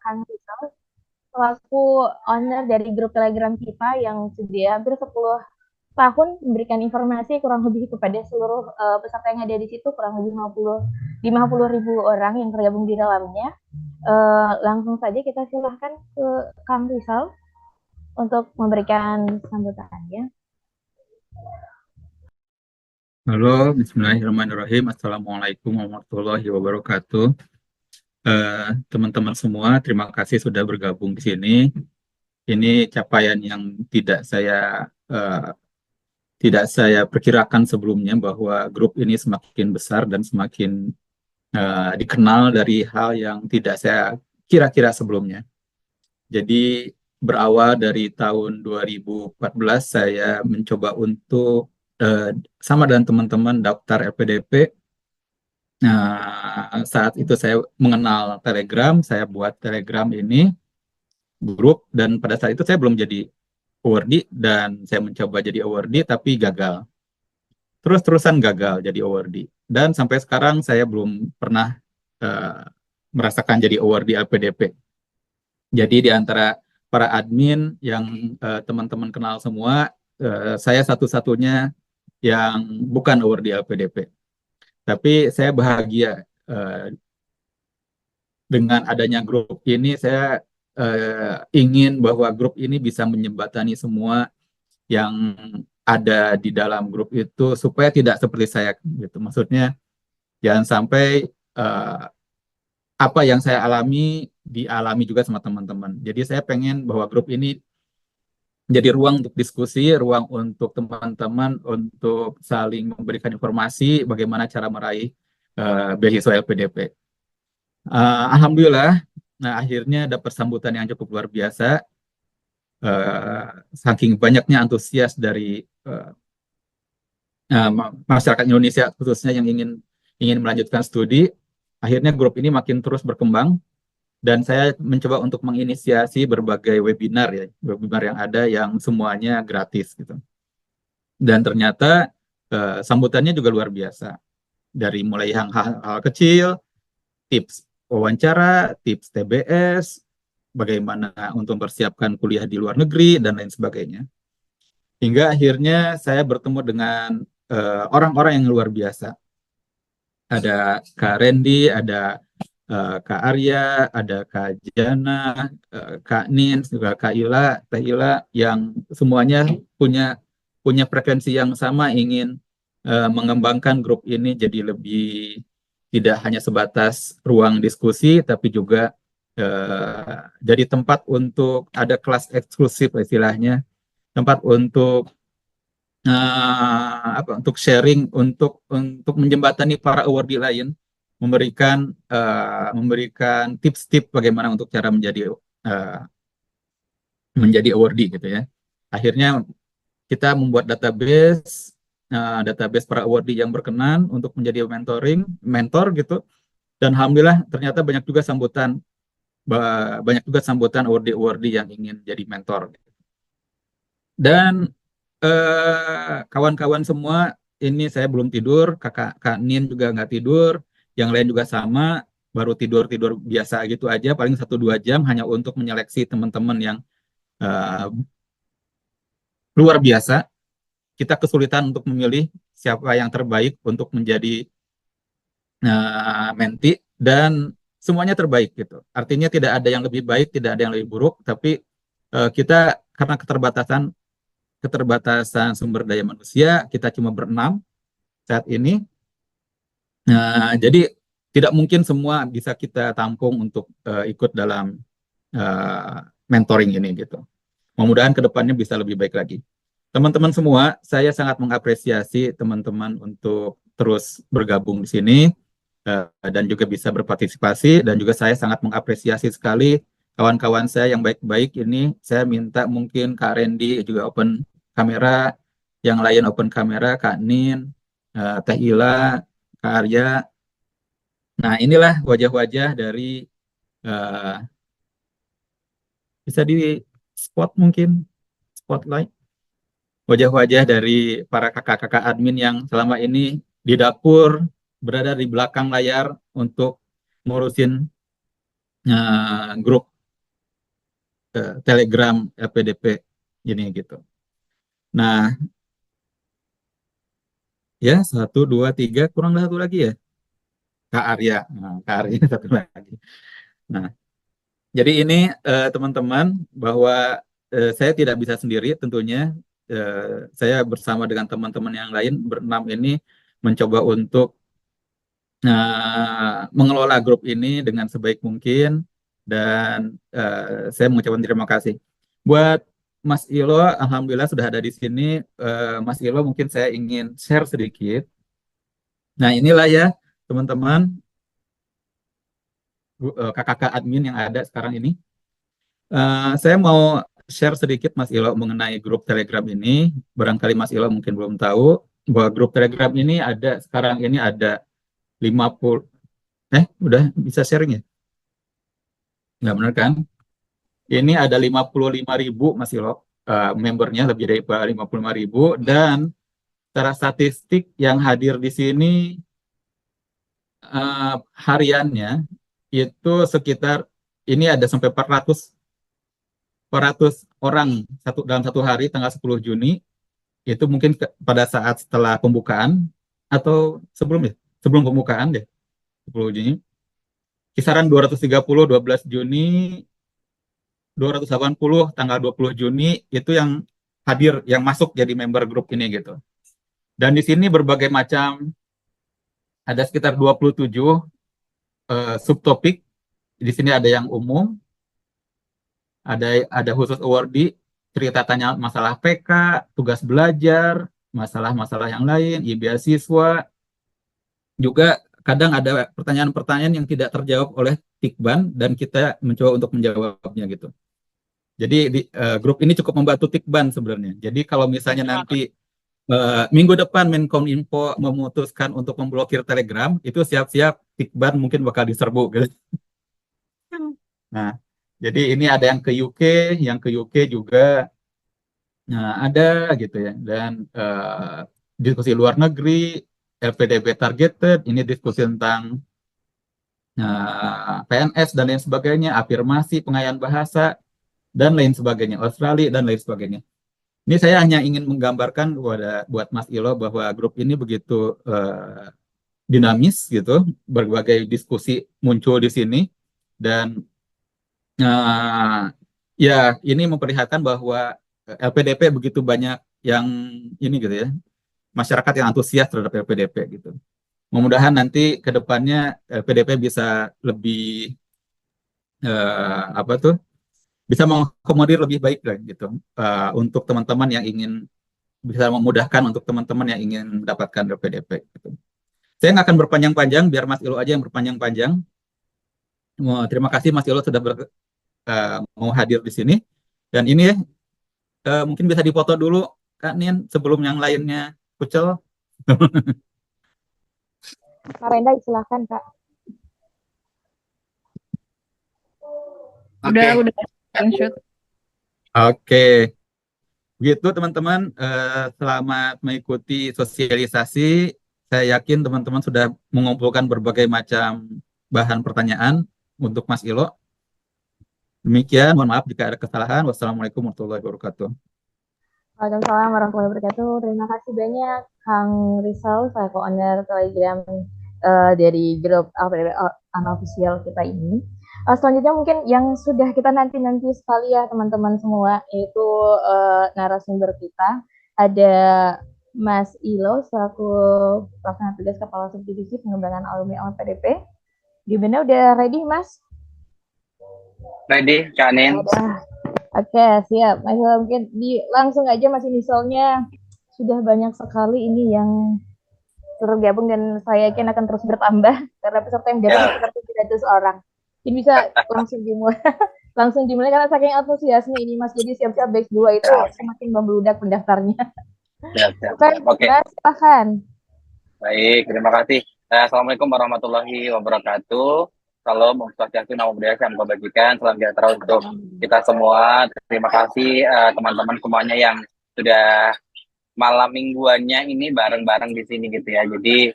Kang Rizal selaku owner dari grup Telegram kita yang sudah hampir 10 tahun memberikan informasi kurang lebih kepada seluruh peserta yang ada di situ, kurang lebih 50 ribu orang yang tergabung di dalamnya. Langsung saja kita silahkan ke Kang Rizal untuk memberikan sambutannya. Halo, Bismillahirrahmanirrahim. Assalamualaikum warahmatullahi wabarakatuh. Teman-teman semua, terima kasih sudah bergabung di sini. Ini capaian yang eh, tidak saya perkirakan sebelumnya bahwa grup ini semakin besar dan semakin dikenal dari hal yang tidak saya kira-kira sebelumnya. Jadi berawal dari tahun 2014 saya mencoba untuk sama dengan teman-teman daftar LPDP. Nah, saat itu saya mengenal Telegram, saya buat Telegram ini grup dan pada saat itu saya belum jadi awardee dan saya mencoba jadi awardee tapi gagal. Terus-terusan gagal jadi awardee dan sampai sekarang saya belum pernah eh, merasakan jadi awardee LPDP. Jadi di antara para admin yang teman-teman kenal semua, saya satu-satunya yang bukan awardee LPDP. Tapi saya bahagia dengan adanya grup ini saya ingin bahwa grup ini bisa menjembatani semua yang ada di dalam grup itu supaya tidak seperti saya gitu. Maksudnya jangan sampai eh, apa yang saya alami dialami juga sama teman-teman. Jadi saya pengen bahwa grup ini menjadi ruang untuk diskusi, ruang untuk teman-teman untuk saling memberikan informasi bagaimana cara meraih beasiswa LPDP. Alhamdulillah, nah akhirnya dapat sambutan yang cukup luar biasa. eh, Saking banyaknya antusias dari eh, masyarakat Indonesia khususnya yang ingin ingin melanjutkan studi, akhirnya grup ini makin terus berkembang dan saya mencoba untuk menginisiasi berbagai webinar ya, webinar yang ada yang semuanya gratis gitu. Dan ternyata sambutannya juga luar biasa. Dari mulai yang hal-hal kecil, tips wawancara, tips TBS, bagaimana untuk mempersiapkan kuliah di luar negeri, dan lain sebagainya. Hingga akhirnya saya bertemu dengan orang-orang yang luar biasa. Ada Kak Randy, ada Kak Arya, ada Kak Jana, Kak Nin, juga Kak Ila, Teh Ila, yang semuanya punya punya frekuensi yang sama, ingin mengembangkan grup ini jadi lebih tidak hanya sebatas ruang diskusi, tapi juga jadi tempat untuk ada kelas eksklusif istilahnya, tempat untuk untuk sharing, untuk menjembatani para awardee lain, memberikan tips-tips bagaimana untuk cara uh, menjadi awardee gitu ya. Akhirnya kita membuat database para awardee yang berkenan untuk menjadi mentor gitu. Dan alhamdulillah ternyata banyak juga sambutan awardee-awardee yang ingin jadi mentor. Dan kawan-kawan semua, ini saya belum tidur, kakak Kak Nin juga nggak tidur, yang lain juga sama, baru tidur-tidur biasa gitu aja, paling 1-2 jam hanya untuk menyeleksi teman-teman yang eh, luar biasa. Kita kesulitan untuk memilih siapa yang terbaik untuk menjadi menti, dan semuanya terbaik gitu. Artinya tidak ada yang lebih baik, tidak ada yang lebih buruk, tapi kita karena keterbatasan sumber daya manusia, kita cuma berenam saat ini. Jadi tidak mungkin semua bisa kita tampung untuk ikut dalam uh, mentoring ini gitu. Mudah-mudahan ke depannya bisa lebih baik lagi. Teman-teman semua, saya sangat mengapresiasi teman-teman untuk terus bergabung di sini dan juga bisa berpartisipasi, dan juga saya sangat mengapresiasi sekali kawan-kawan saya yang baik-baik ini. Saya minta mungkin Kak Randy juga open kamera, yang lain open kamera, Kak Nin, Teh Ila, Kak Arya. Nah, inilah wajah-wajah dari eh, bisa di spot mungkin spotlight wajah-wajah dari para kakak-kakak admin yang selama ini di dapur berada di belakang layar untuk ngurusin grup Telegram LPDP ini gitu. Nah, ya 1, 2, 3 kurang satu lagi ya, Kak Arya. Nah, Kak Arya satu lagi. Nah, jadi ini teman-teman bahwa saya tidak bisa sendiri tentunya. Saya bersama dengan teman-teman yang lain berenam ini mencoba untuk mengelola grup ini dengan sebaik mungkin dan saya mengucapkan terima kasih buat Mas Ilo. Alhamdulillah sudah ada di sini. Mas Ilo, mungkin saya ingin share sedikit. Nah, inilah ya teman-teman, kakak-kakak admin yang ada sekarang ini. Saya mau share sedikit Mas Ilo mengenai grup Telegram ini. Barangkali Mas Ilo mungkin belum tahu bahwa grup Telegram ini ada sekarang ini ada 50, udah bisa sharing ya? Nggak benar kan? Ini ada 55.000 Mas Ilo, membernya lebih dari 55.000, dan secara statistik yang hadir di sini hariannya itu sekitar ini ada sampai 400 orang dalam satu hari tanggal 10 Juni. Itu mungkin pada saat setelah pembukaan atau sebelumnya, sebelum pembukaan deh, 10 Juni. Kisaran 230 12 Juni, 280 tanggal 20 Juni itu yang hadir, yang masuk jadi member grup ini gitu. Dan di sini berbagai macam, ada sekitar 27 subtopik. Di sini ada yang umum, ada khusus awardee, cerita tanya masalah PK, tugas belajar, masalah-masalah yang lain, beasiswa. Juga kadang ada pertanyaan-pertanyaan yang tidak terjawab oleh Tikban dan kita mencoba untuk menjawabnya gitu. Jadi grup ini cukup membantu Tikban sebenarnya. Jadi kalau misalnya nanti minggu depan Menkominfo memutuskan untuk memblokir Telegram, itu siap-siap Tikban mungkin bakal diserbu gitu. Nah, jadi ini ada yang ke UK, yang ke UK juga ada gitu ya. Dan diskusi luar negeri, LPDP targeted, ini diskusi tentang PNS dan lain sebagainya, afirmasi, pengayaan bahasa, dan lain sebagainya, Australia dan lain sebagainya. Ini saya hanya ingin menggambarkan buat Mas Ilo bahwa grup ini begitu dinamis gitu, berbagai diskusi muncul di sini, dan ya ini memperlihatkan bahwa LPDP begitu banyak yang ini gitu ya, masyarakat yang antusias terhadap LPDP gitu. Mudah-mudahan nanti ke depannya LPDP bisa lebih apa tuh, bisa mengakomodir lebih baik lah gitu untuk teman-teman yang ingin, bisa memudahkan untuk teman-teman yang ingin mendapatkan LPDP gitu. Saya nggak akan berpanjang-panjang, biar Mas Ilo aja yang berpanjang-panjang. Terima kasih Mas Ilo sudah mau hadir di sini. Dan ini ya, mungkin bisa dipoto dulu Kak Nin sebelum yang lainnya kucel. Kak Renda, silakan Kak. Udah screenshot. Oke. Begitu teman-teman, selamat mengikuti sosialisasi. Saya yakin teman-teman sudah mengumpulkan berbagai macam bahan pertanyaan untuk Mas Ilo. Demikian, mohon maaf jika ada kesalahan. Wassalamualaikum warahmatullahi wabarakatuh. Waalaikumsalam warahmatullahi wabarakatuh. Terima kasih banyak Kang Rizal, saya co-owner Telegram dari grup unofficial kita ini. Selanjutnya mungkin yang sudah kita nanti sekali ya teman-teman semua, yaitu narasumber kita. Ada Mas Ilo selaku pelaksana tugas Kepala Subdivisi Pengembangan Alumni LPDP. Gimana, udah ready Mas? Ready, Kak Nin? Oke, siap. Mas Ilo, mungkin langsung aja Mas, inisialnya sudah banyak sekali ini yang tergabung dan saya yakin akan terus bertambah karena peserta yang datang seperti 300 orang. Ini bisa langsung dimulai, karena saking antusiasnya ini Mas. Jadi siap-siap batch 2 itu semakin membludak pendaftarnya. Oke, Mas, silakan. Baik, terima kasih. Assalamualaikum warahmatullahi wabarakatuh. Salam, Om Swastiastu, Namo Buddhaya, Salam Kebajikan, salam sejahtera untuk kita semua. Terima kasih teman-teman semuanya yang sudah malam mingguannya ini bareng-bareng di sini gitu ya. Jadi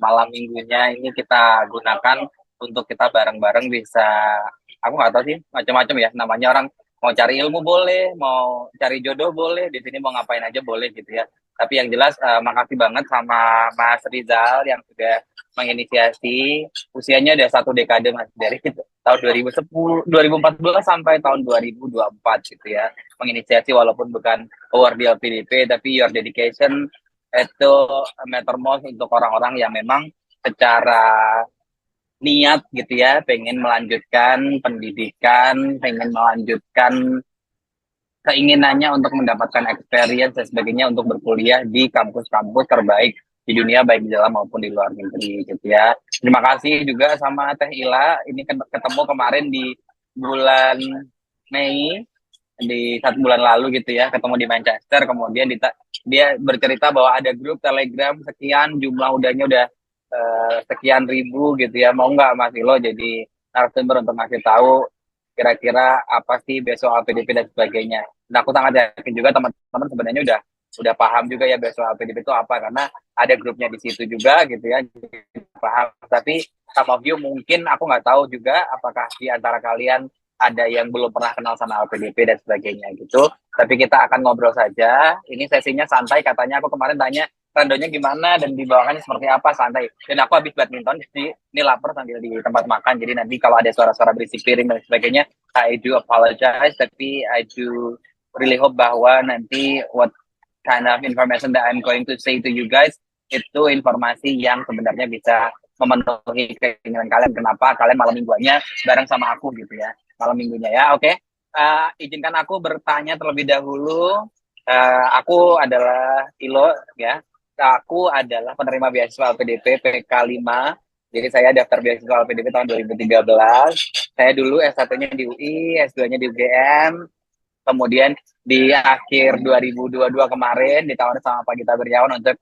malam minggunya ini kita gunakan untuk kita bareng-bareng bisa, aku nggak tahu sih, macam-macam ya, namanya orang mau cari ilmu boleh, mau cari jodoh boleh, di sini mau ngapain aja boleh gitu ya. Tapi yang jelas makasih banget sama Mas Rizal yang sudah menginisiasi, usianya udah 1 dekade Mas, dari tahun 2010, 2014 sampai tahun 2024 gitu ya, menginisiasi walaupun bukan award di LPDP, tapi your dedication itu matter most untuk orang-orang yang memang secara niat gitu ya, pengen melanjutkan pendidikan, pengen melanjutkan keinginannya untuk mendapatkan experience dan sebagainya untuk berkuliah di kampus-kampus terbaik di dunia, baik di dalam maupun di luar negeri gitu ya. Terima kasih juga sama Teh Ila, ini kan ketemu kemarin di bulan Mei, di 1 bulan lalu gitu ya, ketemu di Manchester, kemudian dia bercerita bahwa ada grup Telegram sekian, jumlah udahnya udah sekian ribu gitu ya, mau nggak Mas Ilo jadi narasumber untuk ngasih tahu kira-kira apa sih besok LPDP dan sebagainya. Dan aku sangat yakin juga teman-teman sebenarnya udah paham juga ya besok LPDP itu apa, karena ada grupnya di situ juga gitu ya, paham. Tapi some of you mungkin aku nggak tahu juga apakah di antara kalian ada yang belum pernah kenal sama LPDP dan sebagainya gitu. Tapi kita akan ngobrol saja. Ini sesinya santai, katanya aku kemarin tanya randonya gimana dan dibawakannya seperti apa, santai. Dan aku habis badminton, jadi ini lapar sambil di tempat makan. Jadi nanti kalau ada suara-suara berisik piring dan sebagainya, I do apologize. Tapi I do really hope bahwa nanti what kind of information that I'm going to say to you guys itu informasi yang sebenarnya bisa memenuhi keinginan kalian. Kenapa kalian malam mingguannya bareng sama aku gitu ya, malam minggunya ya. Oke. Izinkan aku bertanya terlebih dahulu. Aku adalah Ilo ya. Aku adalah penerima beasiswa LPDP PK5. Jadi saya daftar beasiswa LPDP tahun 2013. Saya dulu S1-nya di UI, S2-nya di UGM. Kemudian di akhir 2022 kemarin ditawari sama Pak Gita Wirjawan untuk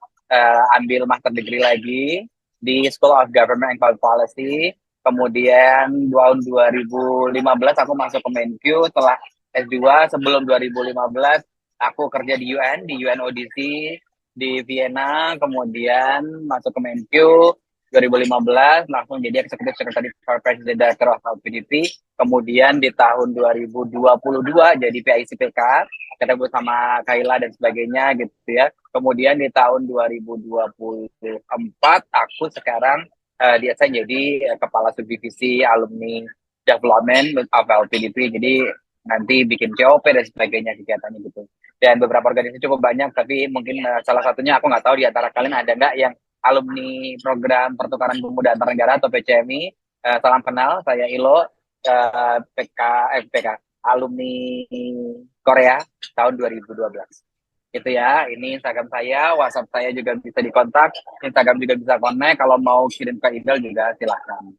ambil master degree lagi di School of Government and Public Policy. Kemudian tahun 2015 aku masuk ke Menkyu setelah S2. Sebelum 2015 aku kerja di UN ODC di Vienna, kemudian masuk ke Menkyu 2015 langsung jadi Executive Secretary for President Director of LPDP. Kemudian di tahun 2022 jadi PICPK, ketemu sama Kaila dan sebagainya gitu ya. Kemudian di tahun 2024 aku sekarang saya jadi kepala subdivisi alumni development of LPDP. Jadi nanti bikin COP dan sebagainya kegiatannya gitu. Dan beberapa organisasi cukup banyak, tapi mungkin salah satunya aku nggak tahu di antara kalian ada nggak yang alumni program pertukaran pemuda antar negara atau PCMI. Salam kenal, saya Ilo, PK alumni Korea tahun 2012. Itu ya, ini Instagram saya, WhatsApp saya juga bisa dikontak, Instagram juga bisa connect, kalau mau kirim ke email juga silahkan.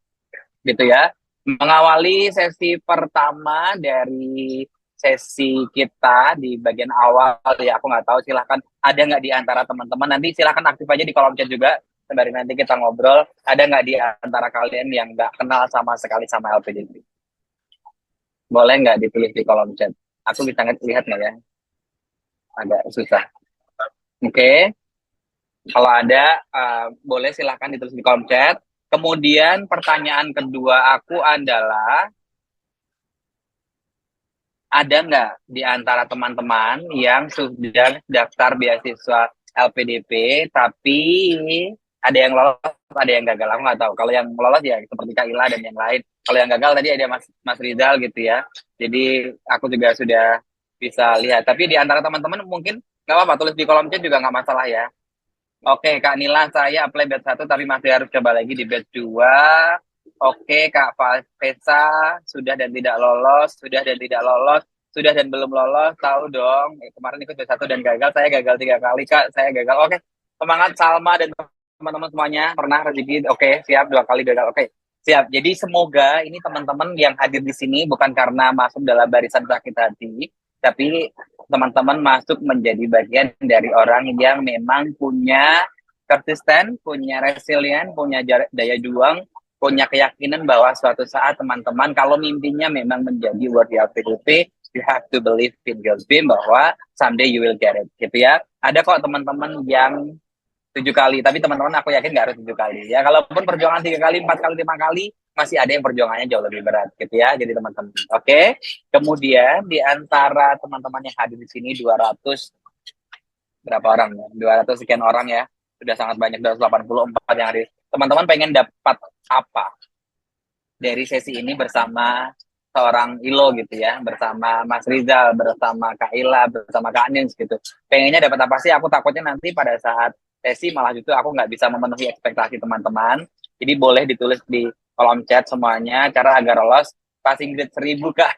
Gitu ya. Mengawali sesi pertama dari sesi kita di bagian awal ya, aku nggak tahu, silahkan ada nggak di antara teman-teman, nanti silahkan aktif aja di kolom chat juga, sembari nanti kita ngobrol, ada nggak di antara kalian yang nggak kenal sama sekali sama LPDP? Boleh nggak ditulis di kolom chat? Aku bisa lihat nggak ya? Agak susah. Oke. Kalau ada, boleh silahkan ditulis di kolom chat. Kemudian pertanyaan kedua aku adalah, ada nggak di antara teman-teman yang sudah daftar beasiswa LPDP, tapi ada yang lolos, ada yang gagal? Aku nggak tahu. Kalau yang lolos ya seperti Kak Ila dan yang lain. Kalau yang gagal tadi ada Mas Rizal gitu ya. Jadi aku juga sudah bisa lihat. Tapi di antara teman-teman mungkin nggak apa-apa, tulis di kolom chat juga nggak masalah ya. Oke, Kak Nila, saya apply batch 1 tapi masih harus coba lagi di batch 2. Oke, Kak Fesa, sudah dan tidak lolos, sudah dan tidak lolos, sudah dan belum lolos, tahu dong. Kemarin ikut batch 1 dan gagal, saya gagal 3 kali, Kak, saya gagal. Oke, semangat Salma dan teman-teman semuanya, pernah rezeki, oke, siap, 2 kali gagal, oke. Siap, jadi semoga ini teman-teman yang hadir di sini bukan karena masuk dalam barisan sakit hati, tapi teman-teman masuk menjadi bagian dari orang yang memang punya persisten, punya resilient, punya daya juang, punya keyakinan bahwa suatu saat teman-teman kalau mimpinya memang menjadi worthy LPDP, you have to believe in your dream bahwa someday you will get it, gitu ya. Ada kok teman-teman yang 7 kali, tapi teman-teman aku yakin nggak harus 7 kali ya. Kalaupun perjuangan 3 kali, 4 kali, 5 kali, masih ada yang perjuangannya jauh lebih berat gitu ya. Jadi teman-teman. Oke. Kemudian di antara teman-teman yang hadir di sini 200 berapa orang ya? 200 sekian orang ya. Sudah sangat banyak, 284 yang hadir. Teman-teman pengen dapat apa dari sesi ini bersama seorang Ilo gitu ya, bersama Mas Rizal, bersama Kak Ila, bersama Kak Nins gitu. Pengennya dapat apa sih? Aku takutnya nanti pada saat sesi malah justru aku nggak bisa memenuhi ekspektasi teman-teman. Jadi boleh ditulis di kolom chat semuanya cara agar lolos passing grade 1000 Kak.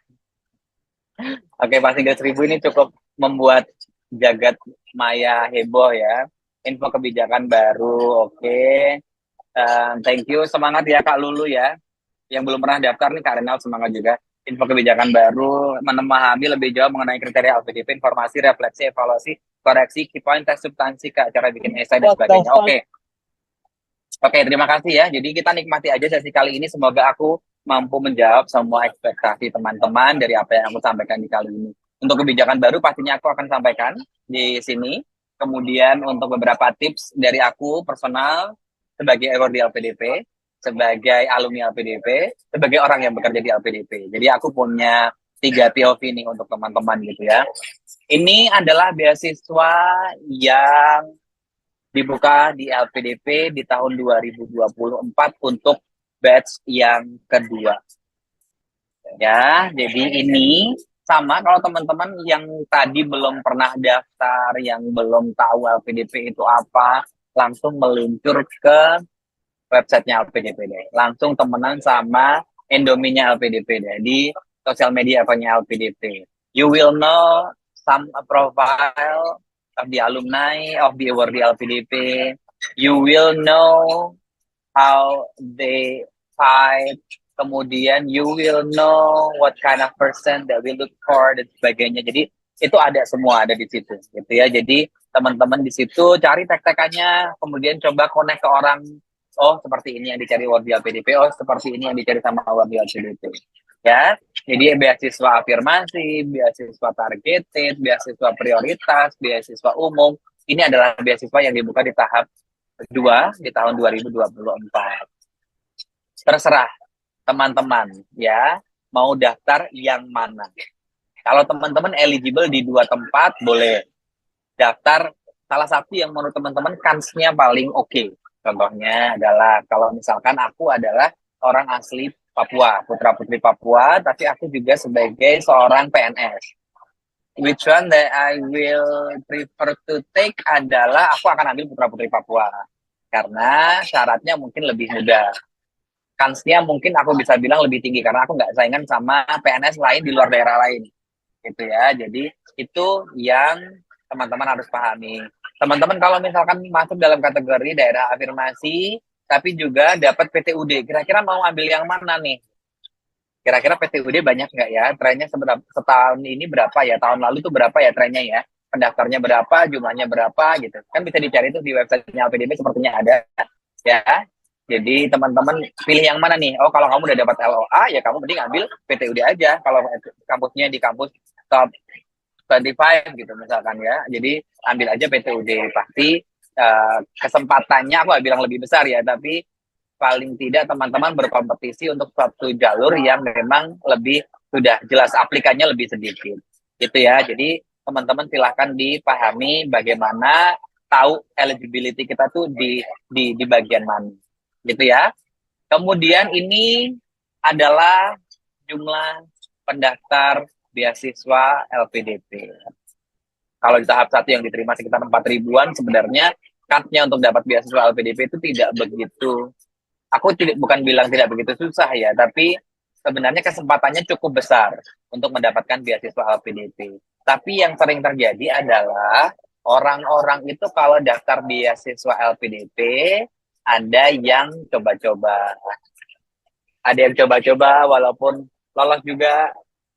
Oke, passing grade 1000 ini cukup membuat jagat maya heboh ya. Info kebijakan baru, oke. Thank you, semangat ya Kak Lulu ya. Yang belum pernah daftar nih Kak Renal semangat juga. Info kebijakan baru, memahami lebih jauh mengenai kriteria LPDP, informasi, refleksi, evaluasi, koreksi, key point, tes substansi, Kak, cara bikin esai dan sebagainya. Oke, terima kasih ya. Jadi kita nikmati aja sesi kali ini. Semoga aku mampu menjawab semua ekspektasi teman-teman dari apa yang aku sampaikan di kali ini. Untuk kebijakan baru pastinya aku akan sampaikan di sini. Kemudian untuk beberapa tips dari aku personal sebagai award di LPDP, sebagai alumni LPDP, sebagai orang yang bekerja di LPDP. Jadi aku punya 3 POV nih untuk teman-teman gitu ya. Ini adalah beasiswa yang dibuka di LPDP di tahun 2024 untuk batch yang kedua. Ya, jadi ini sama kalau teman-teman yang tadi belum pernah daftar, yang belum tahu LPDP itu apa, langsung meluncur ke websitenya LPDP deh. Langsung temenan sama Indominya LPDP deh di sosial media akunnya LPDP. You will know some profile of the alumni of the award di LPDP. You will know how they fight. Kemudian you will know what kind of person that we look for dan sebagainya. Jadi itu ada semua ada di situ, gitu ya. Jadi teman-teman di situ cari tek-tekannya, kemudian coba connect ke orang. Oh, seperti ini yang dicari award di LPDP. Oh, seperti ini yang dicari sama award di LPDP. Ya, jadi beasiswa afirmasi, beasiswa targeted, beasiswa prioritas, beasiswa umum. Ini adalah beasiswa yang dibuka di tahap kedua di tahun 2024. Terserah teman-teman ya, mau daftar yang mana. Kalau teman-teman eligible di 2 tempat, boleh daftar salah satu yang menurut teman-teman kansnya paling oke. Contohnya adalah kalau misalkan aku adalah orang asli Papua, putra-putri Papua, tapi aku juga sebagai seorang PNS. Which one that I will prefer to take adalah aku akan ambil putra-putri Papua. Karena syaratnya mungkin lebih mudah. Kansnya mungkin aku bisa bilang lebih tinggi karena aku nggak saingan sama PNS lain di luar daerah lain. Gitu ya, jadi itu yang teman-teman harus pahami. Teman-teman kalau misalkan masuk dalam kategori daerah afirmasi, tapi juga dapat PTUD, kira-kira mau ambil yang mana nih? Kira-kira PTUD banyak nggak ya? Trennya setahun ini berapa ya? Tahun lalu tuh berapa ya trennya ya? Pendaftarnya berapa? Jumlahnya berapa gitu? Kan bisa dicari tuh di websitenya LPDP sepertinya ada ya. Jadi teman-teman pilih yang mana nih? Oh kalau kamu udah dapat LOA ya kamu mending ambil PTUD aja. Kalau kampusnya di kampus top 25 gitu misalkan ya. Jadi ambil aja PTUD. Pasti kesempatannya aku gak bilang lebih besar ya, tapi paling tidak teman-teman berkompetisi untuk suatu jalur yang memang lebih sudah jelas aplikasinya lebih sedikit. Gitu ya. Jadi teman-teman silahkan dipahami bagaimana tahu eligibility kita tuh di bagian mana. Gitu ya. Kemudian ini adalah jumlah pendaftar beasiswa LPDP. Kalau di tahap 1 yang diterima sekitar 4.000-an, sebenarnya cutnya untuk dapat beasiswa LPDP itu tidak begitu, aku bukan bilang tidak begitu susah ya, tapi sebenarnya kesempatannya cukup besar untuk mendapatkan beasiswa LPDP. Tapi yang sering terjadi adalah orang-orang itu kalau daftar beasiswa LPDP, ada yang coba-coba. Ada yang coba-coba walaupun lolos juga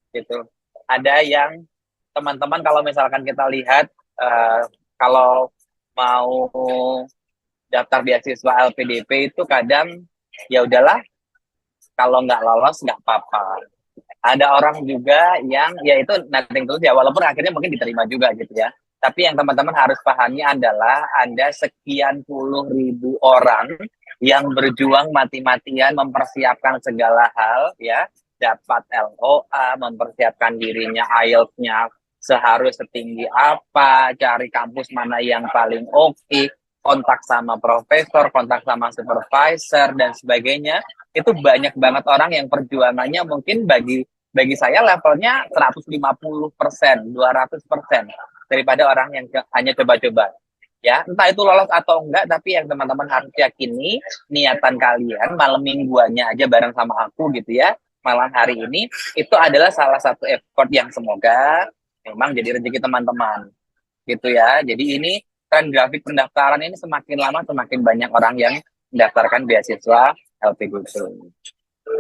gitu. Ada yang teman-teman kalau misalkan kita lihat kalau mau daftar beasiswa LPDP itu kadang ya udahlah kalau nggak lolos nggak apa-apa. Ada orang juga yang ya itu nothing tulus ya walaupun akhirnya mungkin diterima juga gitu ya. Tapi yang teman-teman harus pahami adalah ada sekian puluh ribu orang yang berjuang mati-matian mempersiapkan segala hal ya, dapat LOA, mempersiapkan dirinya IELTS-nya seharus setinggi apa, cari kampus mana yang paling oke, kontak sama profesor, kontak sama supervisor dan sebagainya. Itu banyak banget orang yang perjuangannya mungkin bagi saya levelnya 150%, 200% daripada orang yang hanya coba-coba. Ya, entah itu lolos atau enggak, tapi yang teman-teman harus yakini niatan kalian malam mingguannya aja bareng sama aku gitu ya, malam hari ini itu adalah salah satu effort yang semoga memang jadi rezeki teman-teman gitu ya. Jadi ini tren grafik pendaftaran ini semakin lama semakin banyak orang yang mendaftarkan beasiswa LPDP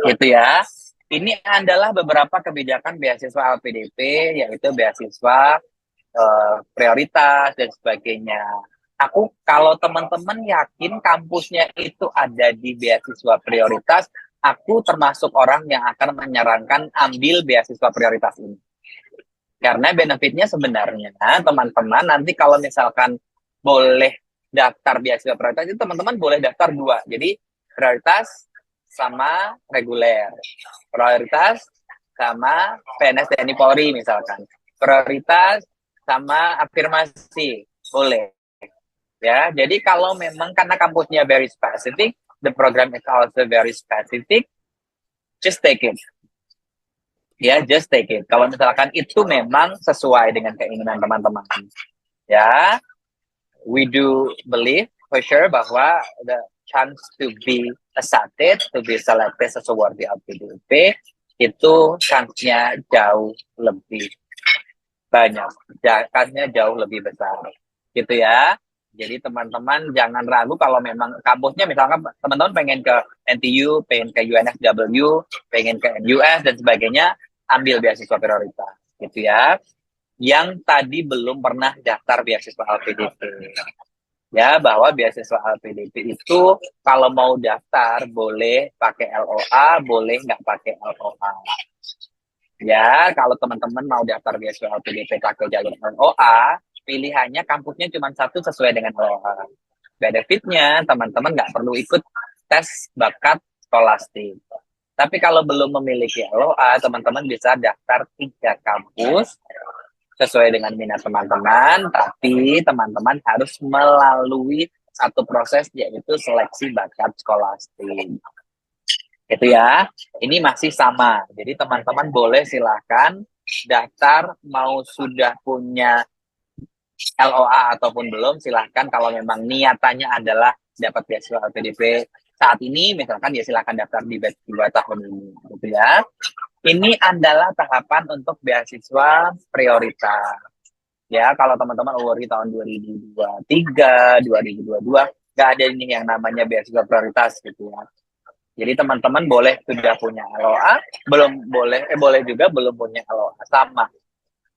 gitu ya. Ini adalah beberapa kebijakan beasiswa LPDP, yaitu beasiswa prioritas dan sebagainya. Aku kalau teman-teman yakin kampusnya itu ada di beasiswa prioritas, aku termasuk orang yang akan menyarankan ambil beasiswa prioritas ini. Karena benefitnya sebenarnya teman-teman nanti kalau misalkan boleh daftar beasiswa prioritas itu teman-teman boleh daftar 2. Jadi prioritas sama reguler. Prioritas sama PNS TNI Polri misalkan. Prioritas sama afirmasi boleh ya. Jadi kalau memang karena kampusnya very specific, the program is also very specific, just take it ya, just take it kalau misalkan itu memang sesuai dengan keinginan teman-teman ya. We do believe for sure bahwa the chance to be accepted, to be selected sesuai di LPDP itu chance-nya jauh lebih banyak, chance-nya jauh lebih besar gitu ya. Jadi teman-teman jangan ragu kalau memang kampusnya misalkan teman-teman pengen ke NTU, pengen ke UNSW, pengen ke NUS dan sebagainya, ambil beasiswa prioritas gitu ya. Yang tadi belum pernah daftar beasiswa LPDP ya, bahwa beasiswa LPDP itu kalau mau daftar boleh pakai LOA, boleh nggak pakai LOA. Ya, kalau teman-teman mau daftar beasiswa LPDP pakai jalur LOA, pilihannya kampusnya cuma satu sesuai dengan LOA. Benefitnya, teman-teman nggak perlu ikut tes bakat skolastik. Tapi kalau belum memiliki LOA, teman-teman bisa daftar 3 kampus sesuai dengan minat teman-teman, tapi teman-teman harus melalui satu proses yaitu seleksi bakat skolastik. Itu ya, ini masih sama. Jadi teman-teman boleh silakan daftar, mau sudah punya LOA ataupun belum, silahkan kalau memang niatannya adalah dapat beasiswa LPDP saat ini, misalkan ya silahkan daftar di batch 2 tahun ini, gitu ya. Ini adalah tahapan untuk beasiswa prioritas. Ya, kalau teman-teman award di tahun 2023, 2022, nggak ada ini yang namanya beasiswa prioritas gitu ya. Jadi teman-teman boleh sudah punya LOA, boleh juga belum punya LOA, sama.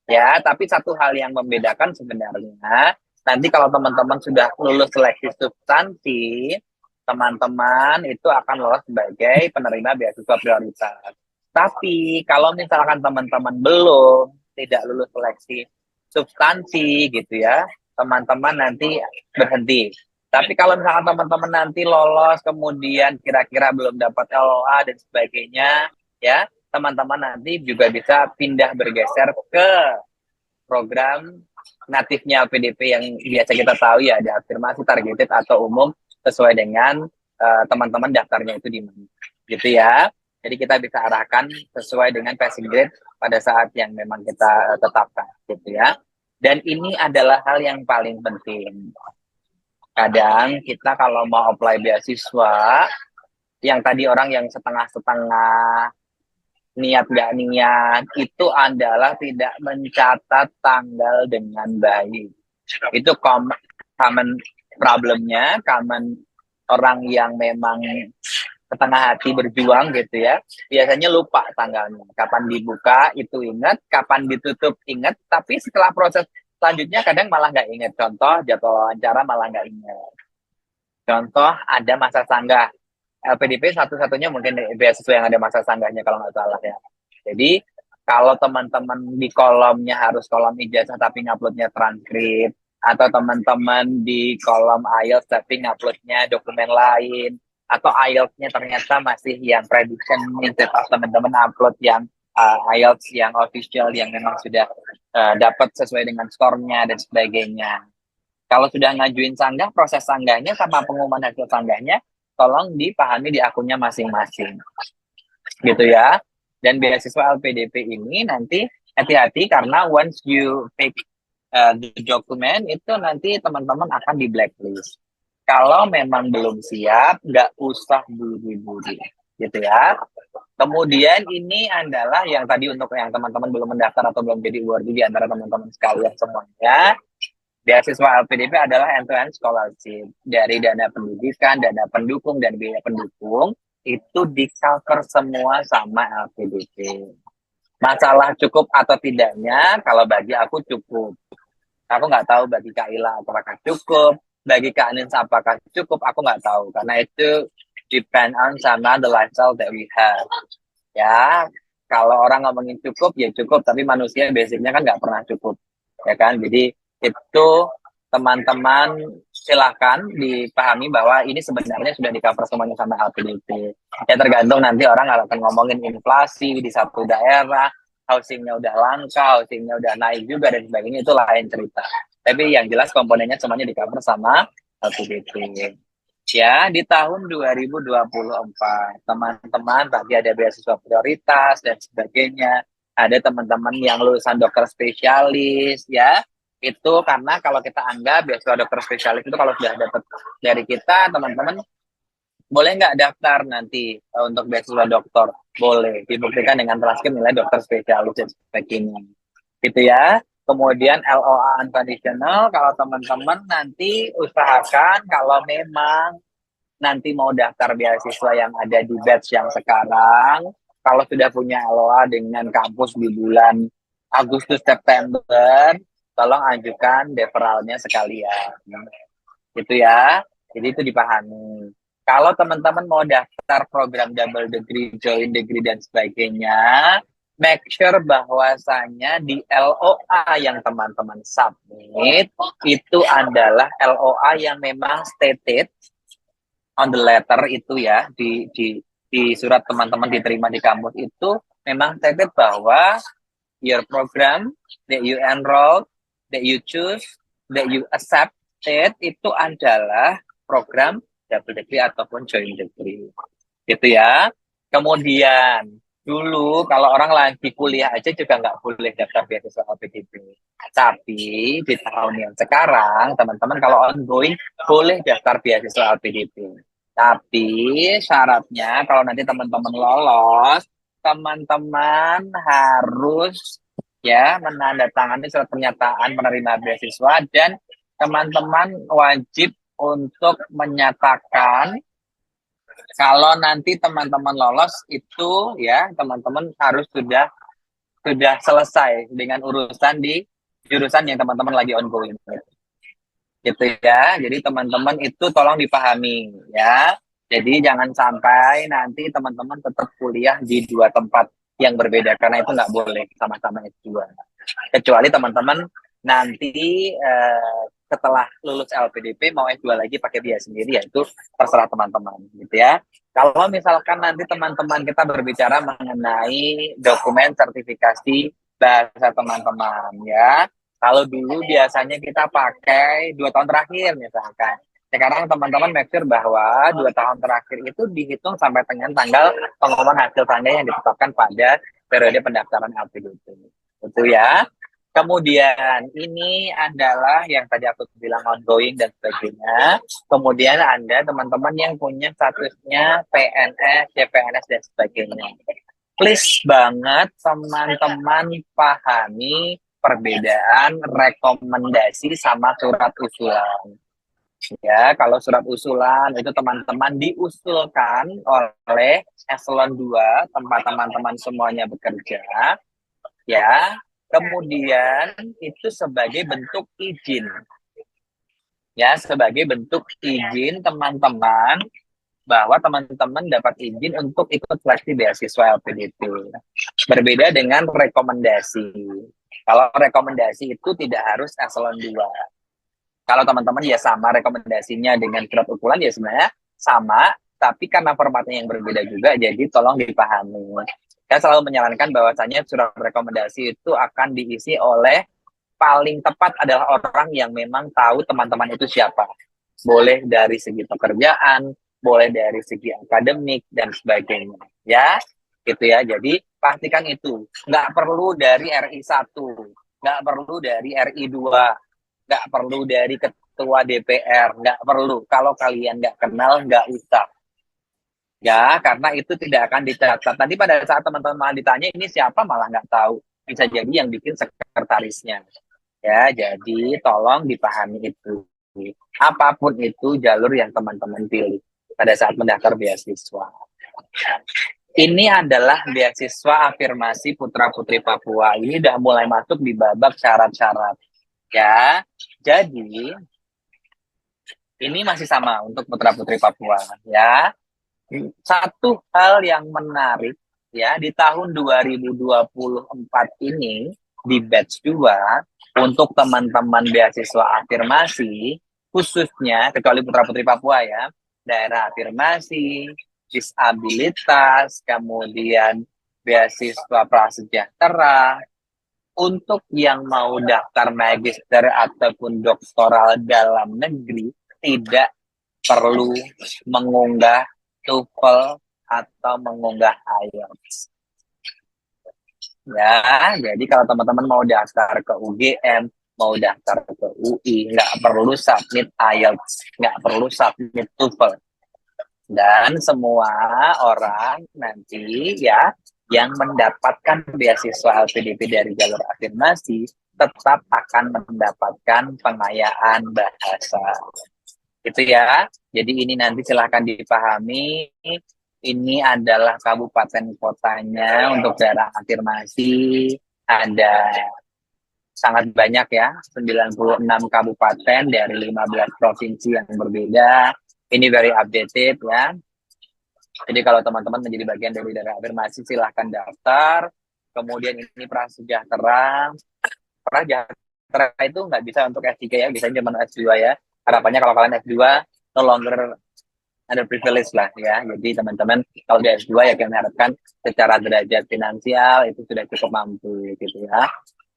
Ya, tapi satu hal yang membedakan sebenarnya, nanti kalau teman-teman sudah lulus seleksi substansi, teman-teman itu akan lolos sebagai penerima beasiswa prioritas. Tapi kalau misalkan teman-teman belum, tidak lulus seleksi substansi gitu ya, teman-teman nanti berhenti. Tapi kalau misalkan teman-teman nanti lolos, kemudian kira-kira belum dapat LOA dan sebagainya, ya, teman-teman nanti juga bisa pindah bergeser ke program natifnya LPDP yang biasa kita tahu ya, ada afirmasi, targeted, atau umum sesuai dengan teman-teman daftarnya itu di mana, gitu ya. Jadi kita bisa arahkan sesuai dengan passing grade pada saat yang memang kita tetapkan, gitu ya. Dan ini adalah hal yang paling penting. Kadang kita kalau mau apply beasiswa, yang tadi orang yang setengah-setengah, niat nggak niat, itu adalah tidak mencatat tanggal dengan baik. Itu common problemnya, common orang yang memang setengah hati berjuang gitu ya. Biasanya lupa tanggalnya. Kapan dibuka itu ingat, kapan ditutup ingat, tapi setelah proses selanjutnya kadang malah nggak ingat. Contoh jadwal wawancara malah nggak ingat. Contoh ada masa sanggah. LPDP satu-satunya mungkin beasiswa yang ada masa sanggahnya kalau nggak salah ya. Jadi kalau teman-teman di kolomnya harus kolom ijazah tapi nguploadnya transkrip, atau teman-teman di kolom IELTS tapi nguploadnya dokumen lain, atau IELTS-nya ternyata masih yang prediction instead of teman-teman upload yang IELTS yang official yang memang sudah dapat sesuai dengan skornya dan sebagainya. Kalau sudah ngajuin sanggah, proses sanggahnya sama pengumuman hasil sanggahnya tolong dipahami di akunnya masing-masing. Gitu ya. Dan beasiswa LPDP ini nanti hati-hati karena once you take the document itu nanti teman-teman akan di blacklist. Kalau memang belum siap, nggak usah buru-buru, gitu ya. Kemudian ini adalah yang tadi untuk yang teman-teman belum mendaftar atau belum jadi worthy di antara teman-teman sekalian semuanya. Beasiswa LPDP adalah end-to-end scholarship. Dari dana pendidikan, dana pendukung, dan biaya pendukung, itu di-cover semua sama LPDP. Masalah cukup atau tidaknya, kalau bagi aku cukup. Aku nggak tahu bagi Kak Ila apakah cukup, bagi Kak Nins apakah cukup, aku nggak tahu. Karena itu depend on sama the lifestyle that we have. Ya, kalau orang ngomongin cukup, ya cukup. Tapi manusia basicnya kan nggak pernah cukup. Ya kan, jadi itu teman-teman silakan dipahami bahwa ini sebenarnya sudah di-cover semuanya sama LPDP. Ya tergantung nanti orang akan ngomongin inflasi di satu daerah, housingnya udah langka, housingnya udah naik juga dan sebagainya, itu lain cerita. Tapi yang jelas komponennya semuanya di-cover sama LPDP. Ya, di tahun 2024, teman-teman tadi ada beasiswa prioritas dan sebagainya. Ada teman-teman yang lulusan dokter spesialis, ya. Itu karena kalau kita anggap beasiswa dokter spesialis itu kalau sudah dapat dari kita, teman-teman boleh nggak daftar nanti untuk beasiswa dokter? Boleh, dibuktikan dengan transkrip nilai dokter spesialis dan sebagainya. Gitu ya. Kemudian LOA unconditional, kalau teman-teman nanti usahakan kalau memang nanti mau daftar beasiswa yang ada di batch yang sekarang, kalau sudah punya LOA dengan kampus di bulan Agustus September, tolong ajukan deferralnya sekalian. Gitu ya. Jadi itu dipahami. Kalau teman-teman mau daftar program double degree, joint degree, dan sebagainya, make sure bahwasanya di LOA yang teman-teman submit, itu adalah LOA yang memang stated on the letter itu ya, di surat teman-teman diterima di kampus itu, memang stated bahwa your program that you enroll, that you choose, that you accepted, itu adalah program double degree ataupun joint degree. Gitu ya. Kemudian dulu kalau orang lagi kuliah aja juga nggak boleh daftar beasiswa LPDP. Tapi di tahun yang sekarang teman-teman kalau ongoing boleh daftar beasiswa LPDP. Tapi syaratnya kalau nanti teman-teman lolos, teman-teman harus ya menandatangani surat pernyataan penerima beasiswa dan teman-teman wajib untuk menyatakan kalau nanti teman-teman lolos itu ya teman-teman harus sudah selesai dengan urusan di jurusan yang teman-teman lagi ongoing. Gitu ya. Jadi teman-teman itu tolong dipahami ya. Jadi jangan sampai nanti teman-teman tetap kuliah di dua tempat yang berbeda karena itu nggak boleh sama-sama S2. Kecuali teman-teman nanti setelah lulus LPDP mau S2 lagi pakai biaya sendiri, ya itu terserah teman-teman gitu ya. Kalau misalkan nanti teman-teman kita berbicara mengenai dokumen sertifikasi bahasa teman-teman ya. Kalau dulu biasanya kita pakai 2 tahun terakhir misalkan. Sekarang teman-teman make sure bahwa 2 tahun terakhir itu dihitung sampai dengan tanggal pengumuman hasil sanggah yang ditetapkan pada periode pendaftaran LPDP. Itu ya. Kemudian ini adalah yang tadi aku bilang ongoing dan sebagainya. Kemudian Anda teman-teman yang punya statusnya PNS, CPNS dan sebagainya. Please banget teman-teman pahami perbedaan rekomendasi sama surat usulan. Ya, kalau surat usulan itu teman-teman diusulkan oleh eselon 2 tempat teman-teman semuanya bekerja. Ya, kemudian itu sebagai bentuk izin. Ya, sebagai bentuk izin teman-teman bahwa teman-teman dapat izin untuk ikut seleksi beasiswa LPDP. Berbeda dengan rekomendasi. Kalau rekomendasi itu tidak harus eselon 2. Kalau teman-teman ya sama rekomendasinya dengan surat usulan ya sebenarnya sama, tapi karena formatnya yang berbeda juga, jadi tolong dipahami. Saya selalu menyarankan bahwasanya surat rekomendasi itu akan diisi oleh paling tepat adalah orang yang memang tahu teman-teman itu siapa. Boleh dari segi pekerjaan, boleh dari segi akademik, dan sebagainya. Ya, gitu ya. Jadi, pastikan itu. Nggak perlu dari RI 1, nggak perlu dari RI 2, nggak perlu dari ketua DPR, nggak perlu. Kalau kalian nggak kenal, nggak usah. Ya, karena itu tidak akan dicatat. Tadi pada saat teman-teman malah ditanya, ini siapa, malah nggak tahu. Bisa jadi yang bikin sekretarisnya. Ya, jadi tolong dipahami itu. Apapun itu jalur yang teman-teman pilih pada saat mendaftar beasiswa. Ini adalah beasiswa afirmasi putra-putri Papua. Ini udah mulai masuk di babak syarat-syarat. Ya, jadi ini masih sama untuk putra-putri Papua. Ya, satu hal yang menarik ya di tahun 2024 ini di batch 2 untuk teman-teman beasiswa afirmasi khususnya kecuali putra-putri Papua ya, daerah afirmasi, disabilitas, kemudian beasiswa prasejahtera, untuk yang mau daftar magister ataupun doktoral dalam negeri tidak perlu mengunggah TOEFL atau mengunggah IELTS. Ya, jadi kalau teman-teman mau daftar ke UGM, mau daftar ke UI, nggak perlu submit IELTS, nggak perlu submit TOEFL. Dan semua orang nanti ya yang mendapatkan beasiswa LPDP dari jalur afirmasi tetap akan mendapatkan pengayaan bahasa. Itu ya. Jadi ini nanti silahkan dipahami. Ini adalah kabupaten kotanya untuk daerah afirmasi. Ada sangat banyak ya, 96 kabupaten dari 15 provinsi yang berbeda. Ini very updated ya. Jadi kalau teman-teman menjadi bagian dari daerah afirmasi silahkan daftar. Kemudian ini prasejahtera. Prasejahtera itu nggak bisa untuk S3 ya, biasanya cuma S2 ya. Harapannya kalau kalian S2 no longer ada privilege lah ya. Jadi teman-teman kalau di S2 ya kami harapkan secara derajat finansial itu sudah cukup mampu gitu ya.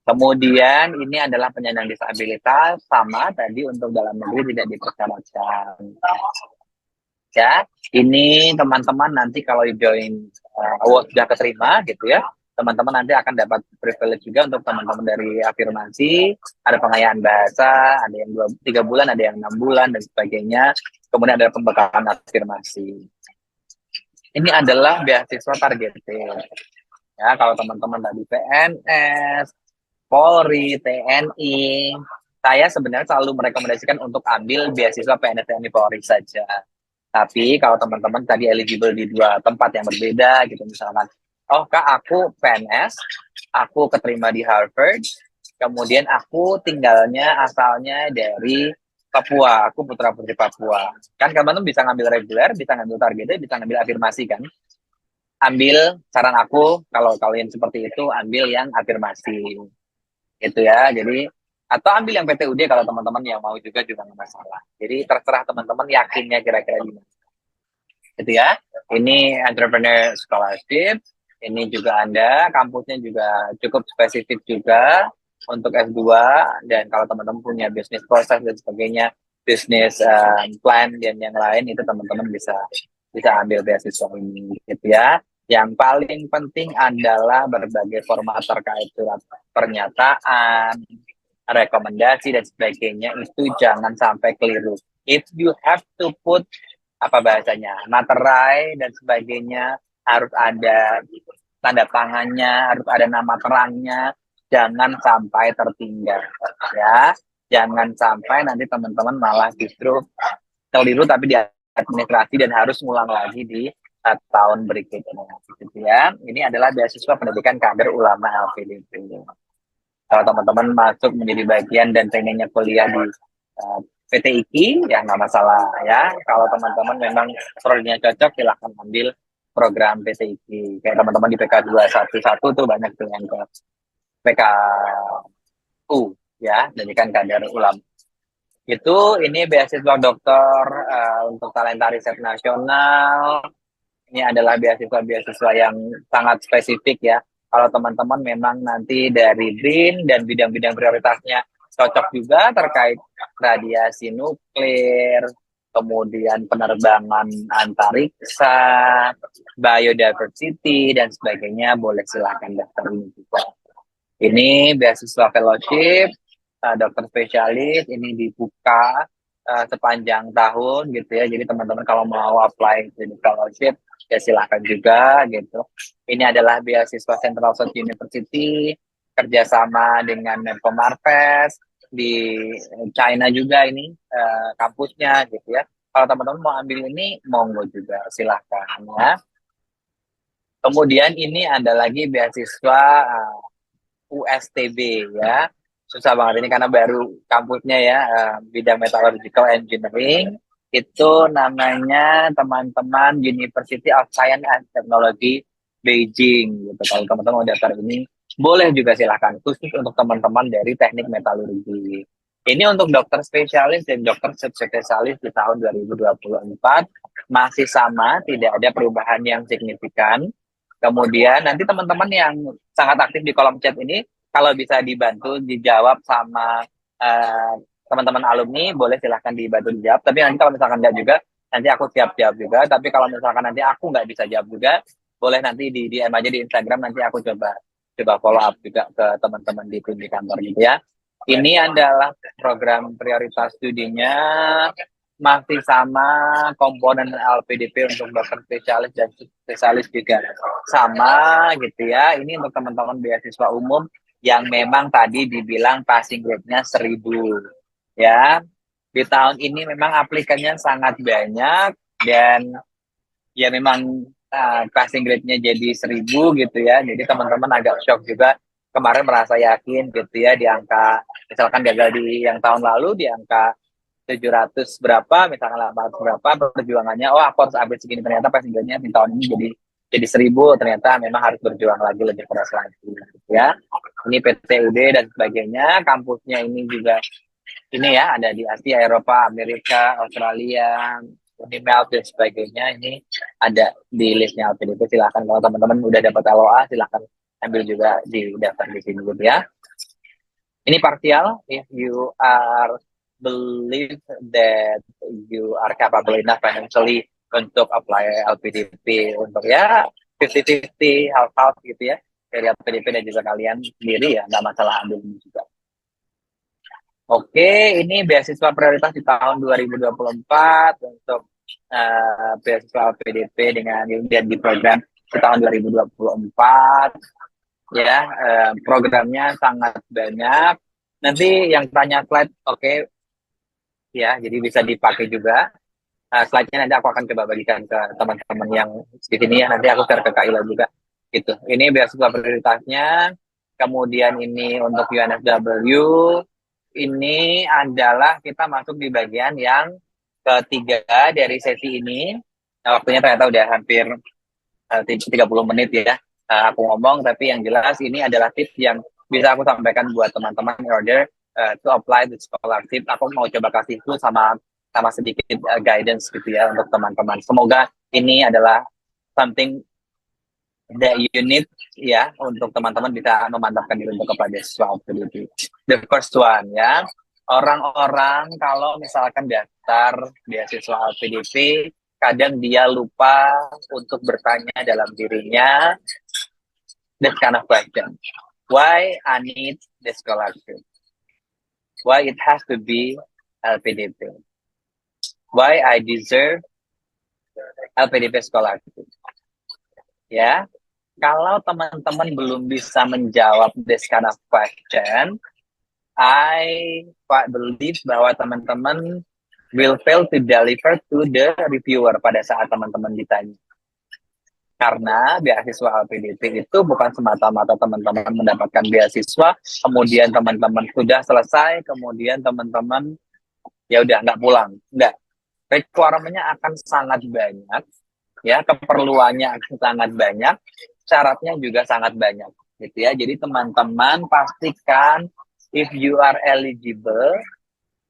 Kemudian ini adalah penyandang disabilitas, sama tadi untuk dalam negeri tidak dipersyaratkan. Ya, ini teman-teman nanti kalau join sudah keterima gitu ya, teman-teman nanti akan dapat privilege juga untuk teman-teman dari afirmasi, ada pengayaan bahasa, ada yang 3 bulan, ada yang 6 bulan dan sebagainya. Kemudian ada pembekalan afirmasi. Ini adalah beasiswa targeted. Ya, kalau teman-teman dari PNS, Polri, TNI, saya sebenarnya selalu merekomendasikan untuk ambil beasiswa PNS, TNI, Polri saja. Tapi kalau teman-teman tadi eligible di 2 tempat yang berbeda gitu misalkan, oh Kak aku PNS, aku keterima di Harvard, kemudian aku tinggalnya asalnya dari Papua, aku putra-putri Papua. Kan teman-teman bisa ngambil reguler, bisa ngambil targetnya, bisa ngambil afirmasi kan. Ambil, saran aku kalau kalian seperti itu, ambil yang afirmasi. Gitu ya, jadi atau ambil yang PTUD kalau teman-teman yang mau juga nggak masalah. Jadi terserah teman-teman yakinnya kira-kira di mana. Gitu ya. Ini entrepreneur scholarship. Ini juga Anda, kampusnya juga cukup spesifik juga untuk S2 dan kalau teman-teman punya bisnis proses dan sebagainya, bisnis plan dan yang lain itu teman-teman bisa ambil beasiswa ini gitu ya. Yang paling penting adalah berbagai format terkait surat pernyataan, rekomendasi dan sebagainya itu jangan sampai keliru. If you have to put apa bahasanya materai dan sebagainya harus ada tanda tangannya, harus ada nama terangnya, jangan sampai tertinggal ya. Jangan sampai nanti teman-teman malah justru keliru tapi di administrasi dan harus ngulang lagi di tahun berikutnya gitu ya. Ini adalah beasiswa pendidikan kader ulama LPDP. Kalau teman-teman masuk menjadi bagian dan pengennya kuliah di PTIK ya nggak masalah ya. Kalau teman-teman memang prodinya cocok silahkan ambil program PTIK. Kayak teman-teman di PK 211 tuh banyak tuh yang ke PKU ya, jadi kan kader ulama. Ini beasiswa dokter untuk talenta riset nasional. Ini adalah beasiswa-beasiswa yang sangat spesifik ya. Kalau teman-teman memang nanti dari BRIN dan bidang-bidang prioritasnya cocok juga terkait radiasi nuklir, kemudian penerbangan antariksa, biodiversity, dan sebagainya, boleh silakan daftar ini juga. Ini beasiswa fellowship, dokter spesialis, ini dibuka sepanjang tahun gitu ya. Jadi teman-teman kalau mau apply di fellowship, ya silahkan juga gitu. Ini adalah beasiswa Central South University, kerjasama dengan Menko Marves, di China juga ini kampusnya gitu ya. Kalau teman-teman mau ambil ini, monggo juga, silahkan ya. Kemudian ini ada lagi beasiswa USTB ya, susah banget ini karena baru kampusnya ya, bidang metallurgical engineering, itu namanya teman-teman University of Science and Technology Beijing gitu. Kalau teman-teman mau daftar ini boleh juga silahkan, khusus untuk teman-teman dari teknik metalurgi. Ini untuk dokter spesialis dan dokter subspesialis di tahun 2024 masih sama, tidak ada perubahan yang signifikan. Kemudian nanti teman-teman yang sangat aktif di kolom chat ini, kalau bisa dibantu dijawab sama teman-teman alumni, boleh silahkan dibantu dijawab. Tapi nanti kalau misalkan nggak juga, nanti aku siap jawab juga. Tapi kalau misalkan nanti aku nggak bisa jawab juga, boleh nanti di DM aja di Instagram, nanti aku coba follow up juga ke teman-teman di tim di kantor gitu ya. Ini adalah program prioritas studinya, masih sama komponen LPDP untuk dokter spesialis dan spesialis juga sama gitu ya. Ini untuk teman-teman beasiswa umum yang memang tadi dibilang passing grade-nya 1000 ya. Di tahun ini memang aplikannya sangat banyak dan ya memang passing grade-nya jadi 1000 gitu ya. Jadi teman-teman agak shock juga, kemarin merasa yakin gitu ya di angka, misalkan gagal di yang tahun lalu di angka 700 berapa, misalkan 800 berapa, perjuangannya, oh aku harus upgrade segini, ternyata passing grade-nya di tahun ini jadi 1000, ternyata memang harus berjuang lagi, lebih keras lagi ya. Ini PTUD dan sebagainya, kampusnya ini juga ini ya, ada di Asia, Eropa, Amerika, Australia, Unimelp dan sebagainya. Ini ada di listnya LPDP, silahkan kalau teman-teman udah dapat LOA, silahkan ambil juga di daftar di sini gitu ya. Ini partial, if you are believe that you are capable enough financially untuk apply LPDP untuk ya 50-50, half-half gitu ya, dari LPDP dan juga kalian sendiri ya, nggak masalah ambil ini juga. Oke, ini beasiswa prioritas di tahun 2024 untuk beasiswa LPDP dengan di program di tahun 2024 ya. Programnya sangat banyak. Nanti yang tanya slide, oke ya, jadi bisa dipakai juga. Slide-nya nanti aku akan coba bagikan ke teman-teman yang di sini ya, nanti aku share ke Kak Ila juga gitu. Ini beasiswa prioritasnya. Kemudian ini untuk UNSW, ini adalah kita masuk di bagian yang ketiga dari sesi ini. Nah, waktunya ternyata udah hampir 30 menit ya aku ngomong, tapi yang jelas ini adalah tips yang bisa aku sampaikan buat teman-teman in order to apply the scholarship. Aku mau coba kasih itu sama sedikit guidance gitu ya untuk teman-teman. Semoga ini adalah something that you need ya untuk teman-teman bisa memantapkan diri untuk kepada beasiswa LPDP. The first one ya, orang-orang kalau misalkan daftar beasiswa LPDP, kadang dia lupa untuk bertanya dalam dirinya this kind of question. Why I need the scholarship? Why it has to be LPDP? Why I deserve LPDP scholarship? Ya, kalau teman-teman belum bisa menjawab this kind of question, I believe bahwa teman-teman will fail to deliver to the reviewer pada saat teman-teman ditanya. Karena beasiswa LPDP itu bukan semata-mata teman-teman mendapatkan beasiswa, kemudian teman-teman sudah selesai, kemudian teman-teman ya udah nggak pulang. Nggak. Requirement-nya akan sangat banyak, ya, keperluannya akan sangat banyak, syaratnya juga sangat banyak, gitu ya. Jadi teman-teman pastikan if you are eligible,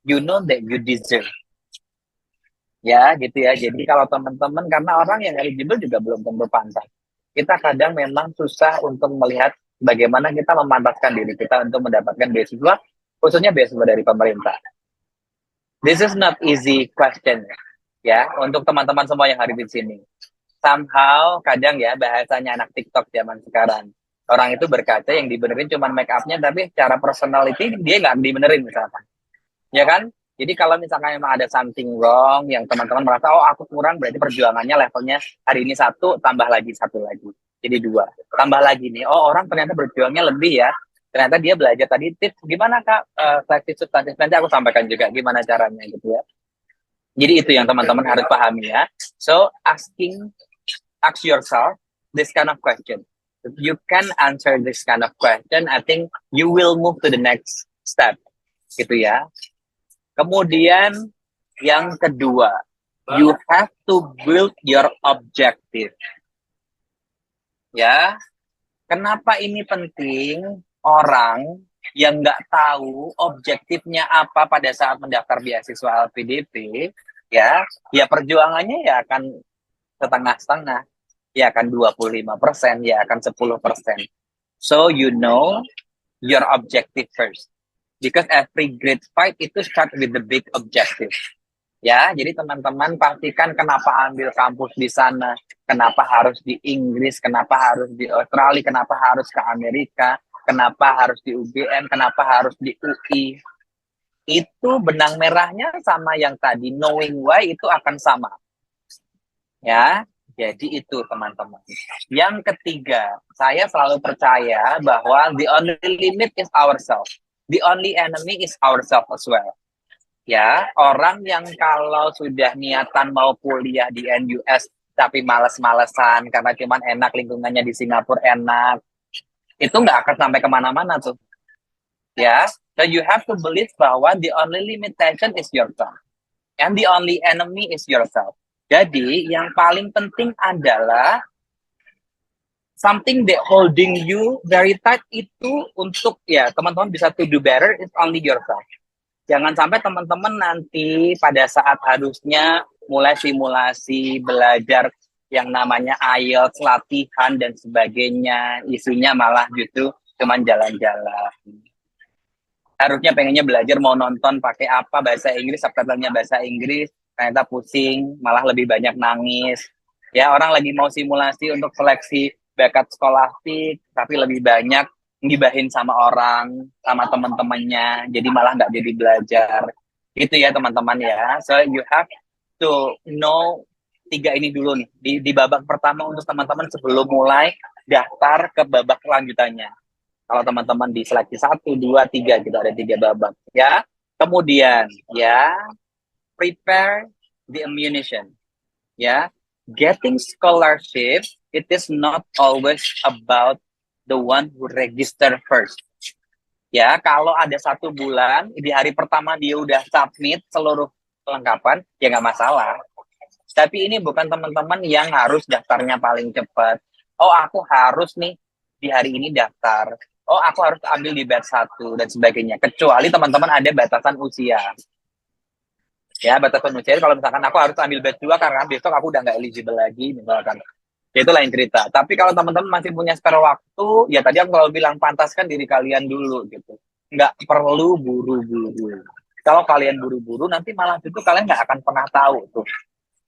you know that you deserve. Ya, gitu ya. Jadi kalau teman-teman, karena orang yang eligible juga belum tentu pantas. Kita kadang memang susah untuk melihat bagaimana kita memantaskan diri kita untuk mendapatkan beasiswa, khususnya beasiswa dari pemerintah. This is not easy question, ya, untuk teman-teman semua yang hari di sini. Somehow, kadang ya, bahasanya anak TikTok zaman sekarang. Orang itu berkaca yang dibenerin cuma make up-nya, tapi secara personality dia nggak dibenerin misalkan. Ya kan? Jadi kalau misalkan memang ada something wrong yang teman-teman merasa, oh aku kurang, berarti perjuangannya levelnya hari ini 1, tambah lagi 1 lagi. Jadi 2. Tambah lagi nih, oh orang ternyata berjuangnya lebih ya. Ternyata dia belajar tadi tips, gimana Kak, seleksi substantif, nanti aku sampaikan juga gimana caranya gitu ya. Jadi itu yang teman-teman harus pahami ya. So, ask yourself this kind of question. If you can answer this kind of question, I think you will move to the next step. Gitu ya. Kemudian yang kedua, you have to build your objective. Ya, kenapa ini penting? Orang yang nggak tahu objektifnya apa pada saat mendaftar beasiswa LPDP, ya perjuangannya ya akan setengah-setengah, ya akan 25%, ya akan 10%. So you know your objective first. Because every great fight itu start with the big objective. Ya, jadi teman-teman pastikan kenapa ambil kampus di sana, kenapa harus di Inggris, kenapa harus di Australia, kenapa harus ke Amerika, kenapa harus di UGM, kenapa harus di UI. Itu benang merahnya sama yang tadi, knowing why itu akan sama. Ya, jadi itu teman-teman. Yang ketiga, saya selalu percaya bahwa the only limit is ourselves. The only enemy is ourselves as well. Ya, orang yang kalau sudah niatan mau kuliah di NUS tapi males-malesan karena cuman enak lingkungannya di Singapura enak, itu nggak akan sampai kemana-mana tuh. Ya, so you have to believe bahwa the only limitation is yourself. And the only enemy is yourself. Jadi, yang paling penting adalah something that holding you very tight itu untuk ya teman-teman bisa to do better is only yourself. Jangan sampai teman-teman nanti pada saat harusnya mulai simulasi, belajar yang namanya IELTS, latihan dan sebagainya, isinya malah justru cuman jalan-jalan. Harusnya pengennya belajar mau nonton pakai apa, bahasa Inggris, subtitlenya bahasa Inggris, ternyata pusing, malah lebih banyak nangis. Ya, orang lagi mau simulasi untuk seleksi bakat skolastik, tapi lebih banyak ngibahin sama orang, sama teman-temannya, jadi malah nggak jadi belajar. Itu ya teman-teman ya. So you have to know 3 ini dulu nih, di babak pertama untuk teman-teman sebelum mulai daftar ke babak lanjutannya. Kalau teman-teman di seleksi 1, 2, 3, gitu ada 3 babak ya. Kemudian ya, prepare the ammunition. Ya, getting scholarship, it is not always about the one who register first. Ya, kalau ada 1 bulan, di hari pertama dia udah submit seluruh kelengkapan, ya nggak masalah. Tapi ini bukan teman-teman yang harus daftarnya paling cepat. Oh, aku harus nih di hari ini daftar. Oh, aku harus ambil di batch 1 dan sebagainya. Kecuali teman-teman ada batasan usia. Ya, batasan usia kalau misalkan aku harus ambil batch 2 karena besok aku udah nggak eligible lagi misalkan. Ya, itu lain cerita. Tapi kalau teman-teman masih punya spare waktu, ya tadi aku kalau bilang pantaskan diri kalian dulu gitu. Nggak perlu buru-buru. Kalau kalian buru-buru nanti malah itu kalian nggak akan pernah tahu tuh.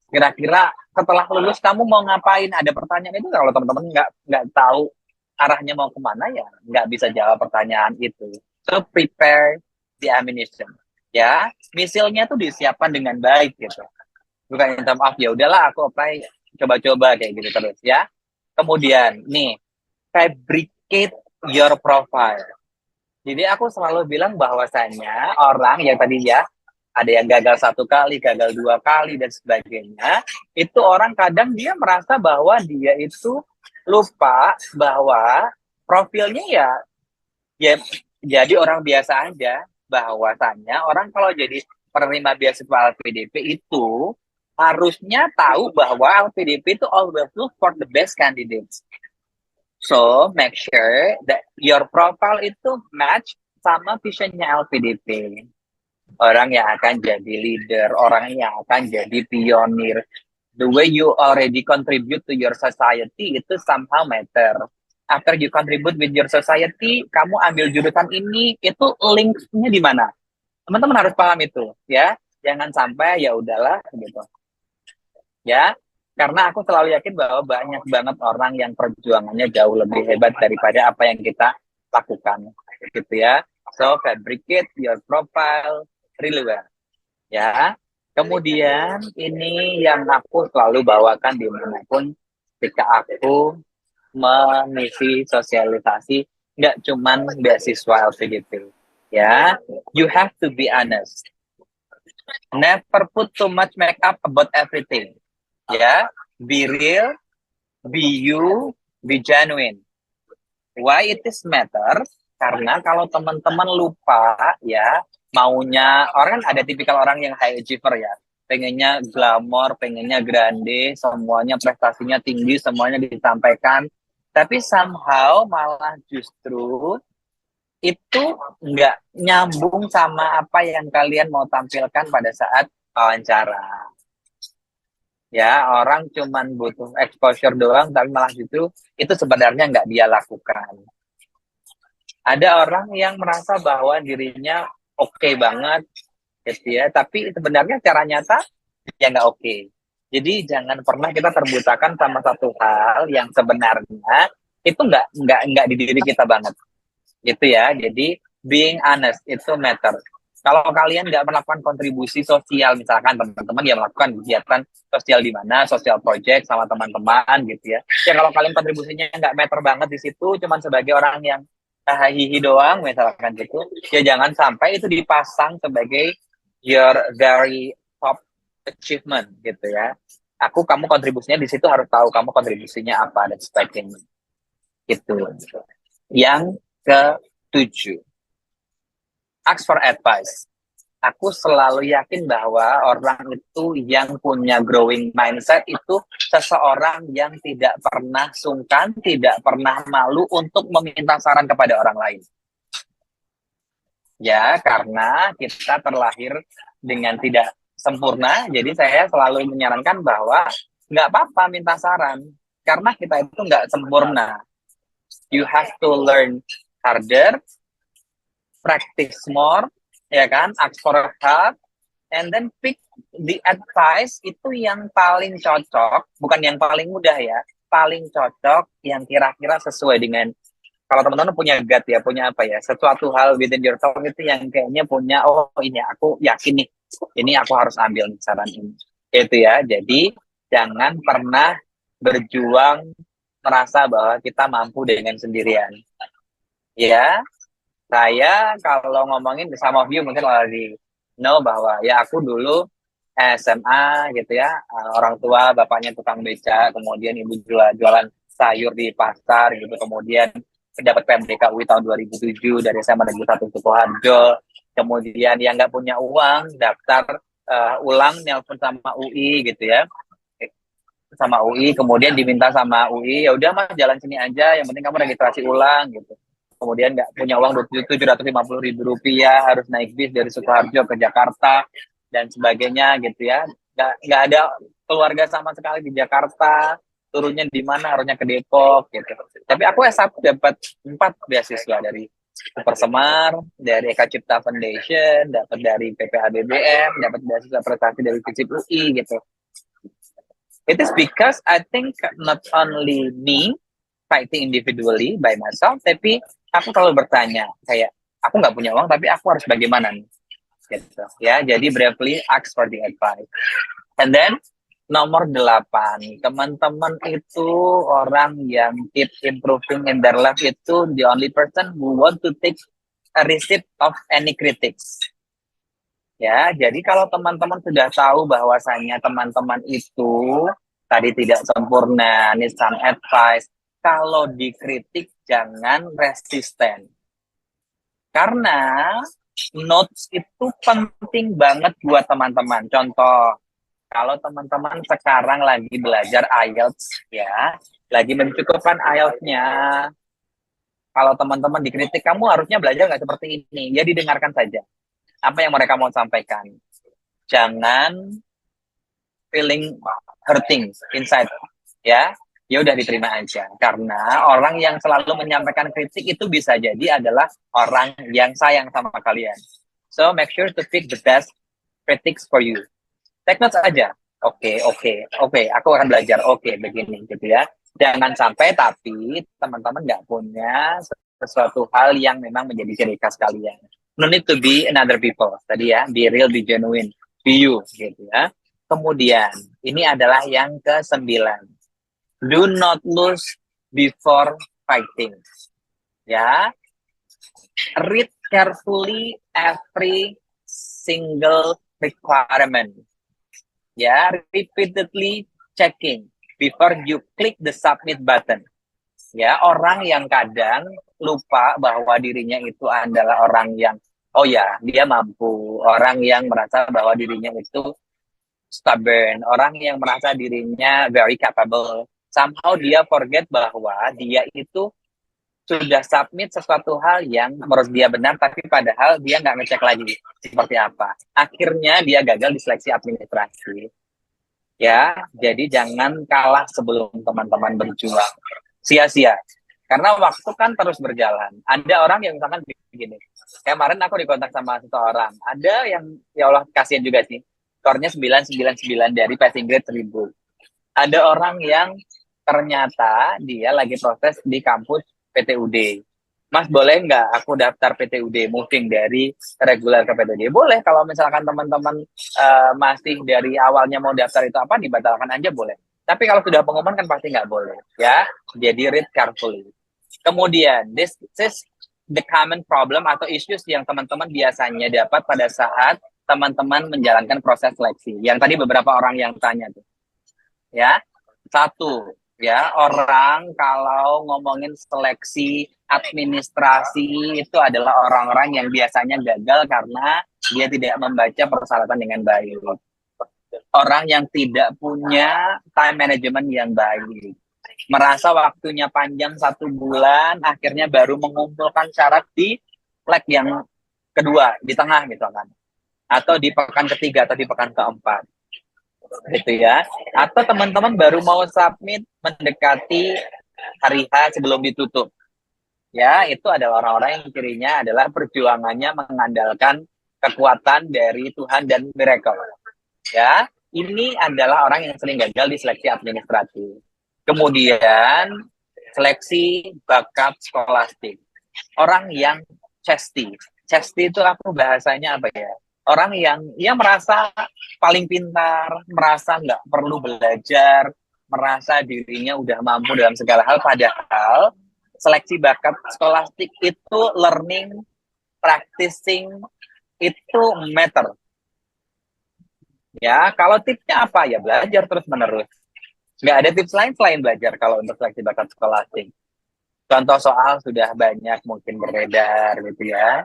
Kira-kira setelah lulus kamu mau ngapain? Ada pertanyaan itu kalau teman-teman nggak tahu arahnya mau kemana ya nggak bisa jawab pertanyaan itu. So prepare the ammunition. Ya, misilnya tuh disiapkan dengan baik gitu. Bukan minta maaf ya udahlah aku apply coba-coba kayak gitu terus ya. Kemudian nih, fabricate your profile. Jadi aku selalu bilang bahwasanya orang yang tadi ya ada yang gagal 1 kali, gagal 2 kali dan sebagainya, itu orang kadang dia merasa bahwa dia itu lupa bahwa profilnya ya jadi orang biasa aja. Bahwasannya orang kalau jadi penerima beasiswa LPDP itu harusnya tahu bahwa LPDP itu always look for the best candidates. So make sure that your profile itu match sama visionnya LPDP. orang yang akan jadi leader, orang yang akan jadi pionir. The way you already contribute to your society itu somehow matter. After you contribute with your society, kamu ambil jurusan ini, itu linknya di mana? Teman-teman harus paham itu, ya. Jangan sampai ya udahlah gitu. Ya, karena aku selalu yakin bahwa banyak banget orang yang perjuangannya jauh lebih hebat daripada apa yang kita lakukan, gitu ya. So, fabricate your profile really well, ya. Kemudian ini yang aku selalu bawakan dimanapun ketika aku mengisi sosialisasi, nggak cuman beasiswa LPDP, ya. You have to be honest. Never put too much makeup about everything. Ya, be real, be you, be genuine. Why it is matter? Karena kalau teman-teman lupa ya, maunya orang kan ada tipikal orang yang high achiever ya, pengennya glamor, pengennya grande, semuanya prestasinya tinggi, semuanya disampaikan, tapi somehow malah justru itu nggak nyambung sama apa yang kalian mau tampilkan pada saat wawancara. Ya, orang cuman butuh exposure doang, tapi malah justru itu sebenarnya nggak dia lakukan. Ada orang yang merasa bahwa dirinya oke banget, gitu ya, tapi sebenarnya cara nyata ya nggak oke. Jadi jangan pernah kita terbutakan sama satu hal yang sebenarnya itu nggak di diri kita banget, gitu ya. Jadi being honest itu matter. Kalau kalian nggak melakukan kontribusi sosial, misalkan teman-teman ya melakukan kegiatan sosial di mana, sosial project sama teman-teman gitu ya. Ya kalau kalian kontribusinya nggak meter banget di situ, cuman sebagai orang yang hihi doang misalkan gitu, ya jangan sampai itu dipasang sebagai your very top achievement gitu ya. Kamu kontribusinya di situ harus tahu kamu kontribusinya apa dan sebagainya. Gitu. Yang ke-7. Ask for advice. Aku selalu yakin bahwa orang itu yang punya growing mindset itu seseorang yang tidak pernah sungkan, tidak pernah malu untuk meminta saran kepada orang lain. Ya, karena kita terlahir dengan tidak sempurna, jadi saya selalu menyarankan bahwa nggak apa-apa minta saran, karena kita itu nggak sempurna. You have to learn harder, practice more, ya kan, ask for help, and then pick the advice itu yang paling cocok, bukan yang paling mudah ya, paling cocok yang kira-kira sesuai dengan, kalau teman-teman punya gut ya, punya apa ya, sesuatu hal within yourself itu yang kayaknya punya, oh ini aku yakin nih, ini aku harus ambil saran ini, itu ya. Jadi jangan pernah berjuang merasa bahwa kita mampu dengan sendirian, ya. Saya kalau ngomongin sama of you mungkin already know bahwa ya aku dulu SMA gitu ya, orang tua bapaknya tukang beca, kemudian ibu jualan sayur di pasar gitu, kemudian dapat PMDK UI tahun 2007 dari SMA Negeri 1 Sukoharjo, kemudian yang nggak punya uang daftar ulang nelpon sama UI gitu ya, sama UI, kemudian diminta sama UI, ya udah mas jalan sini aja, yang penting kamu registrasi ulang gitu. Kemudian nggak punya uang Rp750.000, harus naik bis dari Sukoharjo ke Jakarta dan sebagainya gitu ya. Nggak ada keluarga sama sekali di Jakarta, turunnya di mana, harusnya ke Depok gitu. Tapi aku S1 dapat 4 beasiswa dari Super Semar, dari Eka Cipta Foundation, dapat dari PPHBBM, dapat beasiswa prestasi dari FISIP UI gitu. It is because I think not only me fighting individually by myself, tapi aku selalu bertanya kayak aku nggak punya uang tapi aku harus bagaimana nih gitu ya. Jadi bravely ask for the advice. And then nomor 8, teman-teman itu orang yang keep improving in their life itu the only person who want to take a receipt of any critics. Ya, jadi kalau teman-teman sudah tahu bahwasanya teman-teman itu tadi tidak sempurna, need some advice, kalau dikritik jangan resisten. Karena notes itu penting banget buat teman-teman. Contoh, kalau teman-teman sekarang lagi belajar IELTS ya, lagi mencukupkan IELTS-nya, kalau teman-teman dikritik, kamu harusnya belajar nggak seperti ini, ya didengarkan saja. apa yang mereka mau sampaikan. Jangan feeling hurting inside, ya. Ya udah diterima aja. Karena orang yang selalu menyampaikan kritik itu bisa jadi adalah orang yang sayang sama kalian. So make sure to pick the best critics for you. Take notes aja. Oke, aku akan belajar. Oke, begini gitu ya. Jangan sampai tapi teman-teman nggak punya sesuatu hal yang memang menjadi ciri khas kalian. No need to be another people. Tadi ya, be real, be genuine, be you gitu ya. Kemudian, ini adalah yang ke-9. Do not lose before fighting. Ya, read carefully every single requirement. Ya, repeatedly checking before you click the submit button. Ya, orang yang kadang lupa bahwa dirinya itu adalah orang yang, oh ya, dia mampu. Orang yang merasa bahwa dirinya itu stubborn. Orang yang merasa dirinya very capable. Somehow dia forget bahwa dia itu sudah submit sesuatu hal yang menurut dia benar, tapi padahal dia nggak ngecek lagi seperti apa. Akhirnya dia gagal di seleksi administrasi. Ya, jadi jangan kalah sebelum teman-teman berjuang. Sia-sia. Karena waktu kan terus berjalan. Ada orang yang misalkan begini. Kemarin aku dikontak sama seseorang. Ada yang, ya Allah, kasihan juga sih. Skornya 999 dari passing grade 1000. Ada orang yang ternyata dia lagi proses di kampus PTUD. Mas, boleh nggak aku daftar PTUD, moving dari reguler ke PTUD? Boleh, kalau misalkan teman-teman masih dari awalnya mau daftar itu apa, dibatalkan aja boleh. Tapi kalau sudah pengumuman kan pasti nggak boleh, ya. Jadi read carefully. Kemudian, this is the common problem atau issues yang teman-teman biasanya dapat pada saat teman-teman menjalankan proses seleksi. Yang tadi beberapa orang yang tanya tuh, ya. Satu, ya, orang kalau ngomongin seleksi administrasi itu adalah orang-orang yang biasanya gagal karena dia tidak membaca persyaratan dengan baik. Orang yang tidak punya time management yang baik. Merasa waktunya panjang 1 bulan, akhirnya baru mengumpulkan syarat di leg yang kedua, di tengah gitu kan. Atau di pekan ketiga atau di pekan keempat. Gitu ya. Atau teman-teman baru mau submit mendekati hari H sebelum ditutup. Ya, itu adalah orang-orang yang cirinya adalah perjuangannya mengandalkan kekuatan dari Tuhan dan miracle. Ya, ini adalah orang yang sering gagal di seleksi administratif. Kemudian seleksi bakat skolastik. Orang yang chesty. Chesty itu aku bahasanya apa ya? Orang yang merasa paling pintar, merasa nggak perlu belajar, merasa dirinya udah mampu dalam segala hal, padahal seleksi bakat skolastik itu learning, practicing, itu matter. Ya, kalau tipsnya apa? Ya belajar terus-menerus. Nggak ada tips lain selain belajar kalau untuk seleksi bakat skolastik. Contoh soal sudah banyak mungkin beredar gitu ya.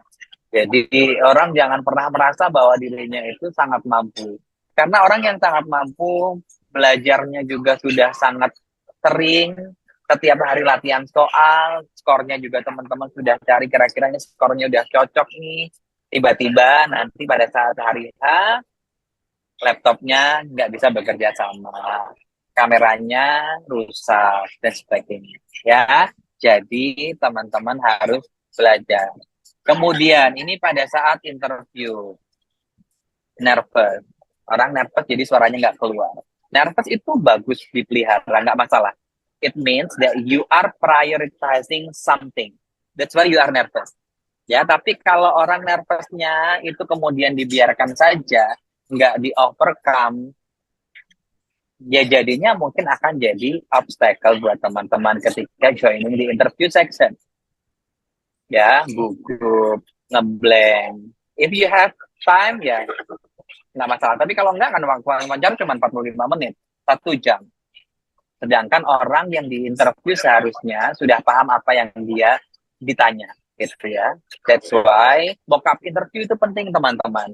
Jadi orang jangan pernah merasa bahwa dirinya itu sangat mampu. Karena orang yang sangat mampu, belajarnya juga sudah sangat sering, setiap hari latihan soal, skornya juga teman-teman sudah cari kira-kiranya skornya udah cocok nih. Tiba-tiba nanti pada saat hari H, laptopnya nggak bisa bekerja sama, kameranya rusak, dan sebagainya. Ya, jadi teman-teman harus belajar. Kemudian ini pada saat interview, nervous. Orang nervous jadi suaranya nggak keluar. Nervous itu bagus dipelihara, nggak masalah. It means that you are prioritizing something. That's why you are nervous. Ya, tapi kalau orang nervousnya itu kemudian dibiarkan saja, nggak di-overcome, ya jadinya mungkin akan jadi obstacle buat teman-teman ketika joining di interview section. Ya, gugup, ngeblank. If you have time, ya nggak masalah. Tapi kalau enggak, kan waktu wawancara cuma 45 menit, 1 jam. Sedangkan orang yang di interview seharusnya sudah paham apa yang dia ditanya, gitu ya. That's why mock-up interview itu penting, teman-teman.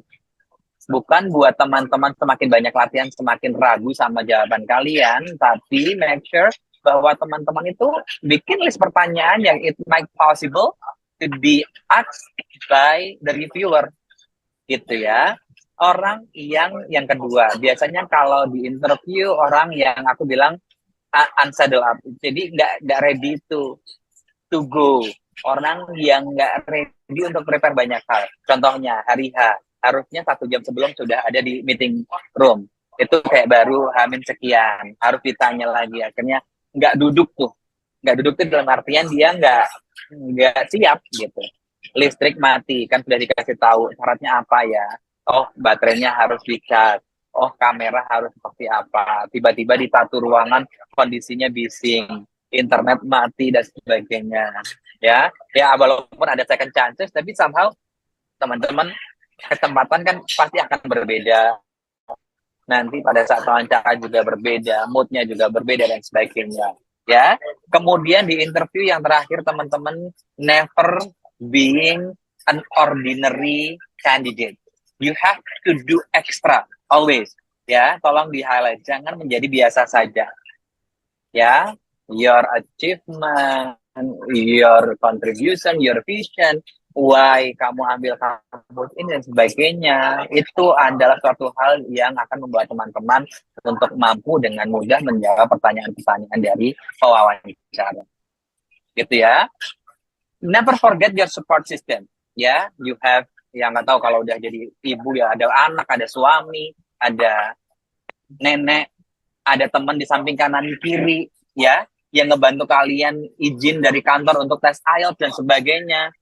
Bukan buat teman-teman semakin banyak latihan, semakin ragu sama jawaban kalian, tapi make sure bahwa teman-teman itu bikin list pertanyaan yang it might possible to be asked by the reviewer. gitu ya. Orang yang kedua, biasanya kalau di interview orang yang aku bilang unsaddle up, jadi nggak ready to go. Orang yang nggak ready untuk prepare banyak hal. Contohnya hari H, harusnya 1 jam sebelum sudah ada di meeting room. Itu kayak baru Hamin sekian, harus ditanya lagi. Akhirnya nggak duduk tuh. Nggak duduk tuh dalam artian dia nggak siap gitu. Listrik mati, kan sudah dikasih tahu syaratnya apa ya. Oh, baterainya harus di-charge. Oh, kamera harus seperti apa. Tiba-tiba di satu ruangan kondisinya bising, internet mati dan sebagainya. Ya walaupun ada second chances, tapi somehow teman-teman kesempatan kan pasti akan berbeda. Nanti pada saat wawancara juga berbeda, moodnya juga berbeda dan sebagainya. Ya, kemudian di interview yang terakhir teman-teman, never being an ordinary candidate. You have to do extra always. Ya, tolong di highlight, jangan menjadi biasa saja. Ya, your achievement, your contribution, your vision, why kamu ambil kampus ini dan sebagainya, itu adalah suatu hal yang akan membuat teman-teman untuk mampu dengan mudah menjawab pertanyaan-pertanyaan dari pewawancara. Gitu ya. Never forget your support system. Ya, you have, yang nggak tahu kalau udah jadi ibu ya, ada anak, ada suami, ada nenek, ada teman di samping kanan kiri, ya, yang ngebantu kalian izin dari kantor untuk tes IELTS dan sebagainya,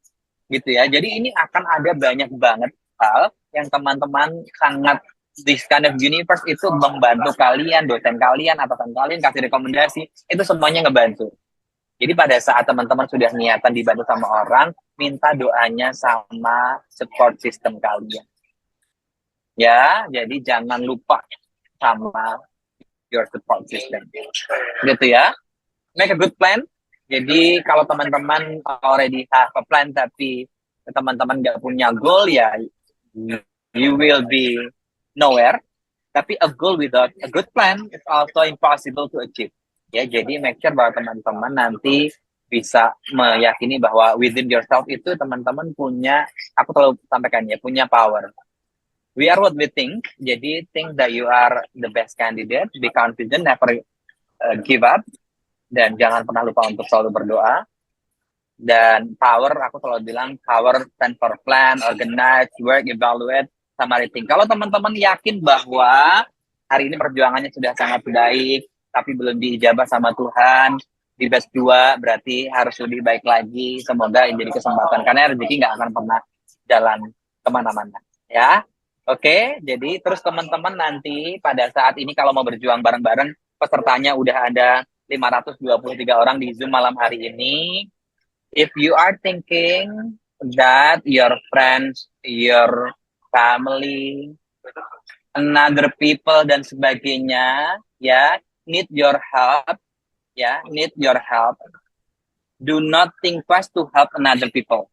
gitu ya. Jadi ini akan ada banyak banget hal yang teman-teman sangat, this kind of universe itu membantu kalian, dosen kalian, atasan kalian kasih rekomendasi, itu semuanya ngebantu. Jadi pada saat teman-teman sudah niatan dibantu sama orang, minta doanya sama support system kalian. Ya, jadi jangan lupa sama your support system. Gitu ya. Make a good plan. Jadi kalau teman-teman already have a plan tapi teman-teman nggak punya goal, ya you will be nowhere. Tapi a goal without a good plan is also impossible to achieve. Ya, jadi make sure bahwa teman-teman nanti bisa meyakini bahwa within yourself itu teman-teman punya, aku selalu sampaikan ya, punya power. We are what we think. Jadi think that you are the best candidate. Be confident, never give up, dan jangan pernah lupa untuk selalu berdoa. Dan power, aku selalu bilang power stand for plan, organize, work, evaluate, sama rating. Kalau teman-teman yakin bahwa hari ini perjuangannya sudah sangat baik, tapi belum diijabah sama Tuhan, di batch 2 berarti harus lebih baik lagi. Semoga ini jadi kesempatan, karena rezeki nggak akan pernah jalan kemana-mana. Ya, oke. Jadi terus teman-teman nanti pada saat ini kalau mau berjuang bareng-bareng, pesertanya udah ada 523 orang di Zoom malam hari ini. If you are thinking that your friends, your family, another people dan sebagainya, ya, need your help, ya, need your help. Do not think twice to help another people.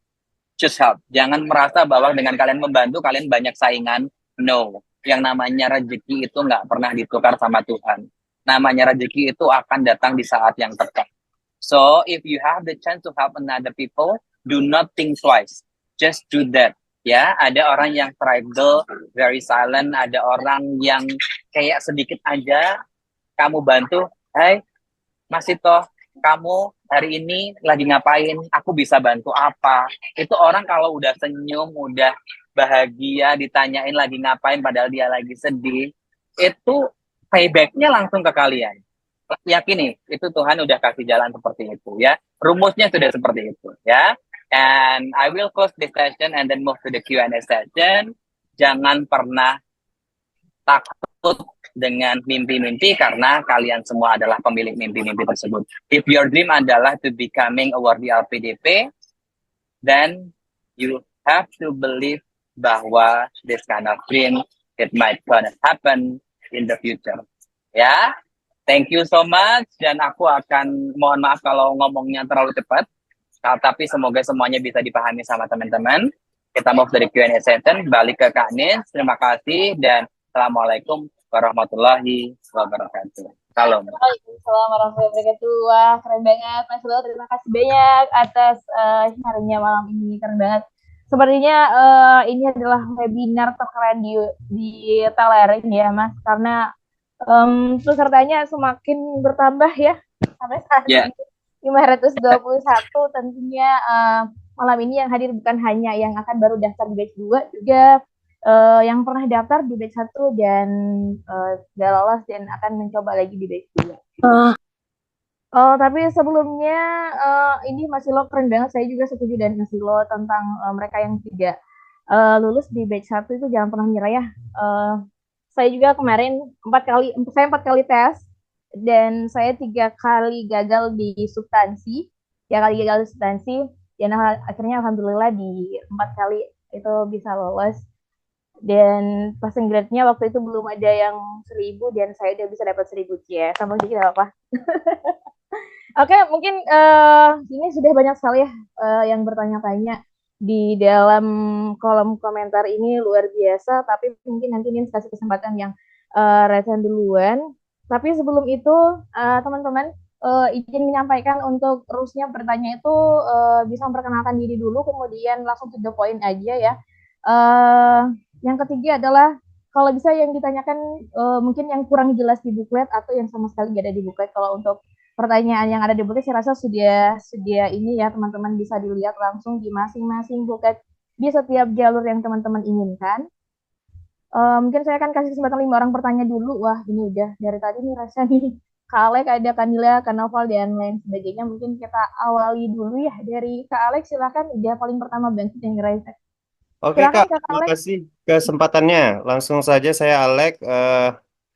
Just help. Jangan merasa bahwa dengan kalian membantu, kalian banyak saingan. No. Yang namanya rezeki itu nggak pernah ditukar sama Tuhan. Namanya rezeki itu akan datang di saat yang tepat. So, if you have the chance to help another people, do not think twice. Just do that. Ya, ada orang yang struggle, very silent. Ada orang yang kayak sedikit aja kamu bantu. Hai, Mas Ito, kamu hari ini lagi ngapain? Aku bisa bantu apa? Itu orang kalau udah senyum, udah bahagia, ditanyain lagi ngapain padahal dia lagi sedih, itu payback-nya langsung ke kalian. Yakini, itu Tuhan udah kasih jalan seperti itu ya. Rumusnya sudah seperti itu ya. And I will close this session and then move to the Q&A session. Jangan pernah takut dengan mimpi-mimpi, karena kalian semua adalah pemilik mimpi-mimpi tersebut. If your dream adalah to becoming a worthy LPDP, then you have to believe bahwa this kind of dream, it might gonna happen in the future. Ya, thank you so much. Dan aku akan mohon maaf kalau ngomongnya terlalu cepat, tapi semoga semuanya bisa dipahami sama teman-teman. Kita mau dari Q&A session, balik ke Kak Nis. Terima kasih dan Assalamualaikum warahmatullahi wabarakatuh. Salam. Waalaikumsalam warahmatullahi wabarakatuh. Wah, keren banget Mas Lul. Terima kasih banyak atas sharingnya malam ini. Keren banget. sepertinya ini adalah webinar terkeren di Telerin ya Mas, karena pesertanya semakin bertambah ya sampai saat Ya, ini 521. Tentunya malam ini yang hadir bukan hanya yang akan baru daftar di batch 2, juga yang pernah daftar di batch 1 dan gak lolos dan akan mencoba lagi di batch 2. Oh, tapi sebelumnya ini Mas Silo keren banget. Saya juga setuju dengan Mas Silo tentang mereka yang tidak lulus di batch 1 itu jangan pernah nyerah ya. Saya juga kemarin saya 4 kali tes dan saya 3 kali gagal di substansi, 3 kali gagal di substansi dan akhirnya alhamdulillah di 4 kali itu bisa lolos. Dan passing grade-nya waktu itu belum ada yang 1000 dan saya udah bisa dapat 1000 C ya. Sama dikit apa? Oke, mungkin ini sudah banyak sekali ya yang bertanya-tanya di dalam kolom komentar ini luar biasa. Tapi mungkin nanti ini kasih kesempatan yang resen duluan. Tapi sebelum itu teman-teman izin menyampaikan untuk terusnya bertanya itu bisa memperkenalkan diri dulu, kemudian langsung to the point aja ya. Yang ketiga adalah kalau bisa yang ditanyakan mungkin yang kurang jelas di buklet atau yang sama sekali nggak ada di buklet. Kalau untuk pertanyaan yang ada di buklet saya rasa sudah ini ya teman-teman bisa dilihat langsung di masing-masing buklet di setiap jalur yang teman-teman inginkan. Mungkin saya akan kasih kesempatan 5 orang bertanya dulu. Wah ini udah dari tadi nih rasanya nih Kak Alex, ada Kanila, Kak Noval, dan lain sebagainya. Mungkin kita awali dulu ya dari Kak Alex, silakan. Dia paling pertama banget yang raise. Oke Silakan Kak, Kak terima Alex. kasih kesempatannya. Langsung saja saya Alek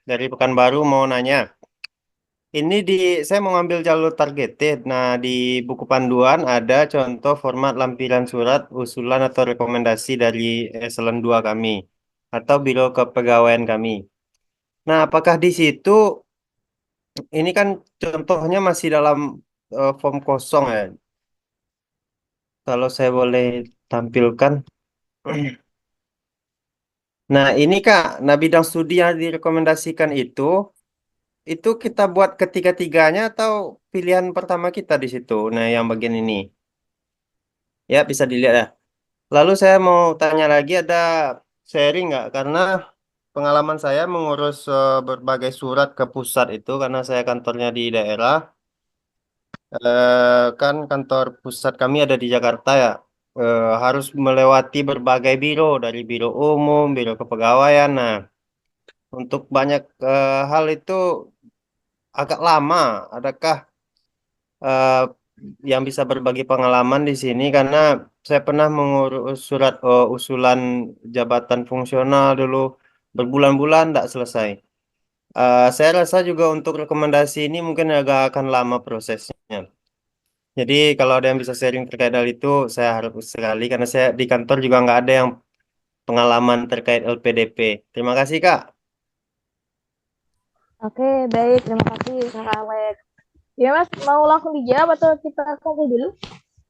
dari Pekanbaru mau nanya. Ini saya mau ngambil jalur targeted. Nah, di buku panduan ada contoh format lampiran surat usulan atau rekomendasi dari eselon 2 kami atau biro kepegawaian kami. Nah, apakah di situ ini kan contohnya masih dalam form kosong ya? Kalau saya boleh tampilkan. Nah, ini Kak, nah bidang studi yang direkomendasikan itu kita buat ketiga-tiganya atau pilihan pertama kita di situ. Nah, yang bagian ini. Ya, bisa dilihat ya. Lalu saya mau tanya lagi, ada sharing nggak? Karena pengalaman saya mengurus berbagai surat ke pusat itu, karena saya kantornya di daerah. Kan kantor pusat kami ada di Jakarta ya. Harus melewati berbagai biro, dari biro umum, biro kepegawaian. Nah, untuk banyak hal itu agak lama. Adakah eh, yang bisa berbagi pengalaman di sini? Karena saya pernah mengurus surat usulan jabatan fungsional dulu berbulan-bulan tidak selesai. Saya rasa juga untuk rekomendasi ini mungkin agak akan lama prosesnya. Jadi kalau ada yang bisa sharing terkait hal itu, saya harap sekali karena saya di kantor juga nggak ada yang pengalaman terkait LPDP. Terima kasih Kak. Oke, baik. Terima kasih Kak Alex. Ya Mas, mau langsung dijawab atau kita tunggu dulu?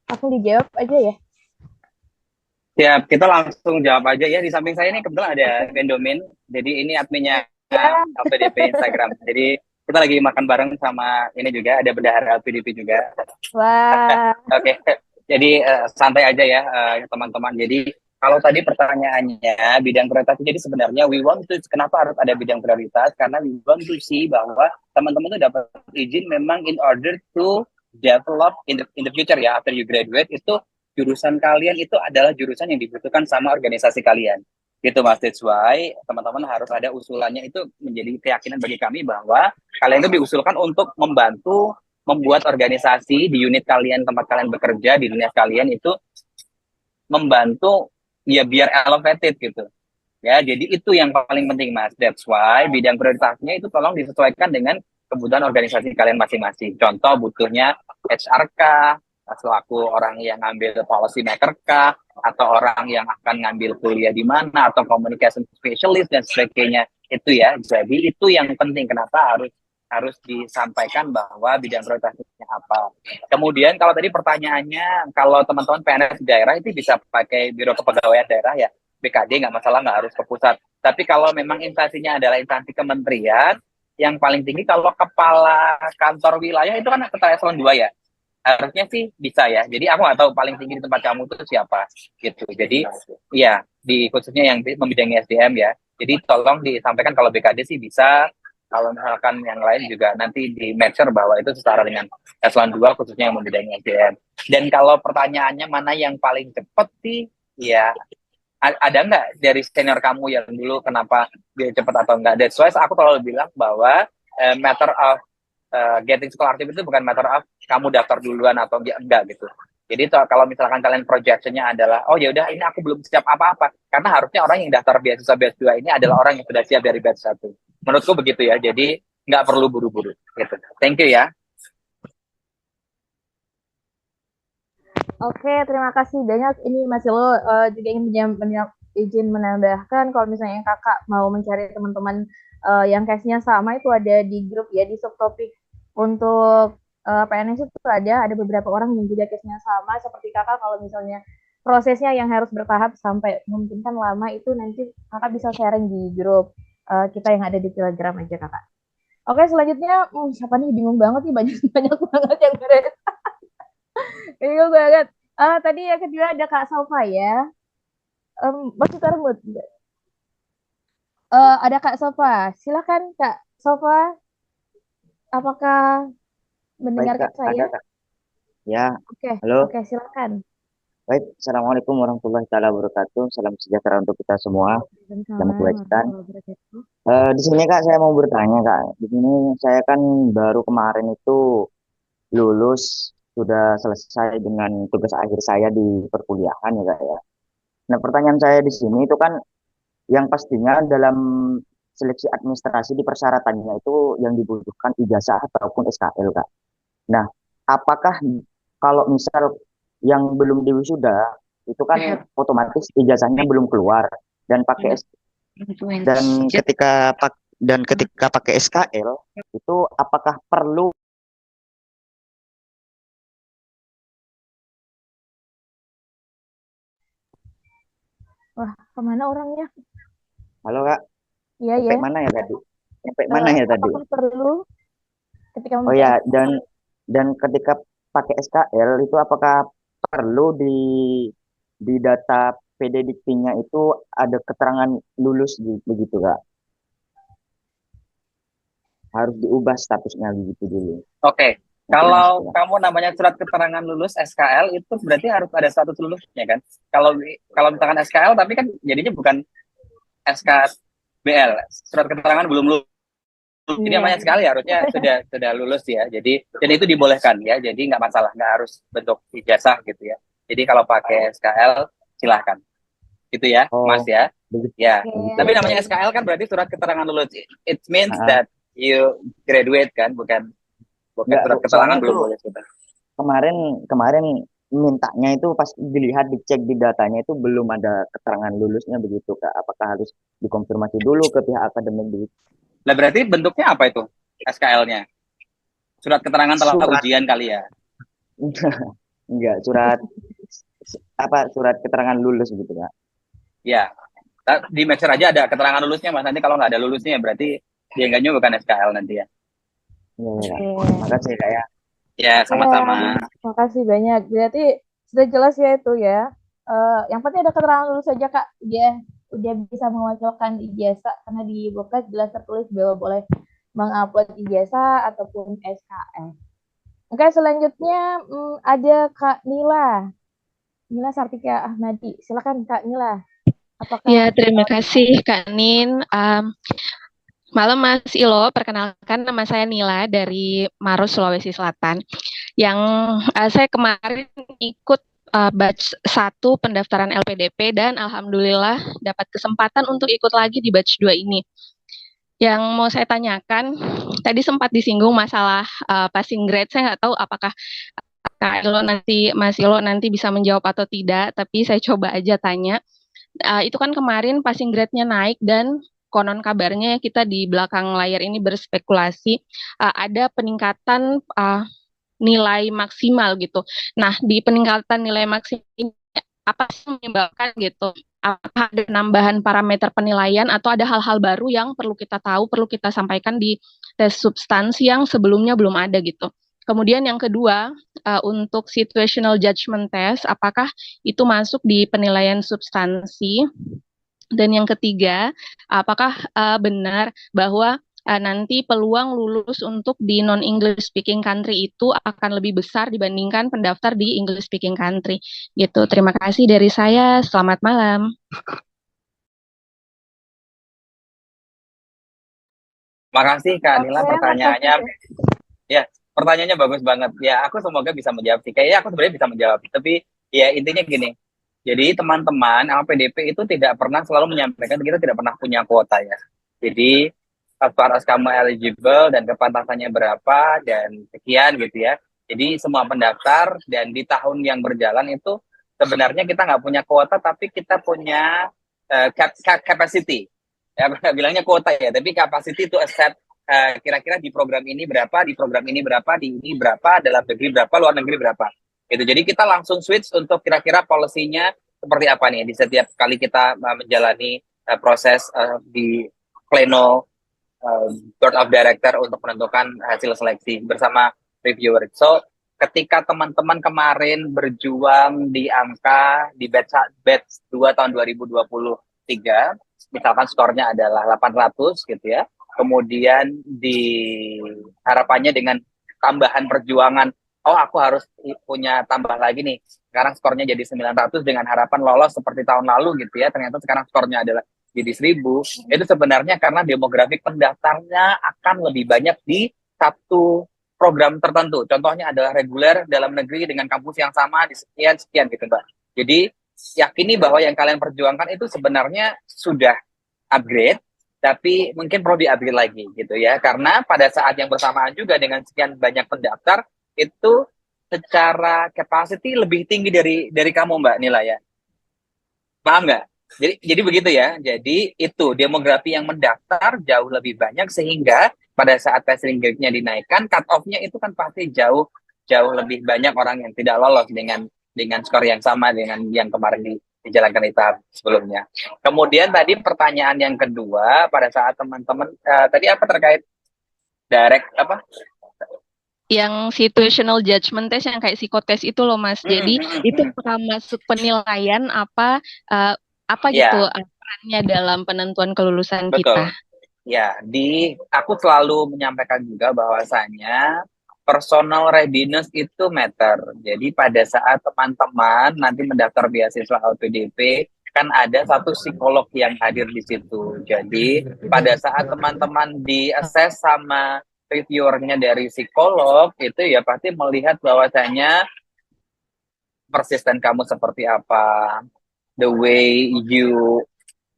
Langsung dijawab aja ya. siap. Kita langsung jawab aja ya. Di samping saya ini kebetulan ada Bendomin. Jadi ini adminnya Ya. LPDP Instagram. Jadi kita lagi makan bareng sama ini juga ada bendahara LPDP juga. Wah. Oke, jadi santai aja ya teman-teman. Jadi kalau tadi pertanyaannya bidang prioritas, jadi sebenarnya we want to, kenapa harus ada bidang prioritas? Karena we want to see bahwa teman-teman itu dapat izin memang in order to develop in the future ya, after you graduate itu jurusan kalian itu adalah jurusan yang dibutuhkan sama organisasi kalian. Gitu Mas, that's why teman-teman harus ada usulannya, itu menjadi keyakinan bagi kami bahwa kalian itu diusulkan untuk membantu membuat organisasi di unit kalian, tempat kalian bekerja, di dunia kalian itu membantu ya biar elevated gitu. Ya, jadi itu yang paling penting Mas. That's why bidang prioritasnya itu tolong disesuaikan dengan kebutuhan organisasi kalian masing-masing. Contoh butuhnya HRK, selaku orang yang ngambil policy maker kah, atau orang yang akan ngambil kuliah di mana, atau communication specialist dan sebagainya. Itu ya. Jadi itu yang penting, kenapa harus disampaikan bahwa bidang prioritasnya apa. Kemudian kalau tadi pertanyaannya, kalau teman-teman PNS di daerah itu bisa pakai biro kepegawaian daerah ya, BKD nggak masalah, nggak harus ke pusat. Tapi kalau memang instansinya adalah instansi kementerian, yang paling tinggi kalau kepala kantor wilayah itu kan ketua eselon 2 ya. harusnya sih bisa ya. Jadi aku nggak tahu paling tinggi di tempat kamu itu siapa gitu. Jadi ya di khususnya yang membidangi SDM ya. Jadi tolong disampaikan kalau BKD sih bisa. Kalau misalkan yang lain juga nanti di mention bahwa itu setara dengan eselon 2 khususnya yang membidangi SDM. Dan kalau pertanyaannya mana yang paling cepat sih, ya ada nggak dari senior kamu yang dulu kenapa dia cepat atau enggak? That's why aku selalu bilang bahwa matter of getting scholarship itu bukan matter of kamu daftar duluan atau enggak gitu. Jadi kalau misalkan kalian projectionnya adalah oh ya udah ini aku belum siap apa-apa, karena harusnya orang yang daftar beasiswa batch 2 ini adalah orang yang sudah siap dari batch 1. Menurutku begitu ya. Jadi nggak perlu buru-buru gitu. Thank you ya. Oke, terima kasih banyak. Ini Mas Ilo juga izin menambahkan kalau misalnya kakak mau mencari teman-teman yang case-nya sama itu ada di grup ya, di subtopik untuk PNS itu ada beberapa orang yang juga case-nya sama seperti kakak. Kalau misalnya prosesnya yang harus bertahap sampai memungkinkan lama itu nanti kakak bisa sharing di grup kita yang ada di Telegram aja kakak. Oke, selanjutnya siapa nih, bingung banget nih, banyak banget yang beres. Bingung banget. Tadi yang kedua ada Kak Sofa ya. Masuk rambut. Ada Kak Sofa. Silakan Kak Sofa. Apakah mendengarkan Kak, saya? ada Kak. Ya, Oke, halo. oke, silakan. Baik, Assalamualaikum warahmatullahi taala wabarakatuh. Salam sejahtera untuk kita semua. Selamat kewajiban. Di sini Kak, saya mau bertanya Kak. Di sini saya kan baru kemarin itu lulus, sudah selesai dengan tugas akhir saya di perkuliahan ya Kak ya. Nah, pertanyaan saya di sini itu kan yang pastinya dalam seleksi administrasi di persyaratannya itu yang dibutuhkan ijazah ataupun SKL Kak. Nah, apakah kalau misal yang belum diwisuda itu kan otomatis ijazahnya belum keluar dan pakai dan ketika pakai SKL itu apakah perlu? Wah, kemana orangnya? Halo Kak, Iya sampai ya. mana ya tadi? Sampai mana ya tadi? Apakah perlu ketika Oh memakai ya, dan ketika pakai SKL itu apakah perlu di data PD Diktinya itu ada keterangan lulus begitu Kak? Harus diubah statusnya begitu dulu. Oke. Nanti Kalau langsung. kamu namanya surat keterangan lulus SKL itu berarti harus ada status lulusnya kan? Kalau kalau misalkan SKL tapi kan jadinya bukan SKBL, surat keterangan belum lulus. Jadi namanya sekali harusnya sudah lulus ya. Jadi dan itu dibolehkan ya. Jadi nggak masalah, nggak harus bentuk ijazah gitu ya. Jadi kalau pakai SKL silahkan. Gitu ya, Oh, Mas ya. begitu. Ya. Begitu. Tapi namanya SKL kan berarti surat keterangan lulus. It means that you graduate kan, bukan Enggak, surat keterangan belum lulus gitu. Kemarin mintanya itu pas dilihat dicek di datanya itu belum ada keterangan lulusnya begitu Kak. Apakah harus dikonfirmasi dulu ke pihak akademik begitu? Lah berarti bentuknya apa itu SKL-nya? Surat keterangan telah Surat. ujian kali ya? Enggak, surat keterangan lulus gitu Kak. Ya. Di Maxer aja ada keterangan lulusnya Mas. Nanti kalau nggak ada lulusnya berarti dia nggak bukan SKL nanti ya. Iya, makasih Kak ya. Ya, sama-sama. Terima kasih banyak. Berarti sudah jelas ya itu ya. Yang penting ada keterangan lulus saja Kak. Udah bisa mewakilkan ijazah karena di Bokas jelas tertulis bahwa boleh mengupload ijazah ataupun SKL. Oke, selanjutnya ada Kak Nila Sartika Ahmadi. Silakan Kak Nila. Apakah Ya, terima kasih Kak Nin. Malam Mas Ilo, perkenalkan nama saya Nila dari Maros, Sulawesi Selatan. Yang saya kemarin ikut batch 1 pendaftaran LPDP dan alhamdulillah dapat kesempatan untuk ikut lagi di batch 2 ini. Yang mau saya tanyakan, tadi sempat disinggung masalah passing grade. Saya nggak tahu apakah Mas Ilo nanti bisa menjawab atau tidak, tapi saya coba aja tanya. Itu kan kemarin passing grade-nya naik dan konon kabarnya kita di belakang layar ini berspekulasi ada peningkatan nilai maksimal gitu. Nah, di peningkatan nilai maksimal apa sih yang menyebabkan gitu? Apakah ada penambahan parameter penilaian atau ada hal-hal baru yang perlu kita tahu, perlu kita sampaikan di tes substansi yang sebelumnya belum ada gitu. Kemudian yang kedua, untuk situational judgment test, apakah itu masuk di penilaian substansi? Dan yang ketiga, apakah benar bahwa nanti peluang lulus untuk di non-English speaking country itu akan lebih besar dibandingkan pendaftar di English speaking country? Gitu. Terima kasih dari saya. Selamat malam. Makasih Kak Nila, Oke, pertanyaannya. makasih. Ya, pertanyaannya bagus banget. Ya, aku semoga bisa menjawab sih. Kayaknya aku sebenarnya bisa menjawab. Tapi ya intinya gini. Jadi teman-teman LPDP itu tidak pernah selalu menyampaikan kita tidak pernah punya kuota ya. Jadi as far as kamu eligible dan kepantasannya berapa dan sekian gitu ya. Jadi semua pendaftar dan di tahun yang berjalan itu sebenarnya kita nggak punya kuota tapi kita punya capacity. Ya, aku nggak bilangnya kuota ya, tapi capacity to accept kira-kira di program ini berapa, di program ini berapa, di ini berapa, dalam negeri berapa, luar negeri berapa. Gitu. Jadi kita langsung switch untuk kira-kira polisinya seperti apa nih di setiap kali kita menjalani proses di pleno board of director untuk menentukan hasil seleksi bersama reviewer. So ketika teman-teman kemarin berjuang di angka di batch 2 tahun 2023, misalkan skornya adalah 800 gitu ya. Kemudian di harapannya dengan tambahan perjuangan, oh aku harus punya tambah lagi nih. Sekarang skornya jadi 900 dengan harapan lolos seperti tahun lalu gitu ya. Ternyata sekarang skornya adalah jadi 1000. Itu sebenarnya karena demografik pendaftarnya akan lebih banyak di satu program tertentu. Contohnya adalah reguler dalam negeri dengan kampus yang sama di sekian-sekian gitu Mbak. Jadi yakini bahwa yang kalian perjuangkan itu sebenarnya sudah upgrade, tapi mungkin perlu di-upgrade lagi gitu ya. Karena pada saat yang bersamaan juga dengan sekian banyak pendaftar, itu secara capacity lebih tinggi dari kamu Mbak Nila ya. Paham nggak? Jadi begitu ya. Jadi itu demografi yang mendaftar jauh lebih banyak sehingga pada saat passing grade-nya dinaikkan, cut off-nya itu kan pasti jauh lebih banyak orang yang tidak lolos dengan skor yang sama dengan yang kemarin dijalankan di tahap sebelumnya. Kemudian tadi pertanyaan yang kedua pada saat teman-teman tadi apa terkait direct apa? Yang situational judgment test yang kayak psikotes itu loh Mas. Jadi itu apakah masuk penilaian apa gitu perannya dalam penentuan kelulusan Betul. kita? Ya, aku selalu menyampaikan juga bahwasanya personal readiness itu matter. Jadi pada saat teman-teman nanti mendaftar beasiswa LPDP, kan ada satu psikolog yang hadir di situ. Jadi pada saat teman-teman di-assess sama reviewernya dari psikolog, itu ya pasti melihat bahwasanya persisten kamu seperti apa, the way you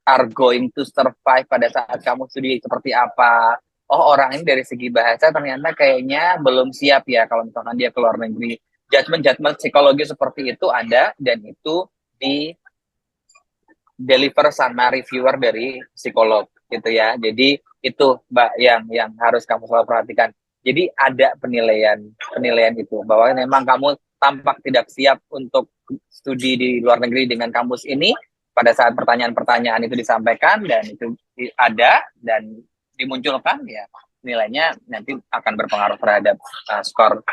are going to survive pada saat kamu studi seperti apa. Oh orang ini dari segi bahasa ternyata kayaknya belum siap ya kalau misalkan dia keluar negeri. Judgment psikologi seperti itu ada dan itu di deliver sama reviewer dari psikolog gitu ya. Jadi itu Mbak yang harus kamu selalu perhatikan. Jadi ada penilaian itu bahwa memang kamu tampak tidak siap untuk studi di luar negeri dengan kampus ini. Pada saat pertanyaan-pertanyaan itu disampaikan dan itu ada dan dimunculkan ya nilainya nanti akan berpengaruh terhadap skor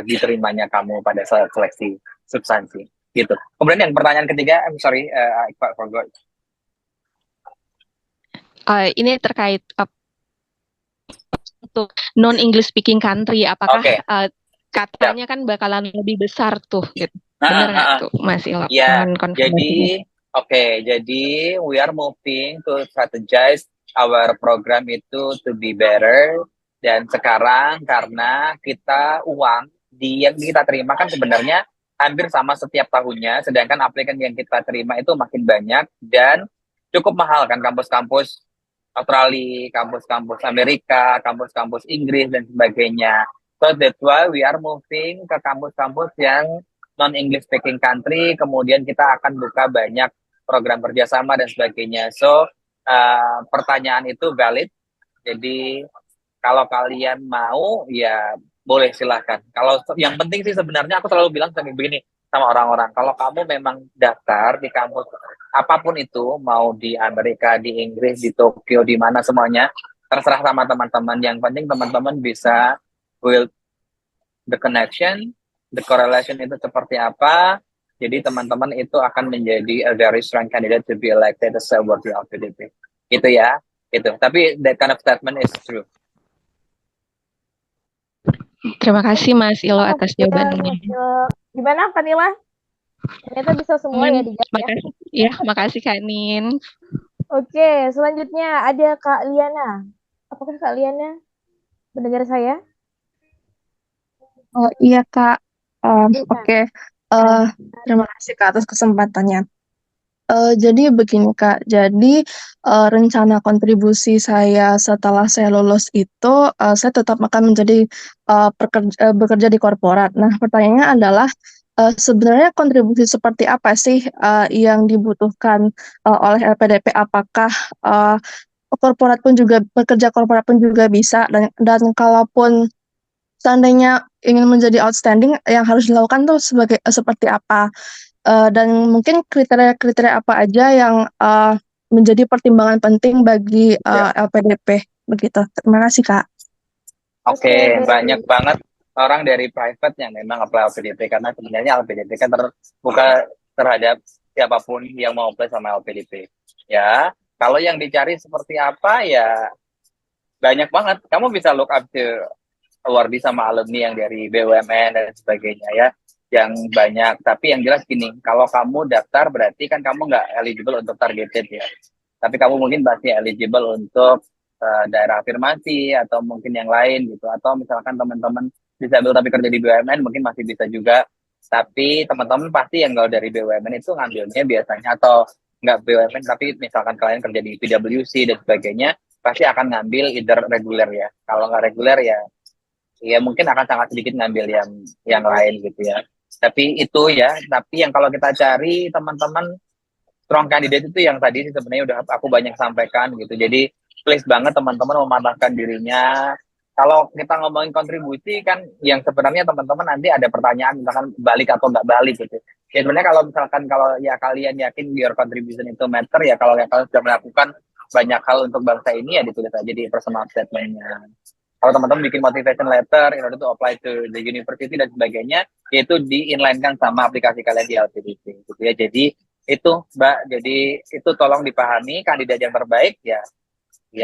diterimanya kamu pada saat seleksi substansi gitu. Kemudian yang pertanyaan ketiga, I'm sorry, I forgot. Ini terkait untuk non English speaking country, apakah katanya kan bakalan lebih besar tuh, gitu. Benar nggak tuh Mas Ilo? Ya, jadi we are moving to strategize our program itu to be better. Dan sekarang karena uang yang kita terima kan sebenarnya hampir sama setiap tahunnya, sedangkan aplikan yang kita terima itu makin banyak dan cukup mahal kan, kampus-kampus Australia, kampus-kampus Amerika, kampus-kampus Inggris dan sebagainya. So that's why we are moving ke kampus-kampus yang non-English speaking country, kemudian kita akan buka banyak program kerjasama dan sebagainya. So, pertanyaan itu valid. Jadi, kalau kalian mau, ya boleh silahkan. Kalau yang penting sih sebenarnya aku selalu bilang begini sama orang-orang. Kalau kamu memang daftar di kampus apapun itu, mau di Amerika, di Inggris, di Tokyo, di mana semuanya, terserah sama teman-teman. Yang penting teman-teman bisa build the connection, the correlation itu seperti apa. Jadi teman-teman itu akan menjadi a very strong candidate to be elected as a worthy LPDP. Itu ya, itu. Tapi that kind of statement is true. Terima kasih Mas Ilo atas jawabannya. Gimana Kak Nila? Ternyata bisa semua ya dijawab ya. Makasih. Ya, makasih Kak Nin. Oke, selanjutnya ada Kak Liana. Apakah Kak Liana mendengar saya? Oh iya Kak. Iya. Oke. Terima kasih Kak atas kesempatannya. Jadi begini Kak, jadi rencana kontribusi saya setelah saya lulus itu, saya tetap akan menjadi bekerja di korporat. Nah, pertanyaannya adalah sebenarnya kontribusi seperti apa sih yang dibutuhkan oleh LPDP? Apakah korporat pun juga bekerja korporat pun juga bisa, dan kalaupun seandainya ingin menjadi outstanding, yang harus dilakukan tuh seperti apa? Dan mungkin kriteria-kriteria apa aja yang menjadi pertimbangan penting bagi LPDP begitu. Terima kasih Kak. Oke, banyak banget orang dari private yang memang apply LPDP karena sebenarnya LPDP kan terbuka terhadap siapapun yang mau apply sama LPDP. Ya, kalau yang dicari seperti apa ya banyak banget. Kamu bisa look up to awardee sama alumni yang dari BUMN dan sebagainya ya, yang banyak. Tapi yang jelas gini, kalau kamu daftar berarti kan kamu nggak eligible untuk targeted ya. Tapi kamu mungkin masih eligible untuk daerah afirmasi atau mungkin yang lain gitu. Atau misalkan teman-teman disabel tapi kerja di BUMN mungkin masih bisa juga. Tapi teman-teman pasti yang kalau dari BUMN itu ngambilnya biasanya, atau nggak BUMN tapi misalkan kalian kerja di PwC dan sebagainya, pasti akan ngambil either reguler ya. Kalau nggak reguler ya mungkin akan sangat sedikit ngambil yang lain gitu ya. Tapi itu ya, tapi yang kalau kita cari teman-teman strong candidate itu yang tadi sih sebenarnya udah aku banyak sampaikan gitu. Jadi please banget teman-teman mematahkan dirinya. Kalau kita ngomongin kontribusi kan yang sebenarnya teman-teman nanti ada pertanyaan misalkan balik atau nggak balik gitu. Ya sebenarnya kalau misalkan kalau ya kalian yakin your contribution itu matter ya, kalau kalian sudah melakukan banyak hal untuk bangsa ini ya ditulis aja di personal statement-nya. Kalau teman-teman bikin motivation letter in order to apply to the university dan sebagainya, yaitu di-inline-kan sama aplikasi kalian di LPDP gitu ya. Jadi itu Mbak, jadi itu tolong dipahami, kandidat yang terbaik ya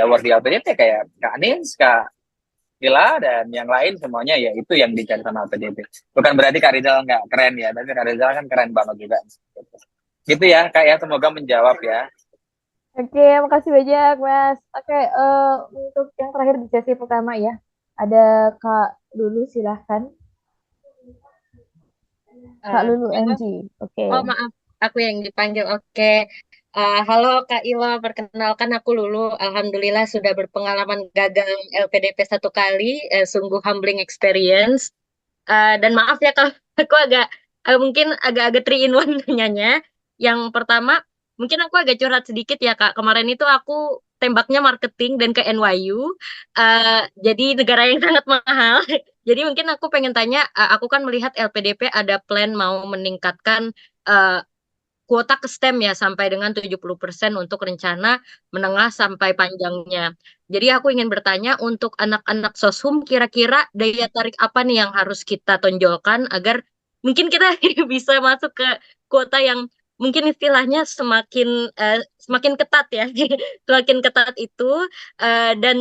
worthy LPDP kayak Kak Nins, Kak Nila dan yang lain semuanya ya itu yang dicari sama LPDP. Bukan berarti Kak Rizal nggak keren ya, tapi Kak Rizal kan keren banget juga. Gitu ya Kak ya, semoga menjawab ya. Oke, makasih banyak Mas. Oke, untuk yang terakhir di sesi pertama ya, ada Kak Lulu, silahkan. Kak Lulu NG. Oke. Oh maaf, aku yang dipanggil. Oke. Halo Kak Ilo, perkenalkan aku Lulu. Alhamdulillah sudah berpengalaman gagal LPDP 1 kali, sungguh humbling experience. Dan maaf ya kalau aku mungkin agak-agak 3-in-1 nanyanya. Yang pertama, mungkin aku agak curhat sedikit ya Kak. Kemarin itu aku tembaknya marketing dan ke NYU, jadi negara yang sangat mahal. Jadi mungkin aku pengen tanya, aku kan melihat LPDP ada plan mau meningkatkan kuota ke STEM ya sampai dengan 70% untuk rencana menengah sampai panjangnya. Jadi aku ingin bertanya untuk anak-anak soshum, kira-kira daya tarik apa nih yang harus kita tonjolkan agar mungkin kita bisa masuk ke kuota yang mungkin istilahnya semakin ketat ya, semakin ketat itu, dan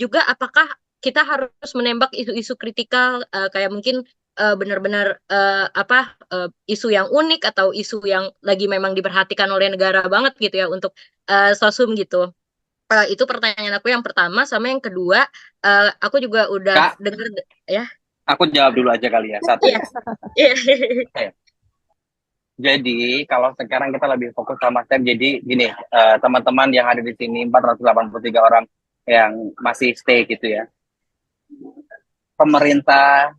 juga apakah kita harus menembak isu-isu kritikal kayak mungkin benar-benar isu yang unik atau isu yang lagi memang diperhatikan oleh negara banget gitu ya untuk sosum gitu. Itu pertanyaan aku yang pertama. Sama yang kedua, aku juga udah Kak, dengar ya. Aku jawab dulu aja kali ya, satu ya. Jadi kalau sekarang kita lebih fokus sama STEM, jadi gini, teman-teman yang ada di sini 483 orang yang masih stay gitu ya. Pemerintah,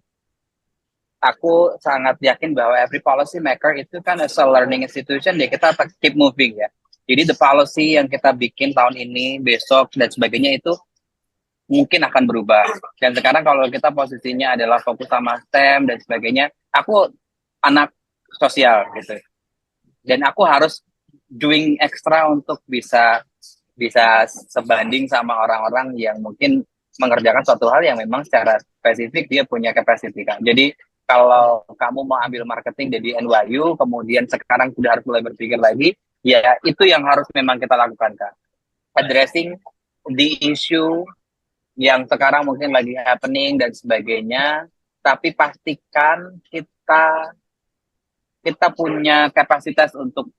aku sangat yakin bahwa every policy maker itu kan as a learning institution ya, kita keep moving ya. Jadi the policy yang kita bikin tahun ini, besok dan sebagainya itu mungkin akan berubah. Dan sekarang kalau kita posisinya adalah fokus sama STEM dan sebagainya, aku anak sosial gitu. Dan aku harus doing extra untuk bisa sebanding sama orang-orang yang mungkin mengerjakan suatu hal yang memang secara spesifik dia punya capacity, Kak. Jadi kalau kamu mau ambil marketing dari NYU, kemudian sekarang sudah harus mulai berpikir lagi, ya itu yang harus memang kita lakukan, Kak. Addressing the issue yang sekarang mungkin lagi happening dan sebagainya, tapi pastikan kita punya kapasitas untuk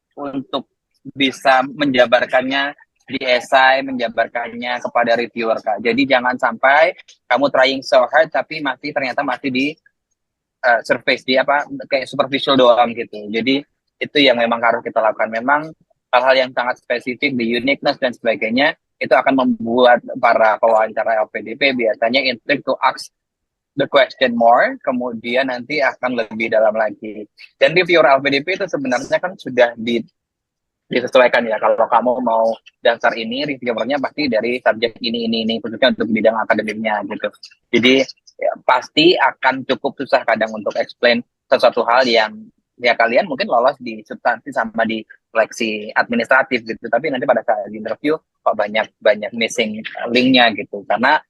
bisa menjabarkannya di esai, menjabarkannya kepada reviewer, Kak. Jadi jangan sampai kamu trying so hard tapi ternyata masih di surface, di kayak superficial doang gitu. Jadi itu yang memang harus kita lakukan. Memang hal-hal yang sangat spesifik, the uniqueness dan sebagainya, itu akan membuat para pewawancara LPDP biasanya intrigued to ask the question more, kemudian nanti akan lebih dalam lagi. Dan reviewer LPDP itu sebenarnya kan sudah disesuaikan ya. Kalau kamu mau dasar ini, reviewernya pasti dari subjek ini, khususnya untuk bidang akademiknya gitu. Jadi ya, pasti akan cukup susah kadang untuk explain sesuatu hal yang ya kalian mungkin lolos di substansi sama di seleksi administratif gitu, tapi nanti pada saat di interview kok banyak missing linknya gitu, karena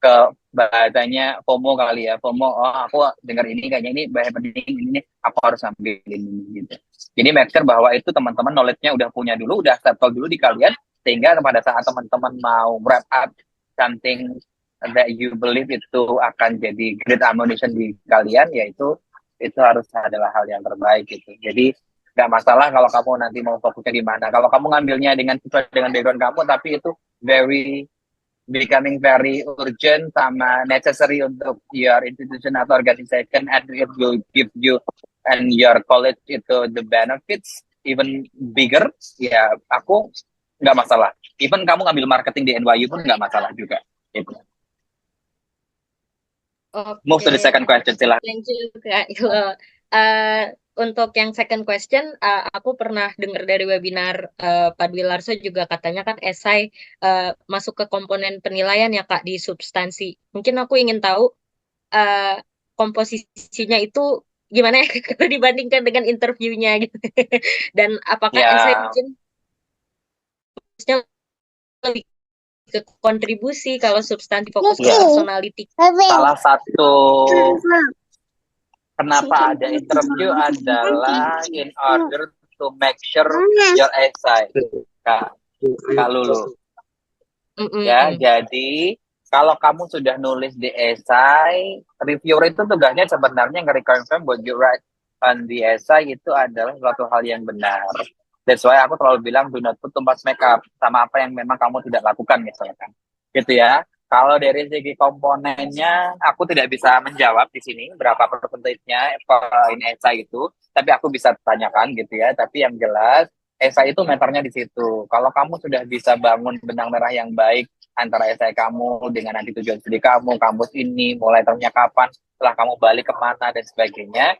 ke bahasanya FOMO kali ya, FOMO, oh aku dengar ini kayaknya ini bahaya penting, ini aku harus ambil ini gitu. Jadi make sure bahwa itu teman-teman knowledge-nya udah punya dulu, udah settle dulu di kalian, sehingga pada saat teman-teman mau wrap up something that you believe itu akan jadi great ammunition di kalian, yaitu itu harus adalah hal yang terbaik gitu. Jadi nggak masalah kalau kamu nanti mau fokusnya di mana. Kalau kamu ngambilnya sesuai dengan background kamu, tapi itu becoming very urgent sama necessary untuk your institution atau organization, and it will give you and your college itu the benefits even bigger, ya aku nggak masalah. Even kamu ngambil marketing di NYU pun nggak masalah juga. Gitu. Move to the second question, silahkan. Thank you, Kak Ilo. Untuk yang second question, aku pernah dengar dari webinar Pak Dwi Larso juga katanya kan esai masuk ke komponen penilaian ya Kak di substansi. Mungkin aku ingin tahu komposisinya itu gimana ya kalau dibandingkan dengan interviewnya gitu. Dan apakah esai mungkin lebih ke kontribusi, kalau substansi fokus ke personality. Salah satu kenapa ada interview adalah in order to make sure your essay, Kak Lulu. Ya, jadi kalau kamu sudah nulis di essay, reviewer itu tugasnya sebenarnya nge-reconfirm what you write on the essay itu adalah suatu hal yang benar. That's why aku selalu bilang do not put too much makeup sama apa yang memang kamu tidak lakukan misalkan. Gitu ya. Kalau dari segi komponennya, aku tidak bisa menjawab di sini berapa persentasenya in essay itu, tapi aku bisa tanyakan gitu ya. Tapi yang jelas, essay itu meternya di situ. Kalau kamu sudah bisa bangun benang merah yang baik antara essay kamu dengan nanti tujuan studi kamu, kampus ini, mulai termnya kapan, setelah kamu balik kemana dan sebagainya,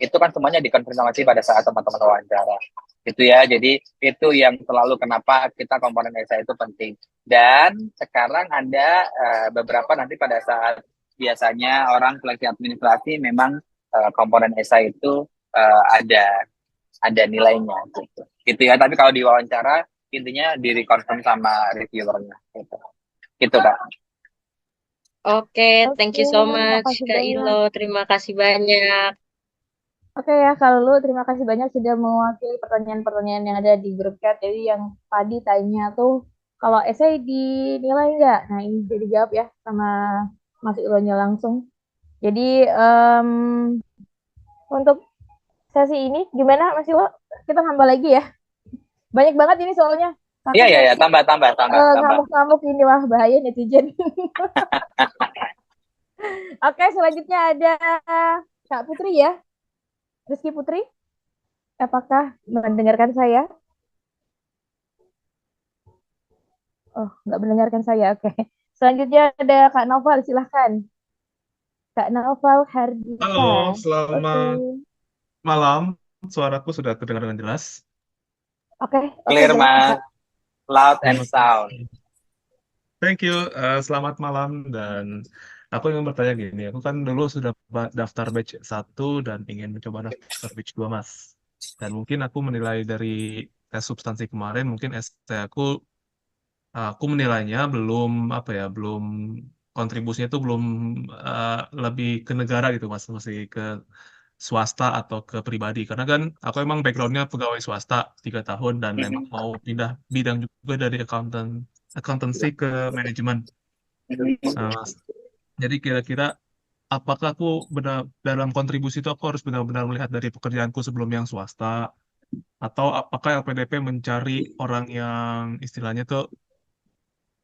itu kan semuanya dikonfirmasi pada saat teman-teman wawancara. Gitu ya, jadi itu yang selalu kenapa kita komponen essay itu penting. Dan sekarang ada beberapa nanti pada saat biasanya orang seleksi administrasi memang komponen essay itu ada nilainya gitu ya. Tapi kalau di wawancara intinya di-reconfirm sama reviewernya gitu Kak. Oke, thank you so much Kak Ilo, terima kasih banyak. Oke ya, kalau lu terima kasih banyak sudah mewakili pertanyaan-pertanyaan yang ada di grup chat. Jadi yang tadi tanya tuh, kalau essay dinilai nggak? Nah ini jadi jawab ya sama Mas Ilonya langsung. Jadi untuk sesi ini gimana Mas Ilo? Kita nambah lagi ya? Banyak banget ini soalnya. Iya, tambah. Ngamuk-ngamuk ini, wah bahaya netizen. Oke, selanjutnya ada Kak Putri ya. Rizky Putri, apakah mendengarkan saya? Oh, nggak mendengarkan saya. Oke. Selanjutnya ada Kak Noval, silahkan. Kak Noval Hardika. Halo, selamat malam. Suaraku sudah terdengar dengan jelas. Oke. Clear, Mas. Loud and sound. Thank you. Selamat malam dan aku ingin bertanya gini, aku kan dulu sudah daftar batch 1 dan ingin mencoba daftar batch 2, Mas. Dan mungkin aku menilai dari tes substansi kemarin, mungkin essay aku menilainya belum kontribusinya itu belum lebih ke negara gitu Mas, masih ke swasta atau ke pribadi. Karena kan aku emang backgroundnya pegawai swasta 3 tahun dan emang mau pindah bidang juga dari accountancy ke manajemen. Nah, Mas. Jadi kira-kira apakah aku dalam kontribusi itu aku harus benar-benar melihat dari pekerjaanku sebelum yang swasta, atau apakah LPDP mencari orang yang istilahnya tuh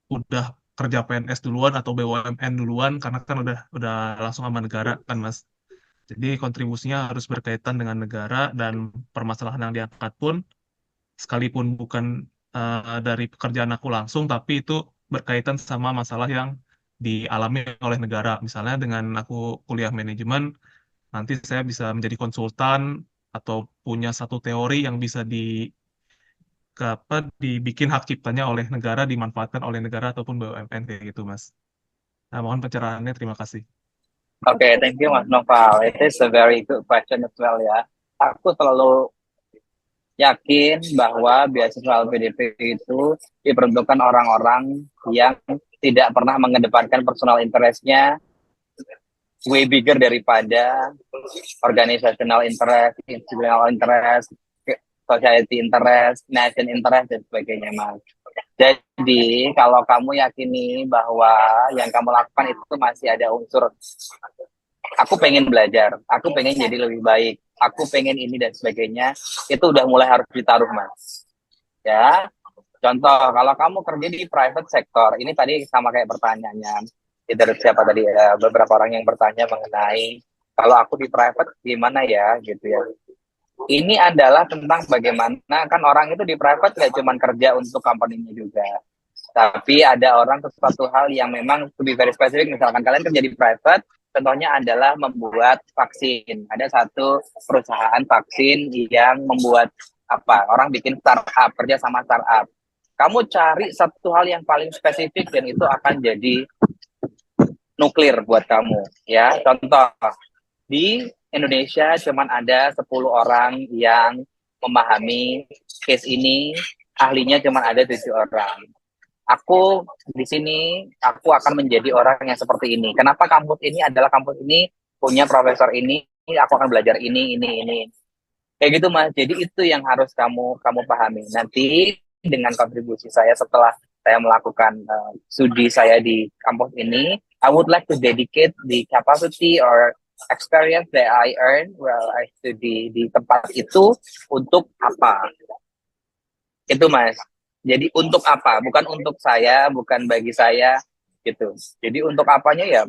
udah kerja PNS duluan atau BUMN duluan karena kan udah langsung sama negara kan Mas. Jadi kontribusinya harus berkaitan dengan negara dan permasalahan yang diangkat pun sekalipun bukan dari pekerjaan aku langsung tapi itu berkaitan sama masalah yang dialami oleh negara. Misalnya dengan aku kuliah manajemen, nanti saya bisa menjadi konsultan atau punya satu teori yang bisa dibikin hak ciptanya oleh negara, dimanfaatkan oleh negara ataupun BUMN kayak gitu, Mas. Nah, mohon pencerahannya, terima kasih. Oke, thank you Mas Noval. It is a very good question as well ya. Aku selalu yakin bahwa beasiswa LPDP itu diperuntukkan orang-orang yang tidak pernah mengedepankan personal interest-nya way bigger daripada organizational interest, institutional interest, society interest, nation interest, dan sebagainya, Mas. Jadi, kalau kamu yakini bahwa yang kamu lakukan itu masih ada unsur, aku pengen belajar, aku pengen jadi lebih baik, aku pengen ini dan sebagainya, itu udah mulai harus ditaruh, Mas. Ya, contoh, kalau kamu kerja di private sector, ini tadi sama kayak pertanyaannya, dari siapa tadi ya, beberapa orang yang bertanya mengenai kalau aku di private gimana ya, gitu ya. Ini adalah tentang bagaimana kan orang itu di private gak cuma kerja untuk company-nya juga, tapi ada orang sesuatu hal yang memang to be very specific. Misalkan kalian kerja di private, contohnya adalah membuat vaksin. Ada satu perusahaan vaksin yang membuat apa, orang bikin startup, kerja sama startup. Kamu cari satu hal yang paling spesifik dan itu akan jadi nuklir buat kamu ya. Contoh, di Indonesia cuman ada 10 orang yang memahami case ini, ahlinya cuman ada 7 orang. Aku di sini, aku akan menjadi orang yang seperti ini. Kenapa kampus ini adalah kampus ini punya profesor ini, aku akan belajar ini. Kayak gitu Mas. Jadi itu yang harus kamu pahami. Nanti dengan kontribusi saya setelah saya melakukan studi saya di kampus ini, I would like to dedicate the capacity or experience that I earn while I study di tempat itu untuk apa? Itu Mas. Jadi untuk apa? Bukan untuk saya, bukan bagi saya gitu. Jadi untuk apanya ya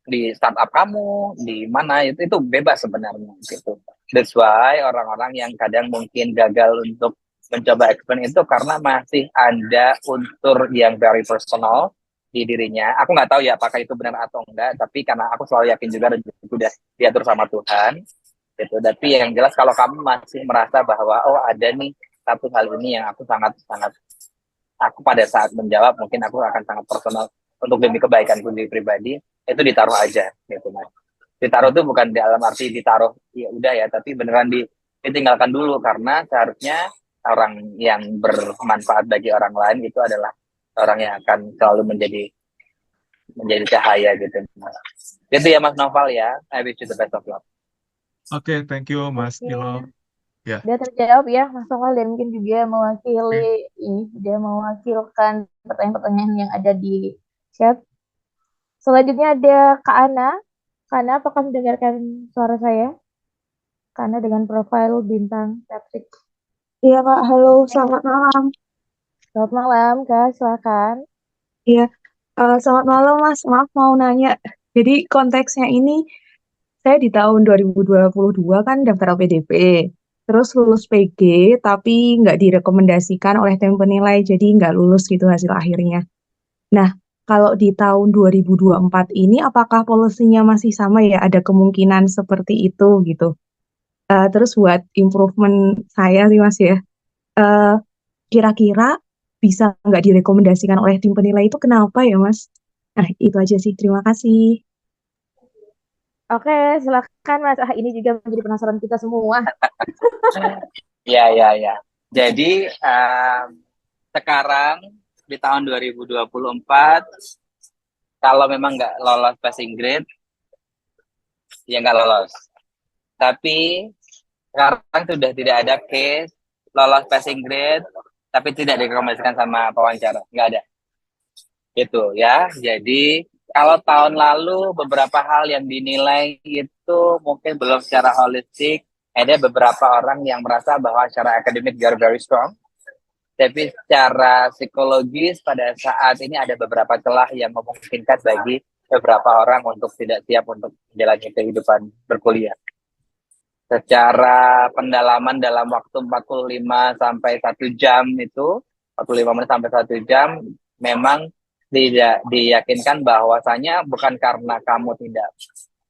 di startup kamu, di mana itu bebas sebenarnya gitu. That's why orang-orang yang kadang mungkin gagal untuk mencoba expand itu karena masih ada unsur yang very personal di dirinya. Aku nggak tahu ya apakah itu benar atau enggak, tapi karena aku selalu yakin juga dan itu udah diatur sama Tuhan gitu. Tapi yang jelas kalau kamu masih merasa bahwa oh ada nih satu hal ini yang aku sangat aku pada saat menjawab mungkin aku akan sangat personal untuk demi kebaikanku sendiri pribadi, itu ditaruh aja gitu Mas. Ditaruh itu bukan dalam arti ditaruh ya udah ya, tapi beneran ditinggalkan dulu karena seharusnya orang yang bermanfaat bagi orang lain itu adalah orang yang akan selalu menjadi cahaya gitu. Itu ya Mas Noval ya. I wish you the best of luck. Oke, thank you Mas Ilo. Ya. Dia terjawab ya Mas Noval, dan mungkin juga mewakili ini, dia mewakilkan pertanyaan-pertanyaan yang ada di chat. Selanjutnya ada Kak Ana. Kak Ana, apakah mendengarkan suara saya? Kak Ana dengan profil bintang Patrick. Iya Kak, halo, selamat malam. Selamat malam Kak, silakan. Iya, selamat malam Mas. Maaf mau nanya. Jadi konteksnya ini saya di tahun 2022 kan daftar LPDP, terus lulus PG tapi nggak direkomendasikan oleh tim penilai, jadi nggak lulus gitu hasil akhirnya. Nah, kalau di tahun 2024 ini apakah polisinya masih sama ya? Ada kemungkinan seperti itu gitu. Terus buat improvement saya sih Mas ya, kira-kira bisa nggak direkomendasikan oleh tim penilai itu kenapa ya Mas? Nah, itu aja sih. Terima kasih. Oke, silakan Mas. Ini juga menjadi penasaran kita semua. Ya. Jadi sekarang di tahun 2024 Kalau memang nggak lolos passing grade, ya nggak lolos. Tapi sekarang sudah tidak ada case lolos passing grade, tapi tidak direkomendasikan sama pewawancara, nggak ada. Gitu ya. Jadi kalau tahun lalu beberapa hal yang dinilai itu mungkin belum secara holistik, ada beberapa orang yang merasa bahwa secara akademik they are very strong, tapi secara psikologis pada saat ini ada beberapa celah yang memungkinkan bagi beberapa orang untuk tidak siap untuk menjalani kehidupan berkuliah. Secara pendalaman dalam waktu 45 sampai 1 jam itu, 45 menit sampai 1 jam, memang tidak diyakinkan bahwasanya bukan karena kamu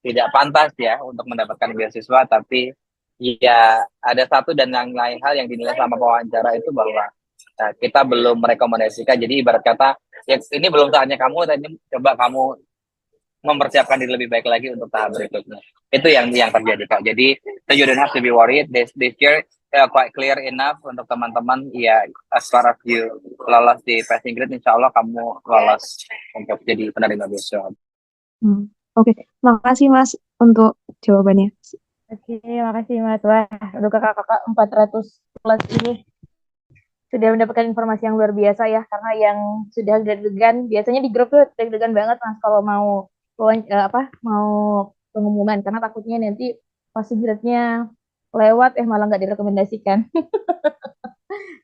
tidak pantas ya untuk mendapatkan beasiswa, tapi ya ada satu dan yang lain hal yang dinilai sama pewawancara itu bahwa kita belum merekomendasikan. Jadi ibarat kata ya ini belum saatnya kamu, tapi coba kamu mempersiapkan diri lebih baik lagi untuk tahap berikutnya. Itu yang terjadi Kak. Jadi so you don't have to be worried. This year quite clear enough untuk teman-teman. Ya as far as you lolos di passing grade, insya Allah kamu lolos untuk jadi penerima beasiswa. Oke, makasih Mas untuk jawabannya. Oke, makasih Mas. Wah, untuk kakak-kakak 400 plus ini sudah mendapatkan informasi yang luar biasa ya, karena yang sudah deg-degan, biasanya di grup tuh deg-degan banget Mas kalau mau mau pengumuman, karena takutnya nanti passing grade-nya lewat malah nggak direkomendasikan.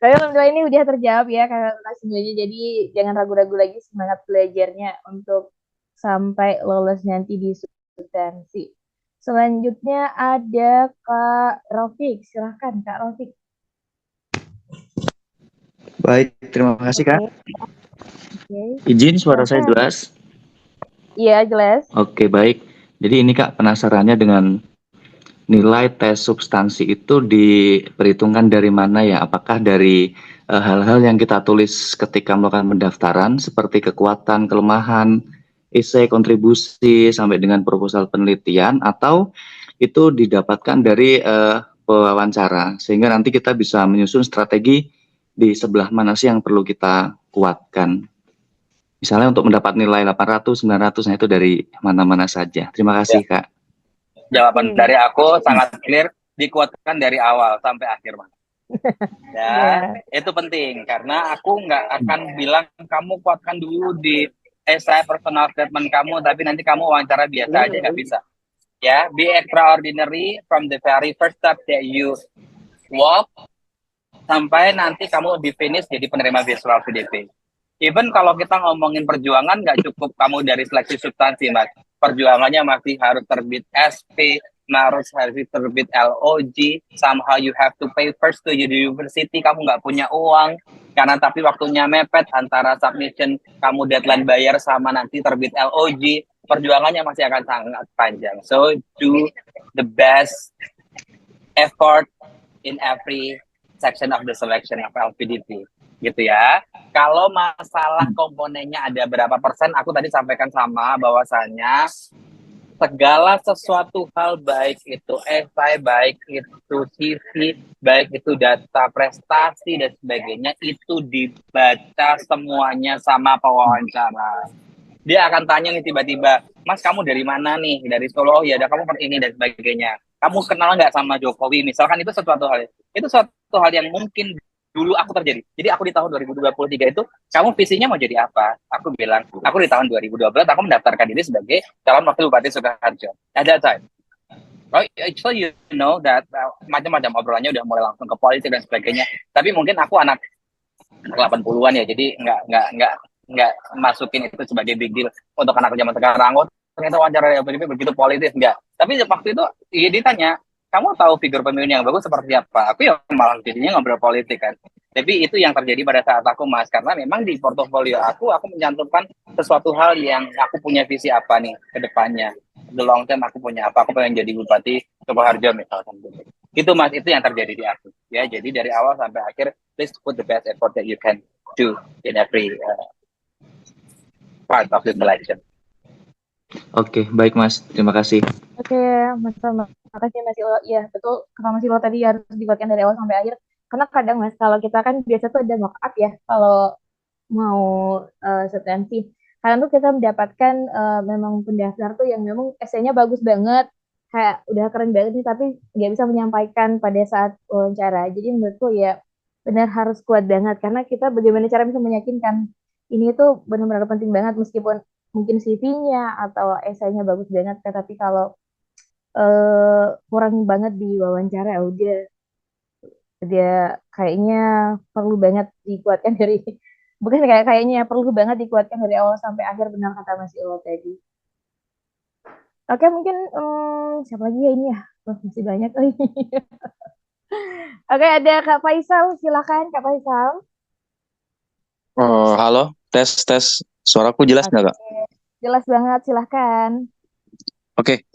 Tapi alhamdulillah ini udah terjawab ya kakak semuanya, jadi jangan ragu-ragu lagi semangat belajarnya untuk sampai lolos nanti di substansi. Selanjutnya ada Kak Rafiq, silahkan Kak Rafiq. Baik, terima kasih Kak. Oke. Izin suara saya jelas? Iya, jelas. Oke, baik. Jadi ini Kak, penasarannya dengan nilai tes substansi itu diperhitungkan dari mana ya? Apakah dari hal-hal yang kita tulis ketika melakukan pendaftaran seperti kekuatan, kelemahan, esai, kontribusi, sampai dengan proposal penelitian, atau itu didapatkan dari pewawancara, sehingga nanti kita bisa menyusun strategi di sebelah mana sih yang perlu kita kuatkan. Misalnya untuk mendapat nilai 800, 900, nah itu dari mana-mana saja. Terima kasih, Kak. Jawaban dari aku sangat clear, dikuatkan dari awal sampai akhir, Mas. Ya, itu penting, karena aku nggak akan bilang kamu kuatkan dulu di essay personal statement kamu, tapi nanti kamu wawancara biasa aja, nggak bisa. Ya, be extraordinary from the very first step that you walk, sampai nanti kamu di finish jadi penerima beasiswa LPDP. Even kalau kita ngomongin perjuangan, nggak cukup kamu dari seleksi substansi, Mas. Perjuangannya masih harus terbit SP, harus terbit LOG, somehow you have to pay first to university, kamu nggak punya uang, karena tapi waktunya mepet antara submission, kamu deadline bayar sama nanti terbit LOG, perjuangannya masih akan sangat panjang. So, do the best effort in every section of the selection of LPDP. Gitu ya. Kalau masalah komponennya ada berapa persen, aku tadi sampaikan sama bahwasanya segala sesuatu hal, baik itu esai, baik itu CV, baik itu data prestasi dan sebagainya, itu dibaca semuanya sama pewawancara. Dia akan tanya nih tiba-tiba, Mas kamu dari mana nih? Dari Solo, ya ada kamu ini dan sebagainya. Kamu kenal nggak sama Jokowi? Misalkan itu suatu hal yang mungkin dulu aku terjadi. Jadi aku di tahun 2023 itu, kamu visinya mau jadi apa? Aku bilang, aku di tahun 2012 aku mendaftarkan diri sebagai calon wakil bupati Sukoharjo. At that time. Right? So you know that macam-macam obrolannya udah mulai langsung ke politik dan sebagainya. Tapi mungkin aku anak 80-an ya, jadi nggak masukin itu sebagai big deal untuk anak zaman sekarang. Oh, ternyata wawancara LPDP begitu politis, enggak. Tapi waktu itu ya ditanya, kamu tahu figur pemimpin yang bagus seperti apa? Aku ya malah jadinya ngobrol politik kan. Tapi itu yang terjadi pada saat aku, Mas, karena memang di portofolio aku menyantumkan sesuatu hal yang aku punya visi apa nih ke depannya. The long term aku punya apa? Aku pengen jadi bupati Sukoharjo misalkan gitu. Itu Mas, itu yang terjadi di aku. Ya, jadi dari awal sampai akhir, please put the best effort that you can do in every part of the selection. Oke, baik Mas. Terima kasih. Oke, Mas, makasih Mas Ilo. Ya, betul. Kata Mas Ilo tadi harus dikuatkan dari awal sampai akhir. Karena kadang Mas, kalau kita kan biasa tuh ada mock up ya, kalau mau substansi. Kadang tuh kita mendapatkan memang pendaftar tuh yang memang esainya bagus banget, kayak udah keren banget nih, tapi nggak bisa menyampaikan pada saat wawancara. Jadi menurutku ya benar harus kuat banget, karena kita bagaimana cara bisa meyakinkan ini tuh benar-benar penting banget, meskipun mungkin CV-nya atau esainya bagus banget, tapi kalau kurang banget di wawancara, ya udah dia kayaknya perlu banget dikuatkan dari bukan kayaknya perlu banget dikuatkan dari awal sampai akhir, benar kata Mas Ilo tadi. Oke, mungkin siapa lagi ya ini ya? Oh, masih banyak. Oh, iya. Oke, ada Kak Faisal, silakan Kak Faisal. Oh, halo, tes tes. Suaraku jelas nggak, Kak? Jelas banget, silahkan. Oke,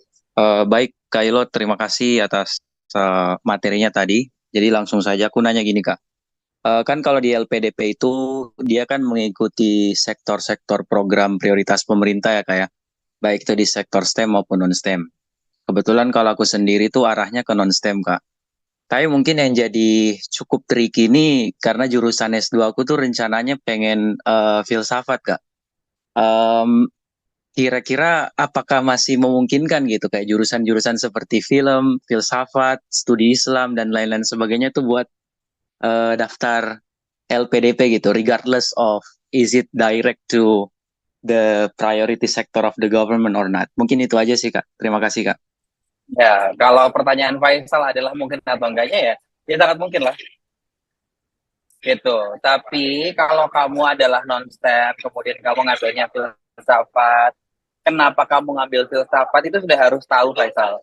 baik Kak Ilo, terima kasih atas materinya tadi. Jadi langsung saja aku nanya gini, Kak. Kan kalau di LPDP itu dia kan mengikuti sektor-sektor program prioritas pemerintah ya, Kak ya. Baik itu di sektor STEM maupun non-STEM. Kebetulan kalau aku sendiri tuh arahnya ke non-STEM, Kak. Tapi mungkin yang jadi cukup tricky ini karena jurusan S2 aku tuh rencananya pengen filsafat, Kak. Em, Kira-kira apakah masih memungkinkan gitu kayak jurusan-jurusan seperti film, filsafat, studi Islam dan lain-lain sebagainya tuh buat daftar LPDP gitu, regardless of is it direct to the priority sector of the government or not. Mungkin itu aja sih, Kak. Terima kasih, Kak. Ya, kalau pertanyaan Faisal adalah mungkin atau enggaknya ya sangat mungkin lah. Gitu. Tapi kalau kamu adalah non-STEM, kemudian kamu ngambilnya filsafat, kenapa kamu ngambil filsafat itu sudah harus tahu, Faisal.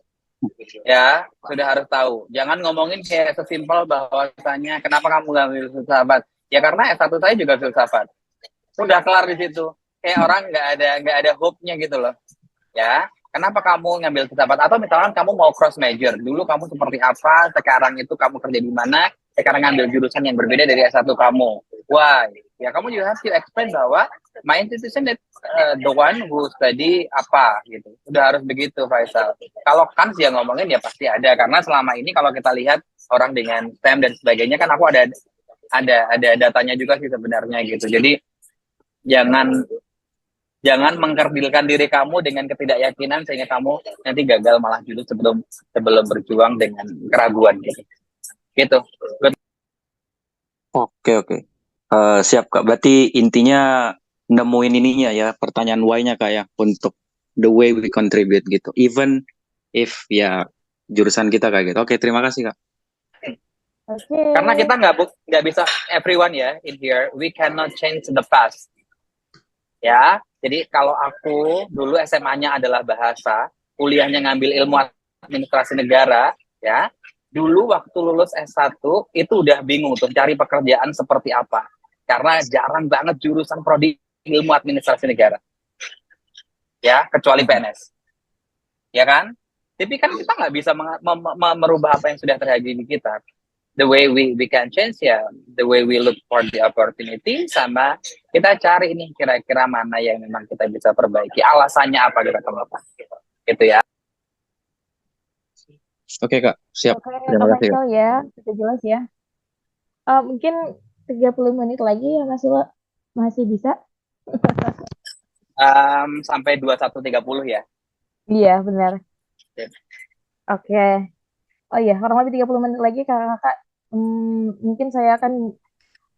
Ya, sudah harus tahu. Jangan ngomongin kayak sesimpel bahwasanya kenapa kamu ngambil filsafat. Ya karena S1 saya juga filsafat. Sudah kelar di situ. Kayak orang nggak ada hope-nya gitu loh. Ya, kenapa kamu ngambil filsafat? Atau misalkan kamu mau cross major. Dulu kamu seperti apa, sekarang itu kamu kerja di mana, sekarang ngambil jurusan yang berbeda dari S1 kamu. Why? Ya kamu juga harus explain bahwa my institution that the one who study apa gitu. Udah harus begitu, Faisal. Kalau kan dia ngomongin ya pasti ada, karena selama ini kalau kita lihat orang dengan STEM dan sebagainya kan aku ada datanya juga sih sebenarnya gitu. Jadi jangan mengkerdilkan diri kamu dengan ketidakyakinan sehingga kamu nanti gagal malah dulu sebelum berjuang dengan keraguan gitu. Gitu. Oke. Siap, Kak. Berarti intinya nemuin ininya ya, pertanyaan why-nya Kak ya, untuk the way we contribute gitu. Even if ya jurusan kita kayak gitu. Oke, terima kasih, Kak. Karena kita nggak bisa everyone ya in here, we cannot change the past. Ya, jadi kalau aku dulu SMA-nya adalah bahasa, kuliahnya ngambil ilmu administrasi negara, ya. Dulu waktu lulus S1 itu udah bingung tuh cari pekerjaan seperti apa. Karena jarang banget jurusan prodi ilmu administrasi negara. Ya, kecuali PNS. Ya kan? Tapi kan kita nggak bisa merubah apa yang sudah terjadi di kita. The way we can change ya, the way we look for the opportunity, sama kita cari ini kira-kira mana yang memang kita bisa perbaiki, alasannya apa kita kenapa gitu ya. Oke, Kak, siap. Oke, Terima kasih, Kak. ya, sudah jelas ya. Mungkin 30 menit lagi ya masih bisa. Sampai 21.30 ya. Iya, benar. Oke. Oh iya, kurang lebih 30 menit lagi kakak. Mungkin saya akan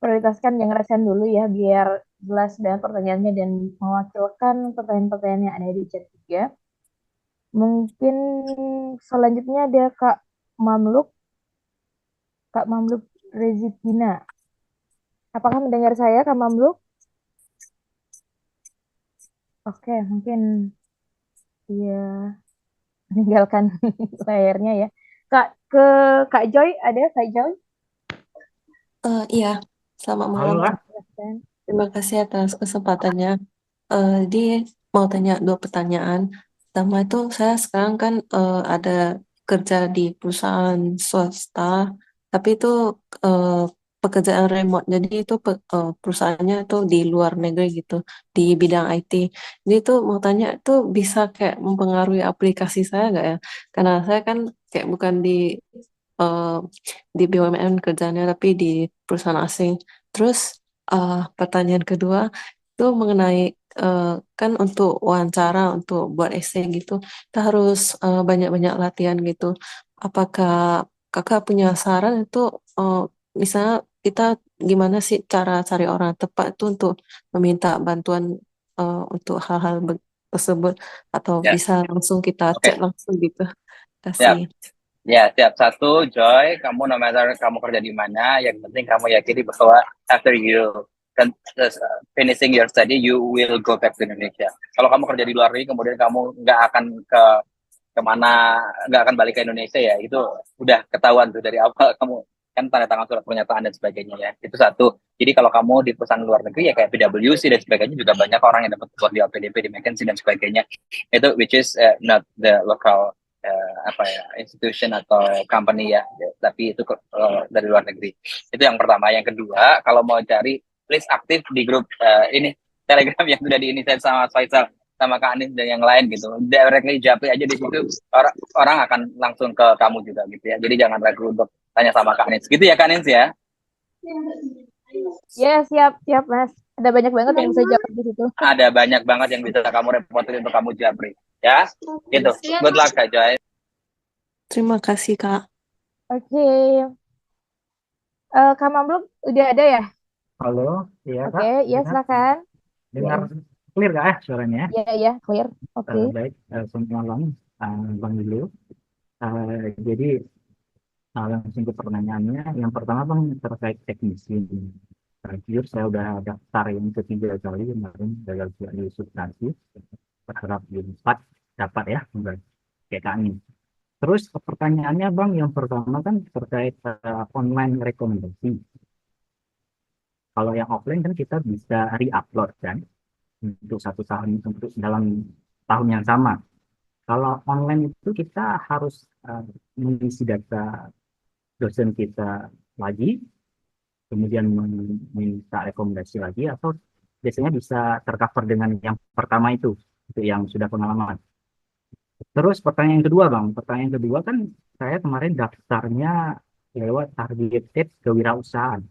prioritaskan yang resen dulu ya, biar jelas dengan pertanyaannya dan mewakilkan pertanyaan-pertanyaan yang ada di chat juga. Mungkin selanjutnya ada Kak Mamluk Rezikina. Apakah mendengar saya, Kak Mamluk? Oke, mungkin dia meninggalkan layarnya ya. Kak Joy, ada Kak Joy? Iya, selamat malam. Terima kasih atas kesempatannya. Jadi mau tanya 2 pertanyaan. Pertama itu saya sekarang kan ada kerja di perusahaan swasta, tapi itu pekerjaan remote. Jadi itu perusahaannya itu di luar negeri gitu, di bidang IT. Jadi itu mau tanya itu bisa kayak mempengaruhi aplikasi saya nggak ya? Karena saya kan kayak bukan di BUMN kerjanya, tapi di perusahaan asing. Terus pertanyaan kedua itu mengenai kan untuk wawancara, untuk buat essay gitu, kita harus banyak-banyak latihan gitu. Apakah kakak punya saran itu, misalnya kita gimana sih cara cari orang tepat itu untuk meminta bantuan untuk hal-hal tersebut, atau Ya, bisa langsung kita oke, chat langsung gitu. siap. Kasih. Ya, siap. Satu, Joy, kamu no matter kamu kerja di mana, yang penting kamu yakini bahwa after you can finishing your study, you will go back to Indonesia. Kalau kamu kerja di luar negeri, kemudian kamu nggak akan kemana, nggak akan balik ke Indonesia ya, itu udah ketahuan tuh dari awal kamu kan tanda tangan surat pernyataan dan sebagainya ya. Itu satu. Jadi kalau kamu di perusahaan luar negeri ya kayak PwC dan sebagainya juga banyak orang yang dapat support di LPDP, di McKinsey dan sebagainya. Itu which is not the local apa ya institution atau company ya, tapi itu dari luar negeri. Itu yang pertama. Yang kedua, kalau mau cari please aktif di grup ini Telegram yang sudah diinisiasi sama Faisal sama Kak Anis dan yang lain gitu. Directly japri aja di situ, orang akan langsung ke kamu juga gitu ya. Jadi jangan ragu untuk tanya sama Kak Anis gitu ya, Kak Anis ya. Ya, siap Mas. Ada banyak banget yang bisa jawab di situ. Ada banyak banget yang bisa kamu repotin untuk kamu japri ya. Gitu. Good luck Kak Joy. Terima kasih, Kak. Oke. Kak Mamluk udah ada ya? Halo, iya Oke, Kak, ya dengar, silakan. dengar clear gak ya suaranya? Ya, clear. Oke. Baik, selamat malam, Bang Ilu. Jadi langsung ke pertanyaannya. Yang pertama Bang terkait teknis ini. Jujur saya udah daftar yang ketiga kali kemarin gagal di substansi. Berharap di 4 dapat ya, kayak kami. Terus pertanyaannya Bang, yang pertama kan terkait online rekomendasi. Kalau yang offline kan kita bisa re-upload kan untuk satu tahun, untuk dalam tahun yang sama. Kalau online itu kita harus mengisi data dosen kita lagi, kemudian meminta rekomendasi lagi, atau biasanya bisa tercover dengan yang pertama itu yang sudah pengalaman. Terus pertanyaan kedua Bang, pertanyaan kedua kan saya kemarin daftarnya lewat targeted kewirausahaan.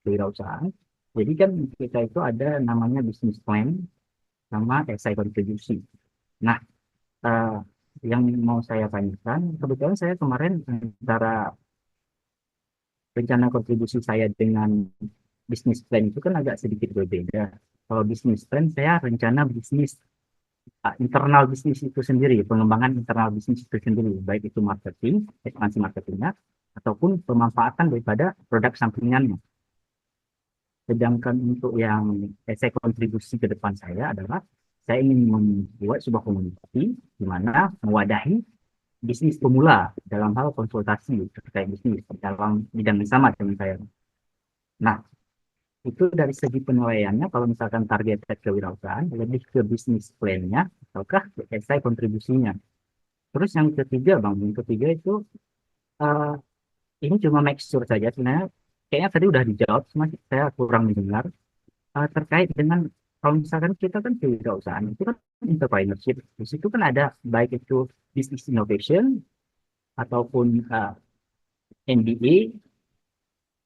Jadi kan kita itu ada namanya business plan sama esai kontribusi. Nah, yang mau saya tanyakan, kebetulan saya kemarin antara rencana kontribusi saya dengan business plan itu kan agak sedikit berbeda. Kalau business plan saya rencana bisnis internal bisnis itu sendiri, pengembangan internal bisnis itu sendiri, baik itu marketing, ekspansi marketingnya, ataupun pemanfaatan daripada produk sampingannya. Sedangkan untuk yang esai kontribusi ke depan saya adalah saya ingin membuat sebuah komunitas di mana mewadahi bisnis pemula dalam hal konsultasi terkait bisnis dalam bidang yang sama dengan saya. Nah, itu dari segi penilaiannya, kalau misalkan targeted kewirausahaan, lebih ke bisnis plan-nya ataukah esai kontribusinya. Terus yang ketiga Bang, yang ketiga itu ini cuma make sure saja, sebenarnya kayaknya tadi udah dijawab, cuma saya kurang mendengar terkait dengan kalau misalkan kita kan kewirausahaan itu kan entrepreneurship, di situ kan ada baik itu business innovation ataupun MBA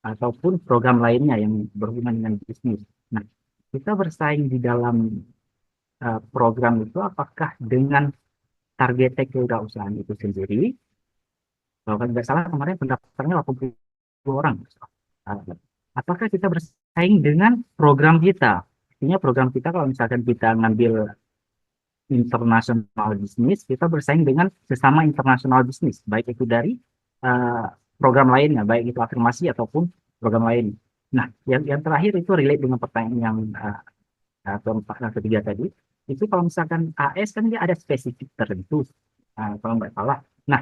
ataupun program lainnya yang berhubungan dengan bisnis. Nah, kita bersaing di dalam program itu apakah dengan target kewirausahaan itu sendiri? Kalau nggak salah kemarin pendaftarnya 80 orang. Apakah kita bersaing dengan program kita? Artinya program kita kalau misalkan kita ngambil internasional bisnis, kita bersaing dengan sesama internasional bisnis, baik itu dari program lainnya, baik itu afirmasi ataupun program lain. Nah, yang terakhir itu relate dengan pertanyaan yang keempat, ketiga tadi. Itu kalau misalkan AS kan dia ada spesifik tertentu, kalau nggak salah. Nah,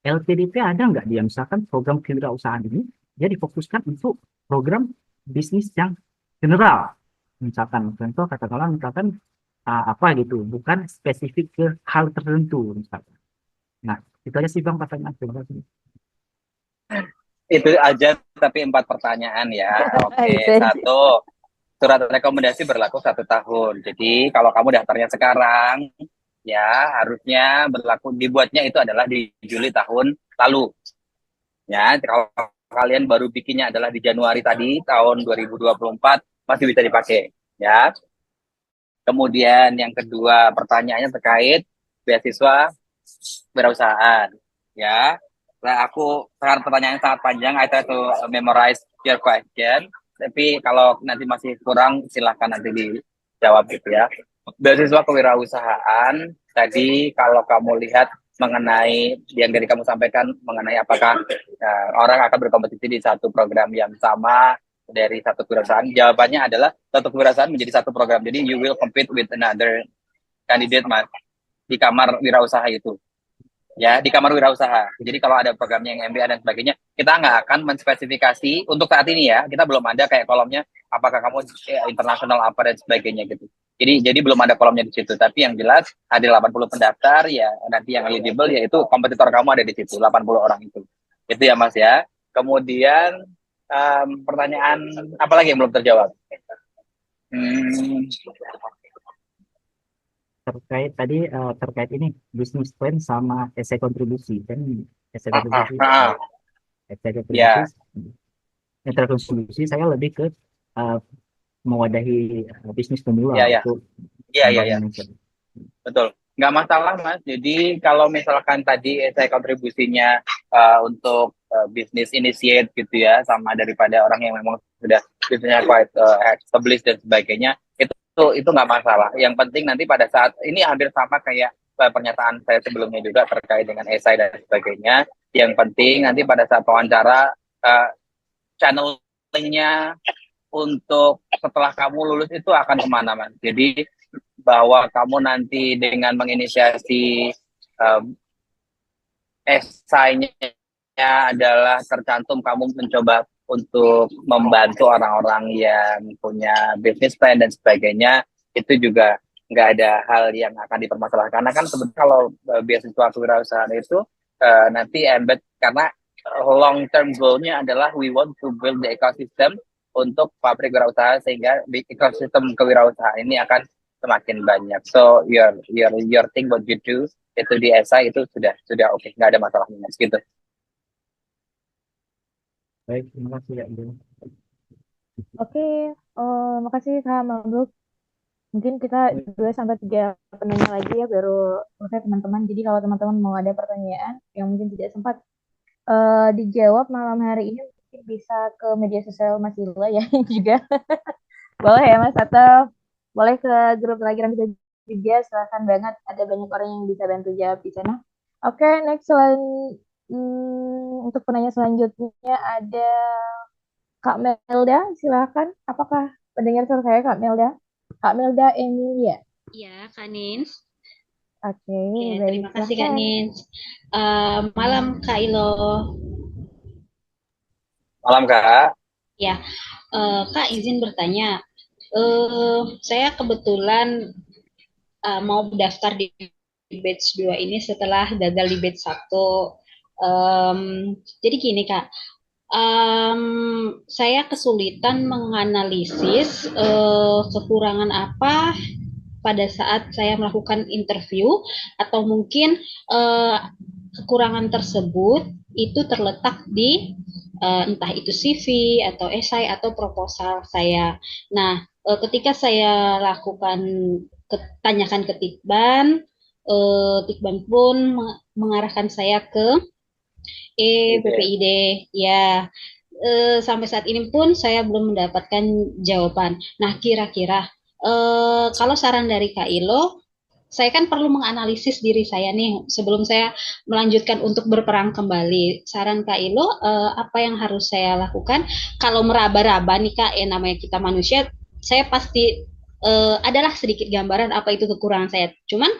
LPDP ada nggak dia misalkan program kewirausahaan ini dia difokuskan untuk program bisnis yang general, misalkan contoh katakanlah misalkan apa gitu, bukan spesifik ke hal tertentu misalkan. Nah, itu aja sih Bang pertanyaan. Terima kasih. Itu aja tapi 4 pertanyaan ya. Oke, satu, surat rekomendasi berlaku 1 tahun. Jadi kalau kamu daftarnya sekarang ya harusnya berlaku, dibuatnya itu adalah di Juli tahun lalu. Ya, kalau kalian baru bikinnya adalah di Januari tadi tahun 2024 masih bisa dipakai ya. Kemudian yang kedua pertanyaannya terkait beasiswa wirausahaan, ya. Nah, aku sekarang pertanyaannya sangat panjang, I try to memorize your question. Tapi kalau nanti masih kurang, silahkan nanti dijawab gitu ya. Beasiswa kewirausahaan, tadi kalau kamu lihat mengenai yang dari kamu sampaikan mengenai apakah orang akan berkompetisi di satu program yang sama dari satu kewirausahaan, jawabannya adalah satu kewirausahaan menjadi satu program. Jadi you will compete with another candidate, Mas, di kamar wirausaha itu. Ya, di kamar wirausaha. Jadi kalau ada programnya yang MBA dan sebagainya, kita nggak akan menspesifikasi untuk saat ini ya. Kita belum ada kayak kolomnya apakah kamu internasional apa dan sebagainya gitu. Jadi belum ada kolomnya di situ. Tapi yang jelas ada 80 pendaftar ya, nanti yang eligible yaitu kompetitor kamu ada di situ, 80 orang itu. Itu ya Mas ya. Kemudian pertanyaan apa lagi yang belum terjawab? Terkait ini bisnis plan sama esai kontribusi kan, esai kontribusi saya lebih ke mewadahi bisnis pemula. Iya. Betul, nggak masalah Mas. Jadi kalau misalkan tadi esai kontribusinya untuk bisnis initiate gitu ya, sama daripada orang yang memang sudah bisnisnya quite established dan sebagainya, itu nggak masalah. Yang penting nanti pada saat ini hampir sama kayak pernyataan saya sebelumnya juga terkait dengan esai dan sebagainya. Yang penting nanti pada saat wawancara channelingnya untuk setelah kamu lulus itu akan kemana, Mas? Jadi bahwa kamu nanti dengan menginisiasi esainya adalah tercantum kamu mencoba untuk membantu orang-orang yang punya business plan dan sebagainya, itu juga nggak ada hal yang akan dipermasalahkan. Karena kan sebenarnya kalau beasiswa kewirausahaan itu nanti embed, karena long term goal-nya adalah we want to build the ecosystem untuk pabrik wirausaha, sehingga ekosistem kewirausahaan ini akan semakin banyak. So your thing what you do itu di esai itu sudah oke, nggak ada masalah gitu. Baik, terima kasih ya. Oke, makasih Kak Mabruk. Mungkin kita 2-3 penanya lagi ya baru selesai teman-teman. Jadi kalau teman-teman mau ada pertanyaan yang mungkin tidak sempat dijawab malam hari ini, mungkin bisa ke media sosial Mas Ila ya juga. Boleh ya Mas, atau boleh ke grup Telegram kita juga, silahkan banget. Ada banyak orang yang bisa bantu jawab di sana. Oke, next untuk penanya selanjutnya ada Kak Melda, silakan. Apakah pendengar suara saya Kak Melda? Kak Melda Emilia. Iya, Kak Nins. Oke, Ya, baik. terima kasih Kak Nins. Malam Kak Ilo. Malam Kak. Ya, Kak izin bertanya. Saya kebetulan mau daftar di batch 2 ini setelah gagal di batch 1. Jadi gini Kak, saya kesulitan menganalisis kekurangan apa pada saat saya melakukan interview, atau mungkin kekurangan tersebut itu terletak di entah itu CV atau esai atau proposal saya. Nah, ketika saya lakukan tanyakan ke Tikban, Tikban pun mengarahkan saya ke PPID ya. Sampai saat ini pun saya belum mendapatkan jawaban. Nah, kira-kira kalau saran dari Kak Ilo, saya kan perlu menganalisis diri saya nih sebelum saya melanjutkan untuk berperang kembali. Saran Kak Ilo, apa yang harus saya lakukan? Kalau meraba-raba nih Kak, namanya kita manusia, saya pasti adalah sedikit gambaran apa itu kekurangan saya. Cuman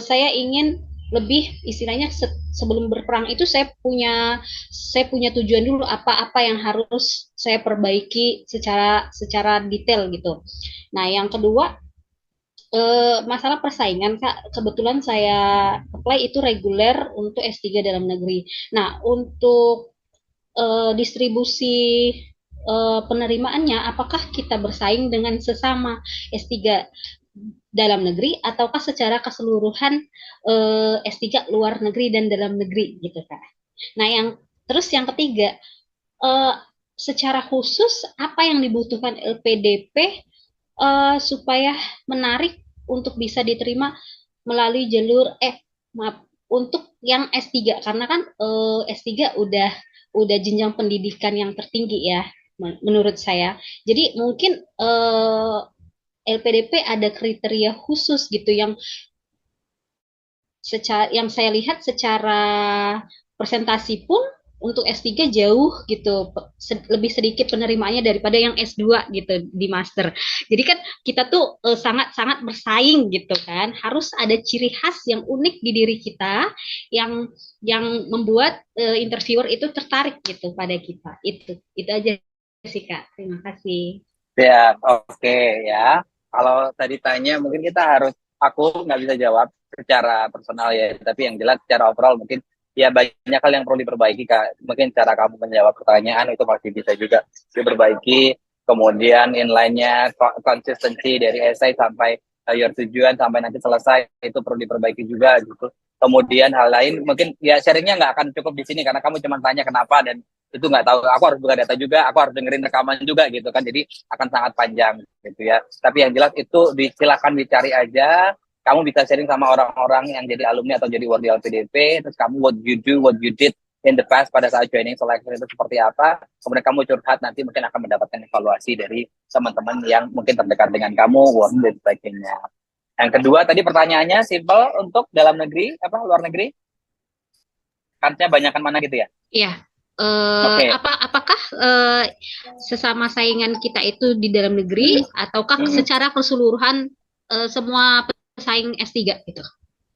saya ingin lebih istilahnya sebelum berperang itu saya punya tujuan dulu apa yang harus saya perbaiki secara detail gitu. Nah, yang kedua masalah persaingan Kak, kebetulan saya apply itu reguler untuk S3 dalam negeri. Nah, untuk distribusi penerimaannya, apakah kita bersaing dengan sesama S3 dalam negeri ataukah secara keseluruhan S3 luar negeri dan dalam negeri gitu Kak. Nah, yang ketiga, secara khusus apa yang dibutuhkan LPDP supaya menarik untuk bisa diterima melalui jalur maaf untuk yang S3 karena kan S3 udah jenjang pendidikan yang tertinggi ya menurut saya. Jadi mungkin LPDP ada kriteria khusus gitu yang saya lihat secara presentasi pun untuk S3 jauh gitu, lebih sedikit penerimaannya daripada yang S2 gitu di master. Jadi kan kita tuh sangat-sangat bersaing gitu kan. Harus ada ciri khas yang unik di diri kita yang membuat interviewer itu tertarik gitu pada kita. Itu aja sih Kak. Terima kasih. Ya, oke ya. Kalau tadi tanya mungkin aku nggak bisa jawab secara personal ya, tapi yang jelas secara overall mungkin ya banyak hal yang perlu diperbaiki Kak. Mungkin cara kamu menjawab pertanyaan itu masih bisa juga diperbaiki. Kemudian inline-nya, konsistensi dari essay sampai your tujuan sampai nanti selesai itu perlu diperbaiki juga gitu. Kemudian hal lain mungkin ya sharingnya nggak akan cukup di sini karena kamu cuma tanya kenapa dan itu nggak tahu. Aku harus buka data juga, aku harus dengerin rekaman juga gitu kan. Jadi akan sangat panjang gitu ya. Tapi yang jelas itu silakan dicari aja. Kamu bisa sharing sama orang-orang yang jadi alumni atau jadi warga LPDP, terus kamu what you do, what you did in the past pada saat joining selection itu seperti apa, kemudian kamu curhat, nanti mungkin akan mendapatkan evaluasi dari teman-teman yang mungkin terdekat dengan kamu, dan sebagainya. Yang kedua tadi pertanyaannya simple untuk dalam negeri, luar negeri? Kansnya banyakkan mana gitu ya? Iya. Oke. Apakah sesama saingan kita itu di dalam negeri ataukah secara keseluruhan semua pesaing S3 gitu?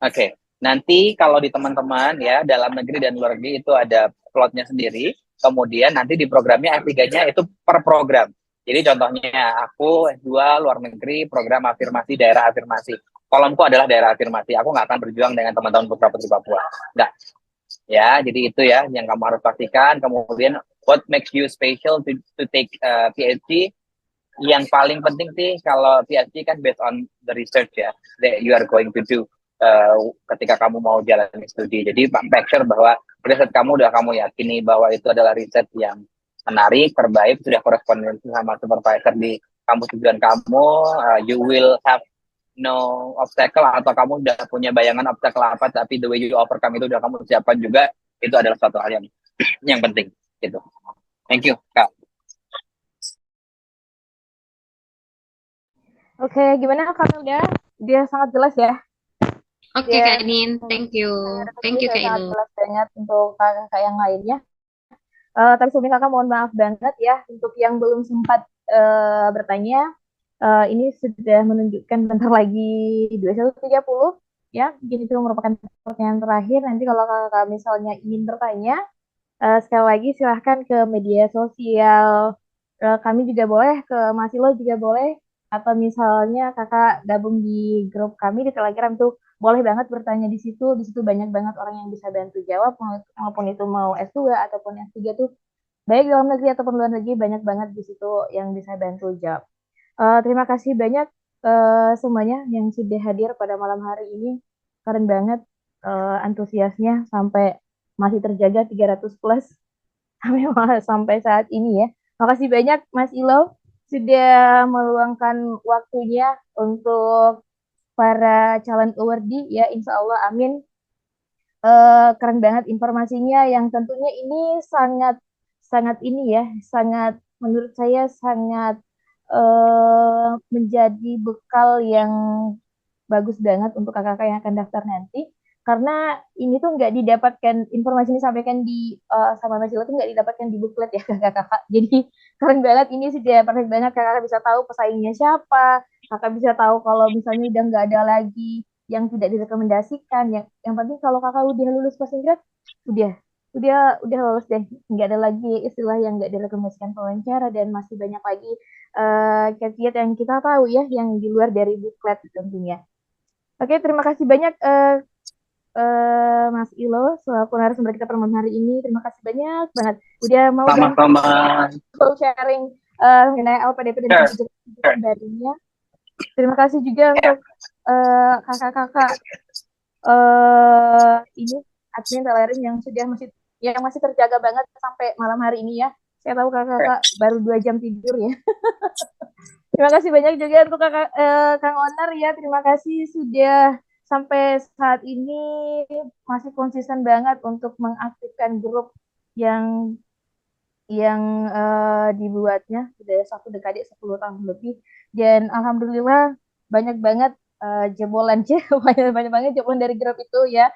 Oke. Nanti kalau di teman-teman ya dalam negeri dan luar negeri itu ada plotnya sendiri. Kemudian nanti di programnya S3-nya itu per program. Jadi contohnya aku S2 luar negeri program afirmasi daerah afirmasi. Kolomku adalah daerah afirmasi. Aku nggak akan berjuang dengan teman-teman putra-putri Papua. Nggak. Ya, jadi itu ya yang kamu harus pastikan. Kemudian what makes you special to take PhD? Yang paling penting sih kalau PhD kan based on the research ya that you are going to do ketika kamu mau jalan studi. Jadi make sure bahwa riset kamu udah kamu yakini bahwa itu adalah riset yang menarik, terbaik, sudah korespondensi sama supervisor di kampus tujuan kamu, you will have no obstacle atau kamu udah punya bayangan obstacle apa, tapi the way you overcome itu udah kamu siapkan juga, itu adalah suatu hal yang penting gitu. Thank you Kak. Oke, gimana kalau dia sangat jelas ya? Oke Kak Nin, thank you Kak Ilo. Sangat jelas banget untuk kakak yang lainnya. Tapi sebelumnya kakak mohon maaf banget ya untuk yang belum sempat bertanya. Ini sudah menunjukkan bentar lagi 21.30 ya. Mungkin itu merupakan pertanyaan terakhir. Nanti kalau kakak misalnya ingin bertanya, sekali lagi silahkan ke media sosial. Kami juga boleh, ke Mas Ilo juga boleh. Atau misalnya kakak gabung di grup kami di Telegram tuh boleh banget bertanya di situ. Di situ banyak banget orang yang bisa bantu jawab, maupun itu mau S2 ataupun S3 tuh baik dalam negeri ataupun luar negeri, banyak banget di situ yang bisa bantu jawab. Terima kasih banyak semuanya yang sudah hadir pada malam hari ini. Keren banget antusiasnya sampai masih terjaga 300 plus sampai saat ini ya. Makasih banyak Mas Ilo sudah meluangkan waktunya untuk para calon awardee ya, insya Allah amin. Keren banget informasinya yang tentunya ini sangat ini ya, sangat menurut saya sangat menjadi bekal yang bagus banget untuk kakak-kakak yang akan daftar nanti. Karena ini tuh nggak didapatkan, informasi ini disampaikan di sama Mas Ilo tuh nggak didapatkan di buklet ya kakak-kakak. Jadi keren banget, ini sudah perfect banget, kakak bisa tahu pesaingnya siapa, kakak bisa tahu kalau misalnya udah nggak ada lagi yang tidak direkomendasikan. Yang penting kalau kakak udah lulus passing grade, udah lulus deh, nggak ada lagi istilah yang nggak direkomendasikan wawancara, dan masih banyak lagi kiat-kiat yang kita tahu ya yang di luar dari buklet tentunya. Oke, terima kasih banyak Mas Ilo selaku narasumber kita pada malam hari ini. Terima kasih banyak banget udah mau sharing mengenai LPDP dan kebijakan barunya. Terima kasih juga untuk kakak-kakak ini admin Telerin yang masih terjaga banget sampai malam hari ini ya. Saya tahu kakak-kakak baru 2 jam tidur ya. Terima kasih banyak juga untuk Kang Onar ya. Terima kasih sudah sampai saat ini masih konsisten banget untuk mengaktifkan grup yang dibuatnya sudah 1 dekade 10 tahun lebih, dan alhamdulillah banyak banget jebolan banyak banget jebolan dari grup itu ya.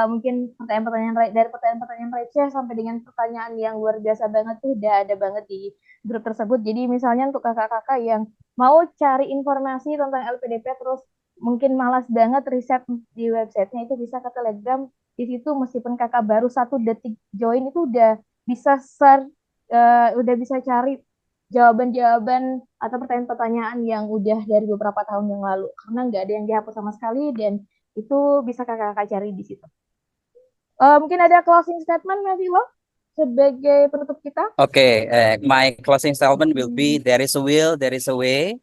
Mungkin pertanyaan-pertanyaan receh sampai dengan pertanyaan yang luar biasa banget tuh udah ada banget di grup tersebut. Jadi misalnya untuk kakak-kakak yang mau cari informasi tentang LPDP terus mungkin malas banget riset di websitenya, itu bisa ke Telegram. Di situ meskipun kakak baru 1 detik join itu udah bisa search, udah bisa cari jawaban-jawaban atau pertanyaan-pertanyaan yang udah dari beberapa tahun yang lalu, karena nggak ada yang dihapus sama sekali, dan itu bisa kakak-kakak cari di situ. Mungkin ada closing statement Mas Ilo sebagai penutup kita? Oke, my closing statement will be there is a will, there is a way.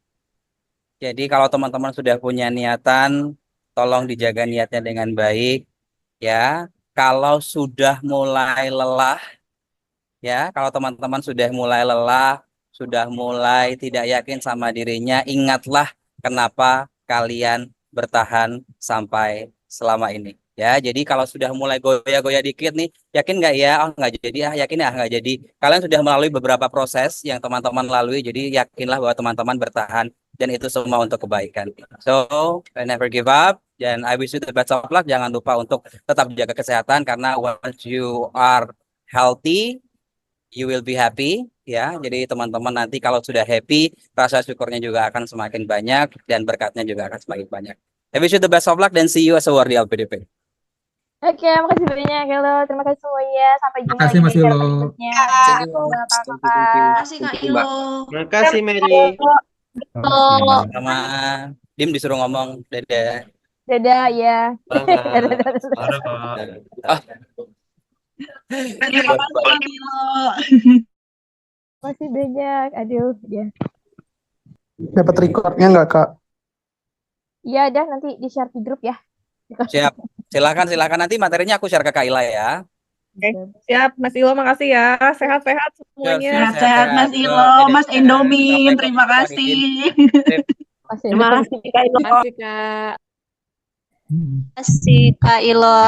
Jadi kalau teman-teman sudah punya niatan, tolong dijaga niatnya dengan baik, ya. Kalau sudah mulai lelah, ya, kalau teman-teman sudah mulai lelah, sudah mulai tidak yakin sama dirinya, ingatlah kenapa kalian bertahan sampai selama ini. Ya, jadi kalau sudah mulai goyah-goyah dikit nih, yakin nggak ya? Oh, nggak jadi, yakin ya nggak jadi. Kalian sudah melalui beberapa proses yang teman-teman lalui, jadi yakinlah bahwa teman-teman bertahan, dan itu semua untuk kebaikan. So, never give up, dan I wish you the best of luck. Jangan lupa untuk tetap jaga kesehatan, karena once you are healthy, you will be happy, ya. Jadi teman-teman nanti kalau sudah happy, rasa syukurnya juga akan semakin banyak, dan berkatnya juga akan semakin banyak. I wish you the best of luck, dan see you as a di LPDP. Oke, makasih banyak Ilo. Terima kasih semuanya. Sampai jumpa Makasih lagi Mas di Ilo. channel berikutnya. Terima kasih Kak Ilo. Terima kasih Mary. Sama Dim disuruh ngomong, dadah. Dadah ya. Ada Kak. Terima kasih Kak Ilo. Masih banyak. Aduh, ya. Dapat recordnya nggak, Kak? Iya, dah nanti di-share di grup ya. Siap. Silakan nanti materinya aku share ke Kak Ila ya. Oke, siap Mas Ilo, makasih ya. Sehat-sehat semuanya. Sehat-sehat Mas Ilo, Mas Endomin, terima kasih. Terima kasih Kak Ilo. Terima kasih Kak. Terima kasih Kak Ilo.